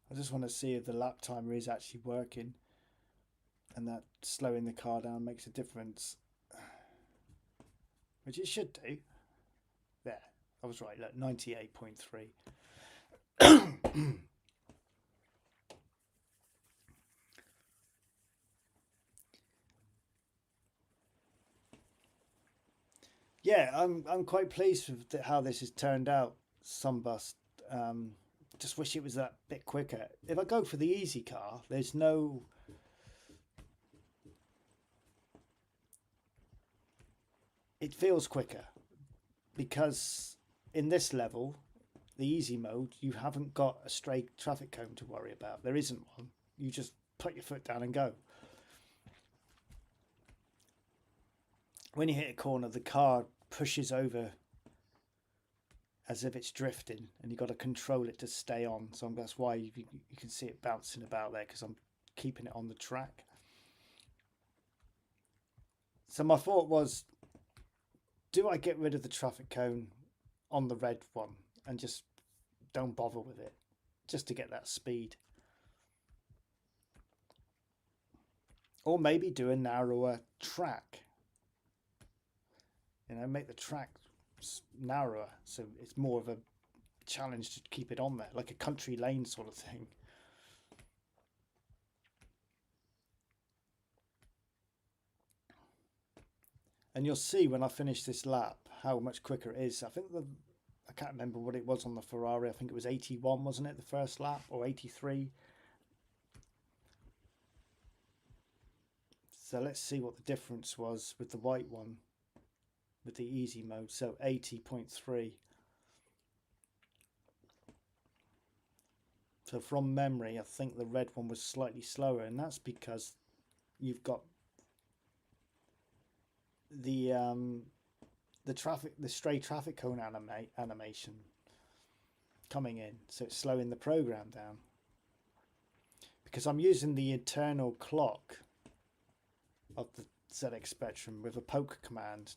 I just want to see if the lap timer is actually working and that slowing the car down makes a difference, which it should do. There, I was right, look, 98.3. Yeah, I'm quite pleased with how this has turned out, Sunbust. Just wish it was that bit quicker. If I go for the easy car, there's no. It feels quicker because in this level, the easy mode, you haven't got a straight traffic cone to worry about. There isn't one. You just put your foot down and go. When you hit a corner, the car pushes over as if it's drifting, and you've got to control it to stay on. So that's why you can see it bouncing about there, because I'm keeping it on the track. So my thought was, do I get rid of the traffic cone on the red one and just don't bother with it, just to get that speed? Or maybe do a narrower track. You know, make the track narrower so it's more of a challenge to keep it on there, like a country lane sort of thing. And you'll see when I finish this lap how much quicker it is. I think I can't remember what it was on the Ferrari. I think it was 81, wasn't it, the first lap, or 83? So let's see what the difference was with the white one, with the easy mode. So 80.3. So from memory, I think the red one was slightly slower, and that's because you've got the stray traffic cone animation coming in, so it's slowing the program down. Because I'm using the internal clock of the ZX Spectrum with a poke command.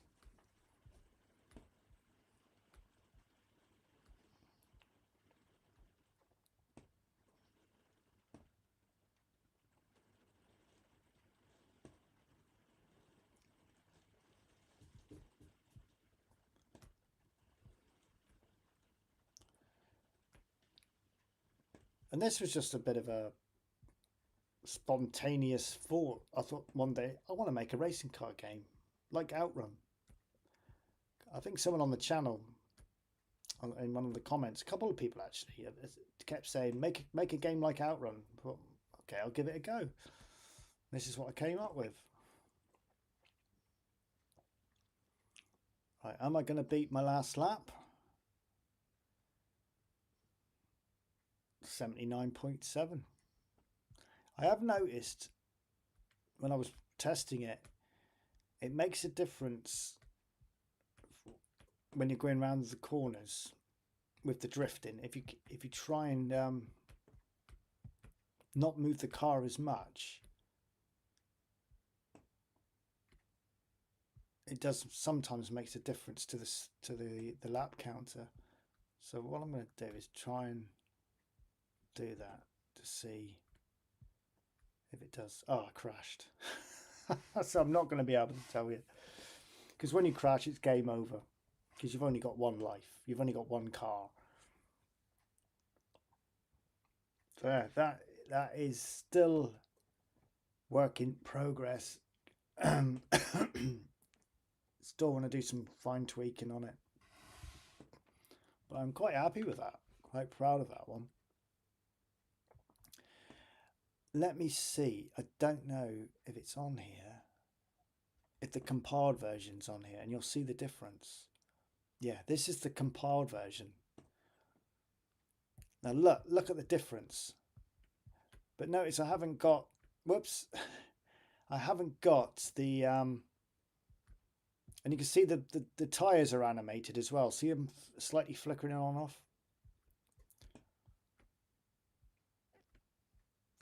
And this was just a bit of a spontaneous thought. I thought one day I want to make a racing car game like Outrun. I think someone on the channel, in one of the comments, a couple of people actually, kept saying make a game like Outrun. I thought, okay, I'll give it a go. This is what I came up with. Right, am I going to beat my last lap? 79.7. I have noticed when I was testing it, it makes a difference when you're going around the corners with the drifting. If you try and not move the car as much, it does sometimes makes a difference to the lap counter. So what I'm going to do is try and do that to see if it does. Oh, I crashed. So I'm not going to be able to tell you, because when you crash, it's game over, because you've only got one life, you've only got one car. So yeah, that is still work in progress. Still want to do some fine tweaking on it, but I'm quite happy with that, quite proud of that one. Let me see, I don't know if it's on here, if the compiled version's on here, and you'll see the difference. Yeah, this is the compiled version. Now look at the difference. But notice I haven't got, whoops, I haven't got the, and you can see the tyres are animated as well. See them slightly flickering on and off?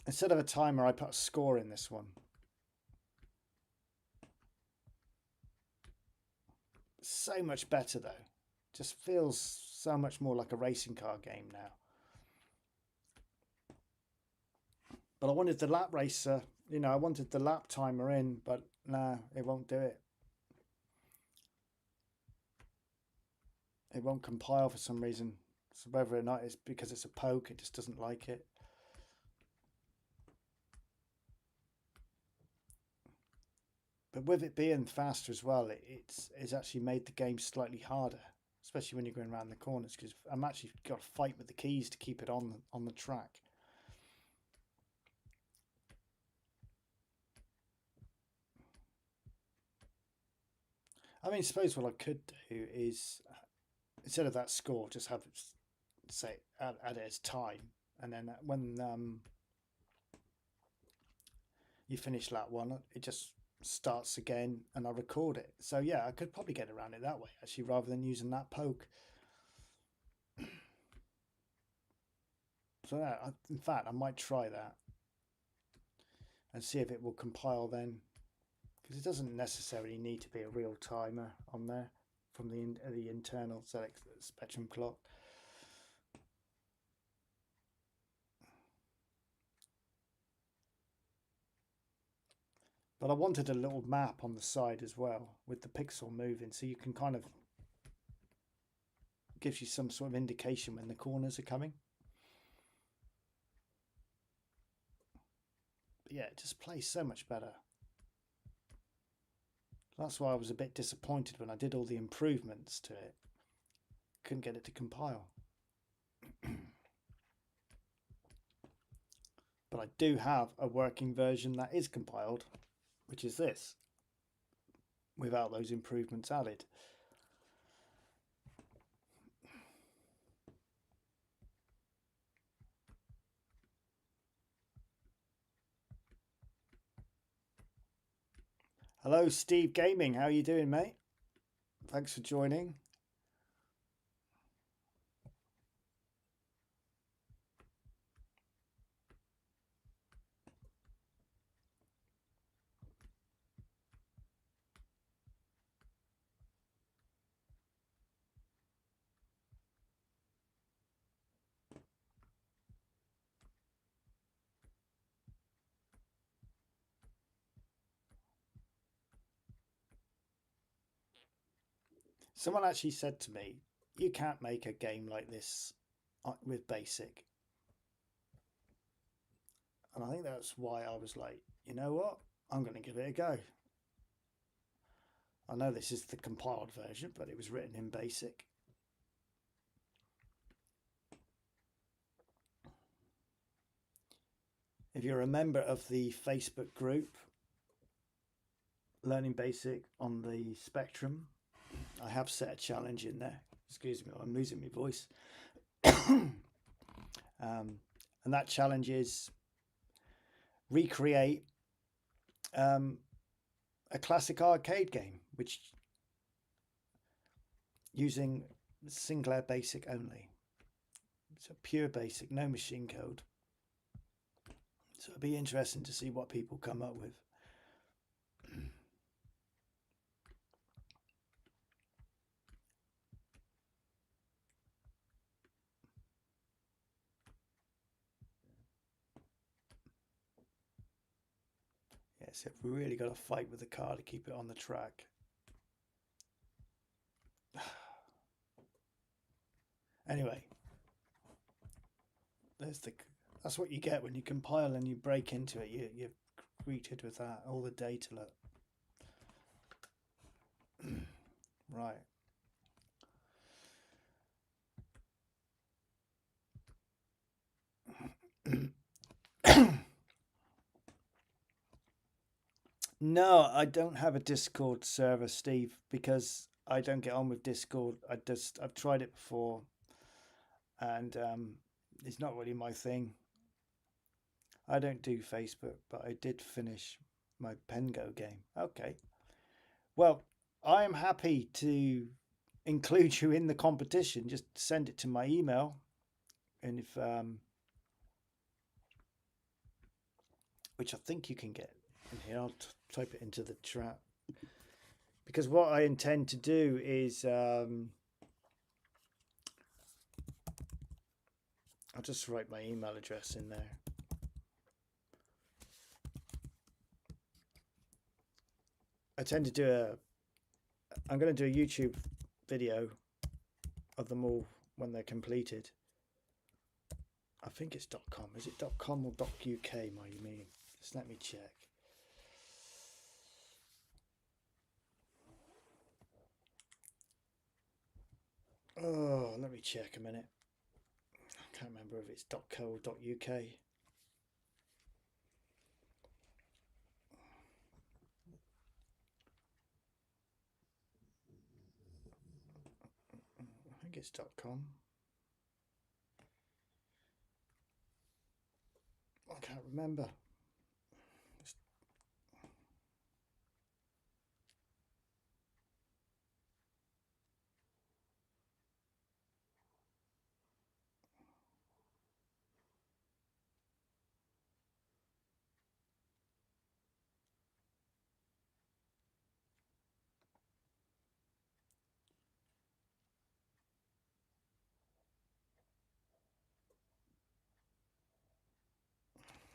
Instead of a timer, I put a score in this one. So much better though. Just feels so much more like a racing car game now. But I wanted the lap racer, you know, I wanted the lap timer in, but no, it won't do it. It won't compile for some reason. So whether or not it's because it's a poke, it just doesn't like it. But with it being faster as well, it's actually made the game slightly harder, especially when you're going around the corners, because I'm actually got to fight with the keys to keep it on the track. I mean, I suppose what I could do is, instead of that score, just have it say add it as time, and then when you finish lap one, it just starts again, and I record it. So yeah, I could probably get around it that way actually, rather than using that poke. So yeah, in fact, I might try that and see if it will compile then, because it doesn't necessarily need to be a real timer on there from the internal select spectrum clock. But I wanted a little map on the side as well with the pixel moving, so you can kind of, gives you some sort of indication when the corners are coming. But yeah, it just plays so much better. That's why I was a bit disappointed when I did all the improvements to it. Couldn't get it to compile. But I do have a working version that is compiled, which is this, without those improvements added. Hello, Steve Gaming. How are you doing, mate? Thanks for joining. Someone actually said to me, you can't make a game like this with basic. And I think that's why I was like, you know what? I'm going to give it a go. I know this is the compiled version, but it was written in basic. If you're a member of the Facebook group, Learning Basic on the Spectrum, I have set a challenge in there. Excuse me, I'm losing my voice. And that challenge is recreate a classic arcade game, which using Sinclair Basic only. So pure basic, no machine code. So it'll be interesting to see what people come up with. Yes, we've really got to fight with the car to keep it on the track. Anyway, that's what you get when you compile and you break into it. You're greeted with that, all the data. Look. Right. No, I don't have a Discord server, Steve, because I don't get on with Discord. I've tried it before, and it's not really my thing. I don't do Facebook, but I did finish my Pengo game. Okay. Well, I am happy to include you in the competition. Just send it to my email, and if which I think you can get in here. I'll type it into the chat, because what I intend to do is I'll just write my email address in there. I tend to do I'm going to do a YouTube video of them all when they're completed. I think it's .com. Is it .com or .uk? You mean? Just let me check. Oh, let me check a minute. I can't remember if it's .co or .uk. I think it's .com. I can't remember.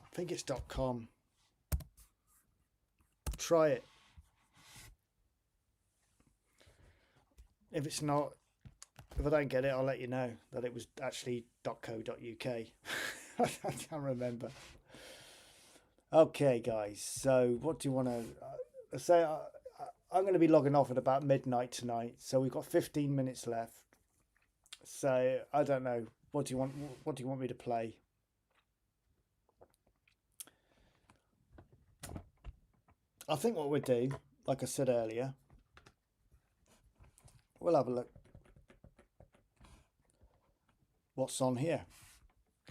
I think it's .com. Try it. If it's not, if I don't get it, I'll let you know that it was actually .co.uk. I can't remember. Okay, guys. So, what do you want to say? I'm going to be logging off at about midnight tonight. So we've got 15 minutes left. So I don't know. What do you want? What do you want me to play? I think what we'll do, like I said earlier, we'll have a look what's on here,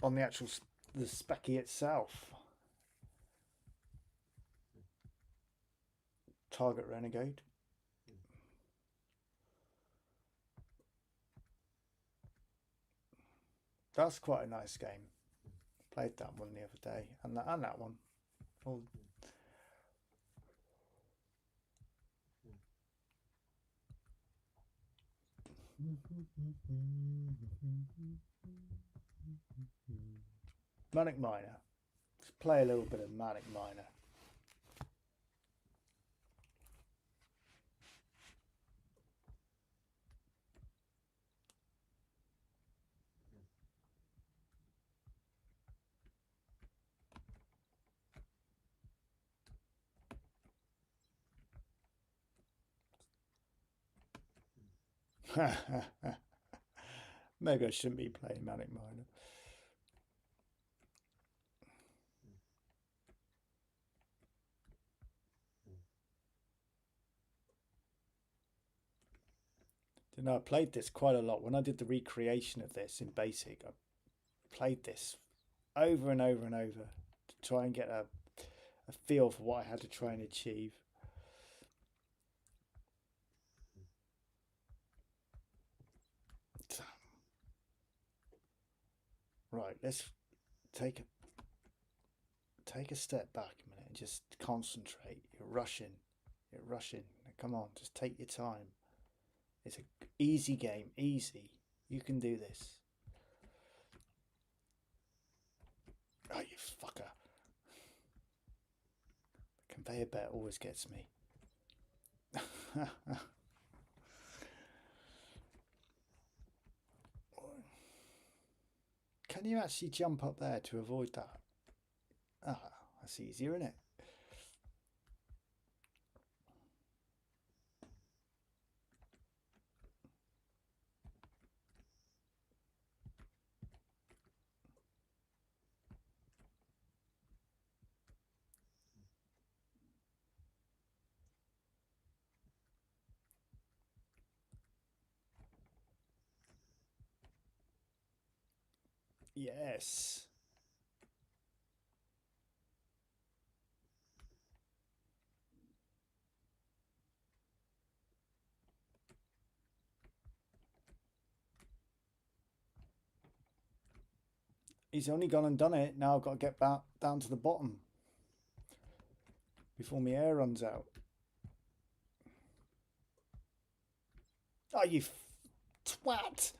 on the actual the Speccy itself. Target Renegade. That's quite a nice game. Played that one the other day, and that one. All Manic Miner. Let's play a little bit of Manic Miner. Maybe I shouldn't be playing Manic Miner. You know, I played this quite a lot. When I did the recreation of this in Basic, I played this over and over and over to try and get a feel for what I had to try and achieve. Right, let's take take a step back a minute and just concentrate. You're rushing. You're rushing. Come on, just take your time. It's an easy game. Easy. You can do this. Oh, you fucker. The conveyor belt always gets me. Can you actually jump up there to avoid that? Ah, that's easier, isn't it? Yes. He's only gone and done it. Now I've got to get back down to the bottom before my air runs out. Oh, you twat!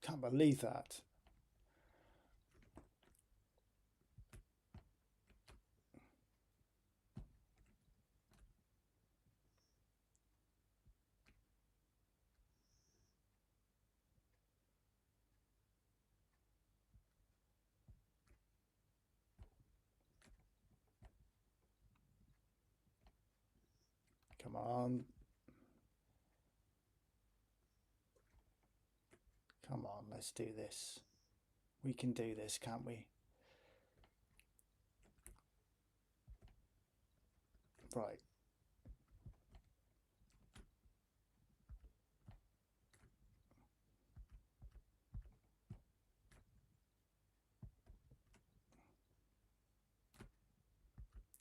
Can't believe that. Come on. Come on, let's do this. We can do this, can't we? Right.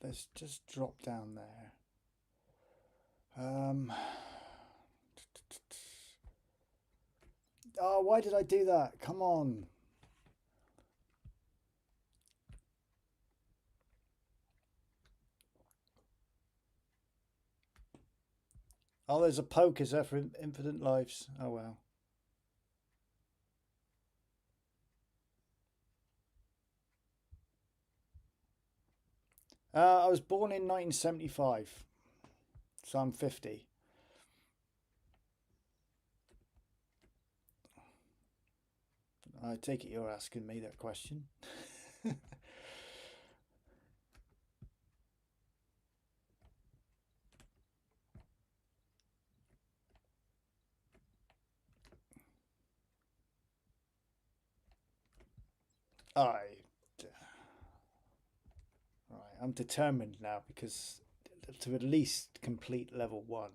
Let's just drop down there. Oh, why did I do that? Come on. Oh, there's a poke, is there, for infinite lives? Oh, well. I was born in 1975, so I'm 50. I take it you're asking me that question. I'm determined now because to at least complete level 1.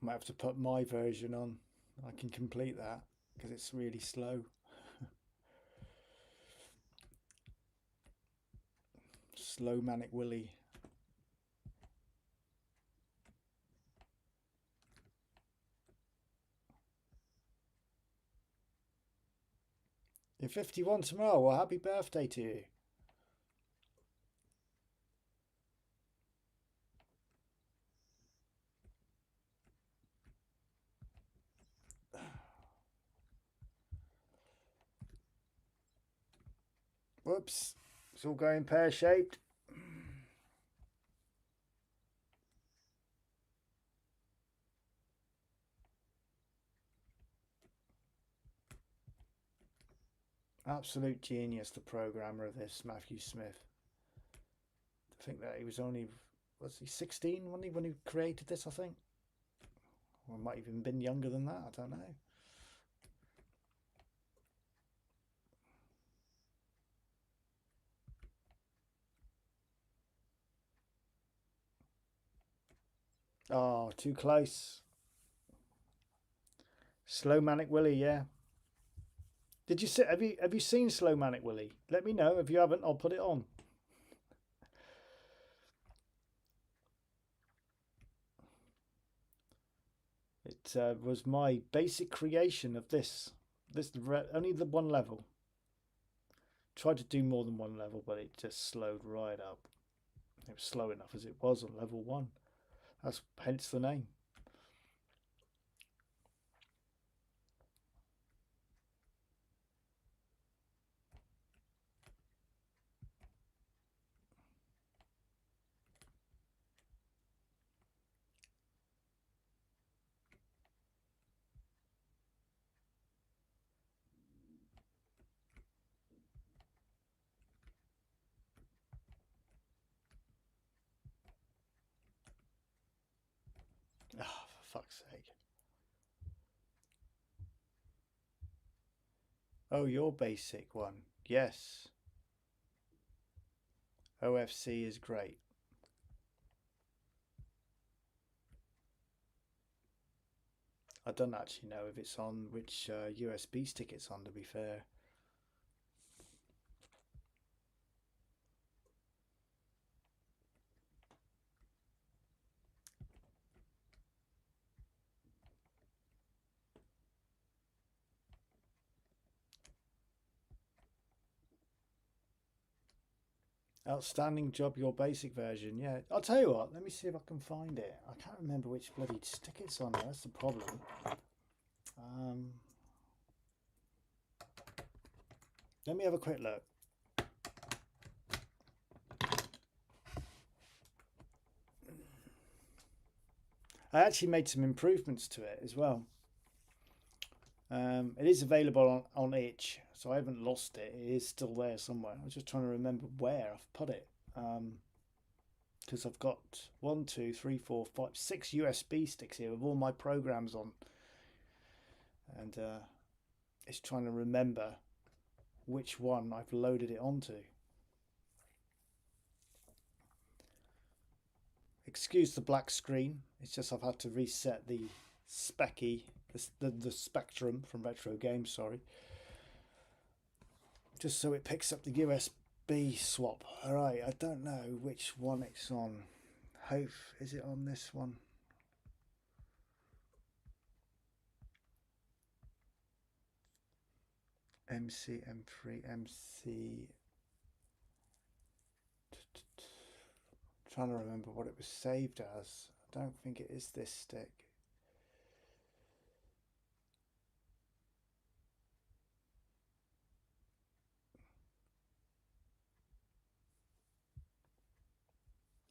Might have to put my version on. I can complete that because it's really slow. Slow Manic Willie. You're 51 tomorrow. Well, happy birthday to you. Whoops. It's all going pear-shaped. Absolute genius, the programmer of this, Matthew Smith. I think that he was only, was he 16 when he created this, I think? Or might have even been younger than that, I don't know. Oh, too close. Slow Manic Willie, yeah. Did you see? Have you seen Slow Manic Willie? Let me know if you haven't. I'll put it on. it was my basic creation of this. Only the one level. Tried to do more than one level, but it just slowed right up. It was slow enough as it was on level 1. That's hence the name. Ah, oh, for fuck's sake. Oh, your basic one. Yes. OFC is great. I don't actually know if it's on which USB stick it's on, to be fair. Outstanding job, your basic version. Yeah, I'll tell you what, let me see if I can find it. I can't remember which bloody stick it's on. That's the problem. Let me have a quick look. I actually made some improvements to it as well. It is available on itch, so I haven't lost it. It is still there somewhere. I was just trying to remember where I've put it. Because I've got 1, 2, 3, 4, 5, 6 USB sticks here with all my programs on. And it's trying to remember which one I've loaded it onto. Excuse the black screen. It's just I've had to reset the Speccy, the Spectrum from Retro Games, sorry. Just so it picks up the USB swap. Alright, I don't know which one it's on. Hope, is it on this one? MC, M3, MC. Trying to remember what it was saved as. I don't think it is this stick.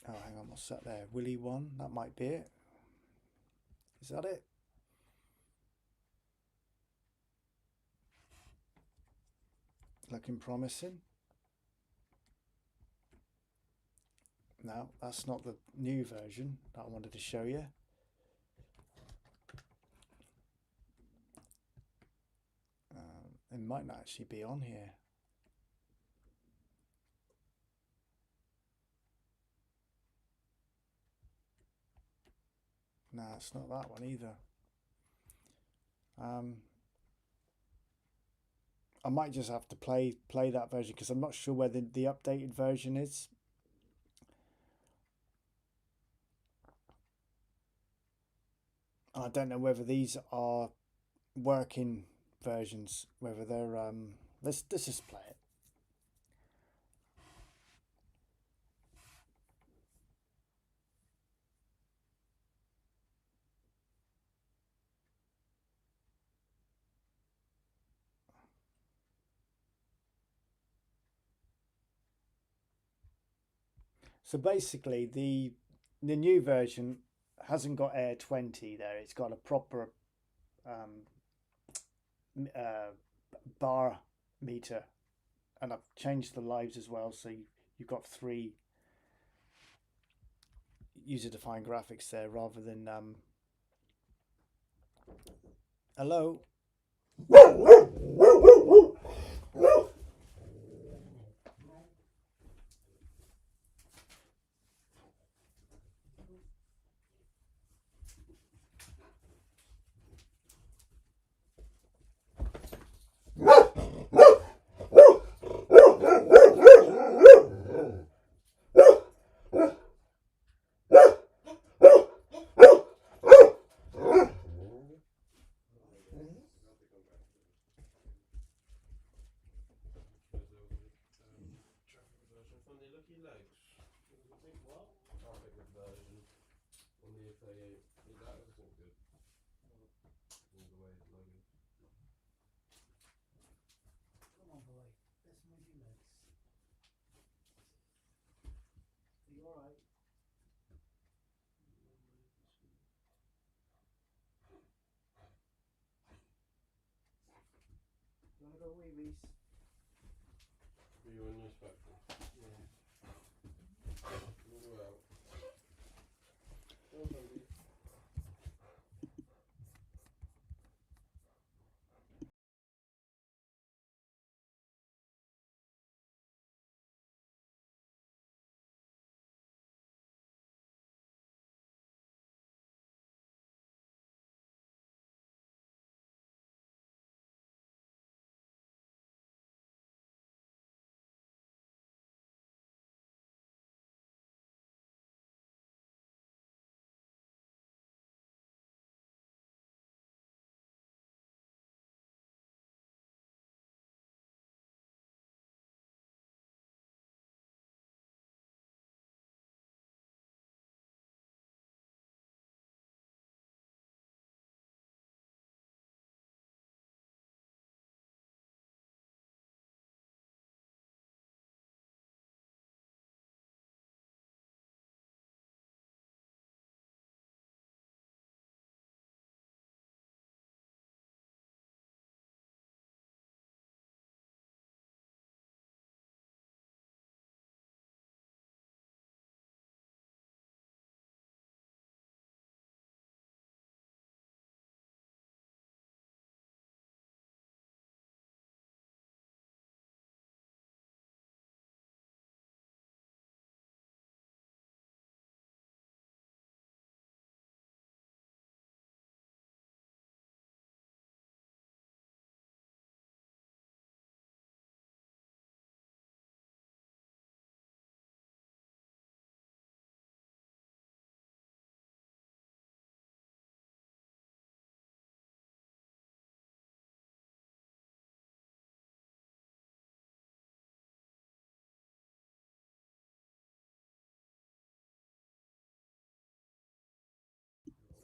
Oh, hang on, what's that there? Willy 1, that might be it. Is that it? Looking promising. No, that's not the new version that I wanted to show you. It might not actually be on here. No, it's not that one either. I might just have to play that version because I'm not sure where the updated version is. I don't know whether these are working versions, whether they're let's just play it. So basically the new version hasn't got Air 20 there. It's got a proper bar meter, and I've changed the lives as well, so you've got 3 user-defined graphics there rather than hello. That wasn't good. All the way at the moment. Come on, boy. Let's move your legs. Are you alright? Do you want to go wee, Reese? Are you on your spectrum? Yeah. We'll go out. Well done, Dee.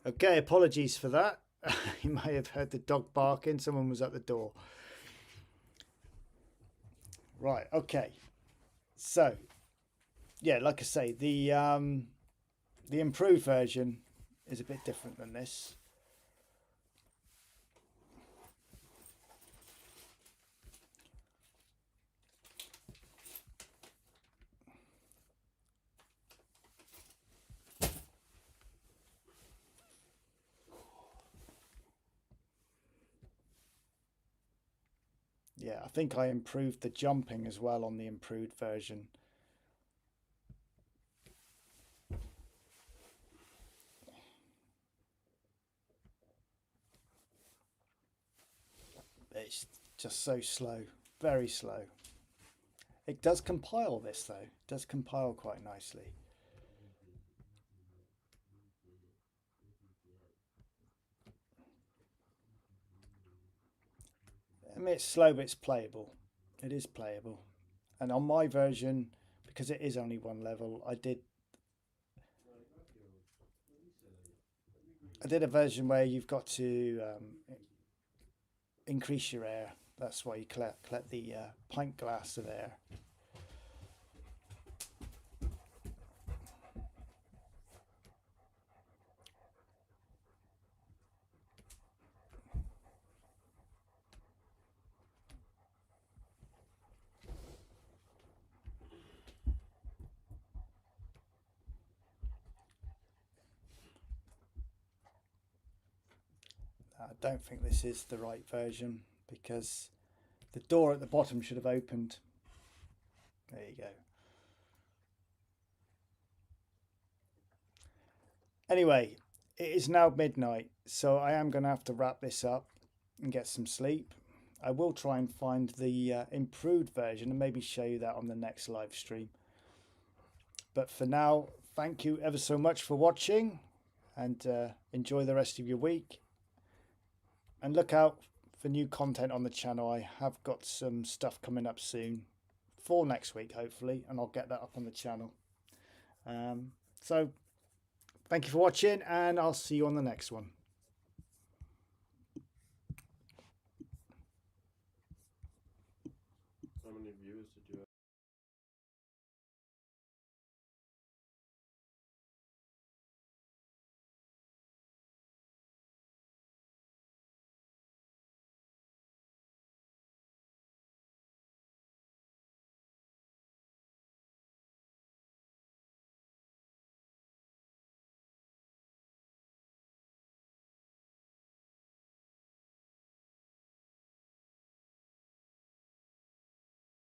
Okay, apologies for that. You may have heard the dog barking. Someone was at the door. Right, okay. So, yeah, like I say, the improved version is a bit different than this. Yeah, I think I improved the jumping as well on the improved version. It's just so slow, very slow. It does compile this though, it does compile quite nicely. I mean, it's slow, but it's playable. It is playable. And on my version, because it is only one level, I did a version where you've got to increase your air. That's why you collect the pint glass of air. I don't think this is the right version because the door at the bottom should have opened. There you go. Anyway, it is now midnight, so I am going to have to wrap this up and get some sleep. I will try and find the improved version and maybe show you that on the next live stream. But for now, thank you ever so much for watching and enjoy the rest of your week. And look out for new content on the channel. I have got some stuff coming up soon for next week, hopefully, and I'll get that up on the channel. So Thank you for watching, and I'll see you on the next one.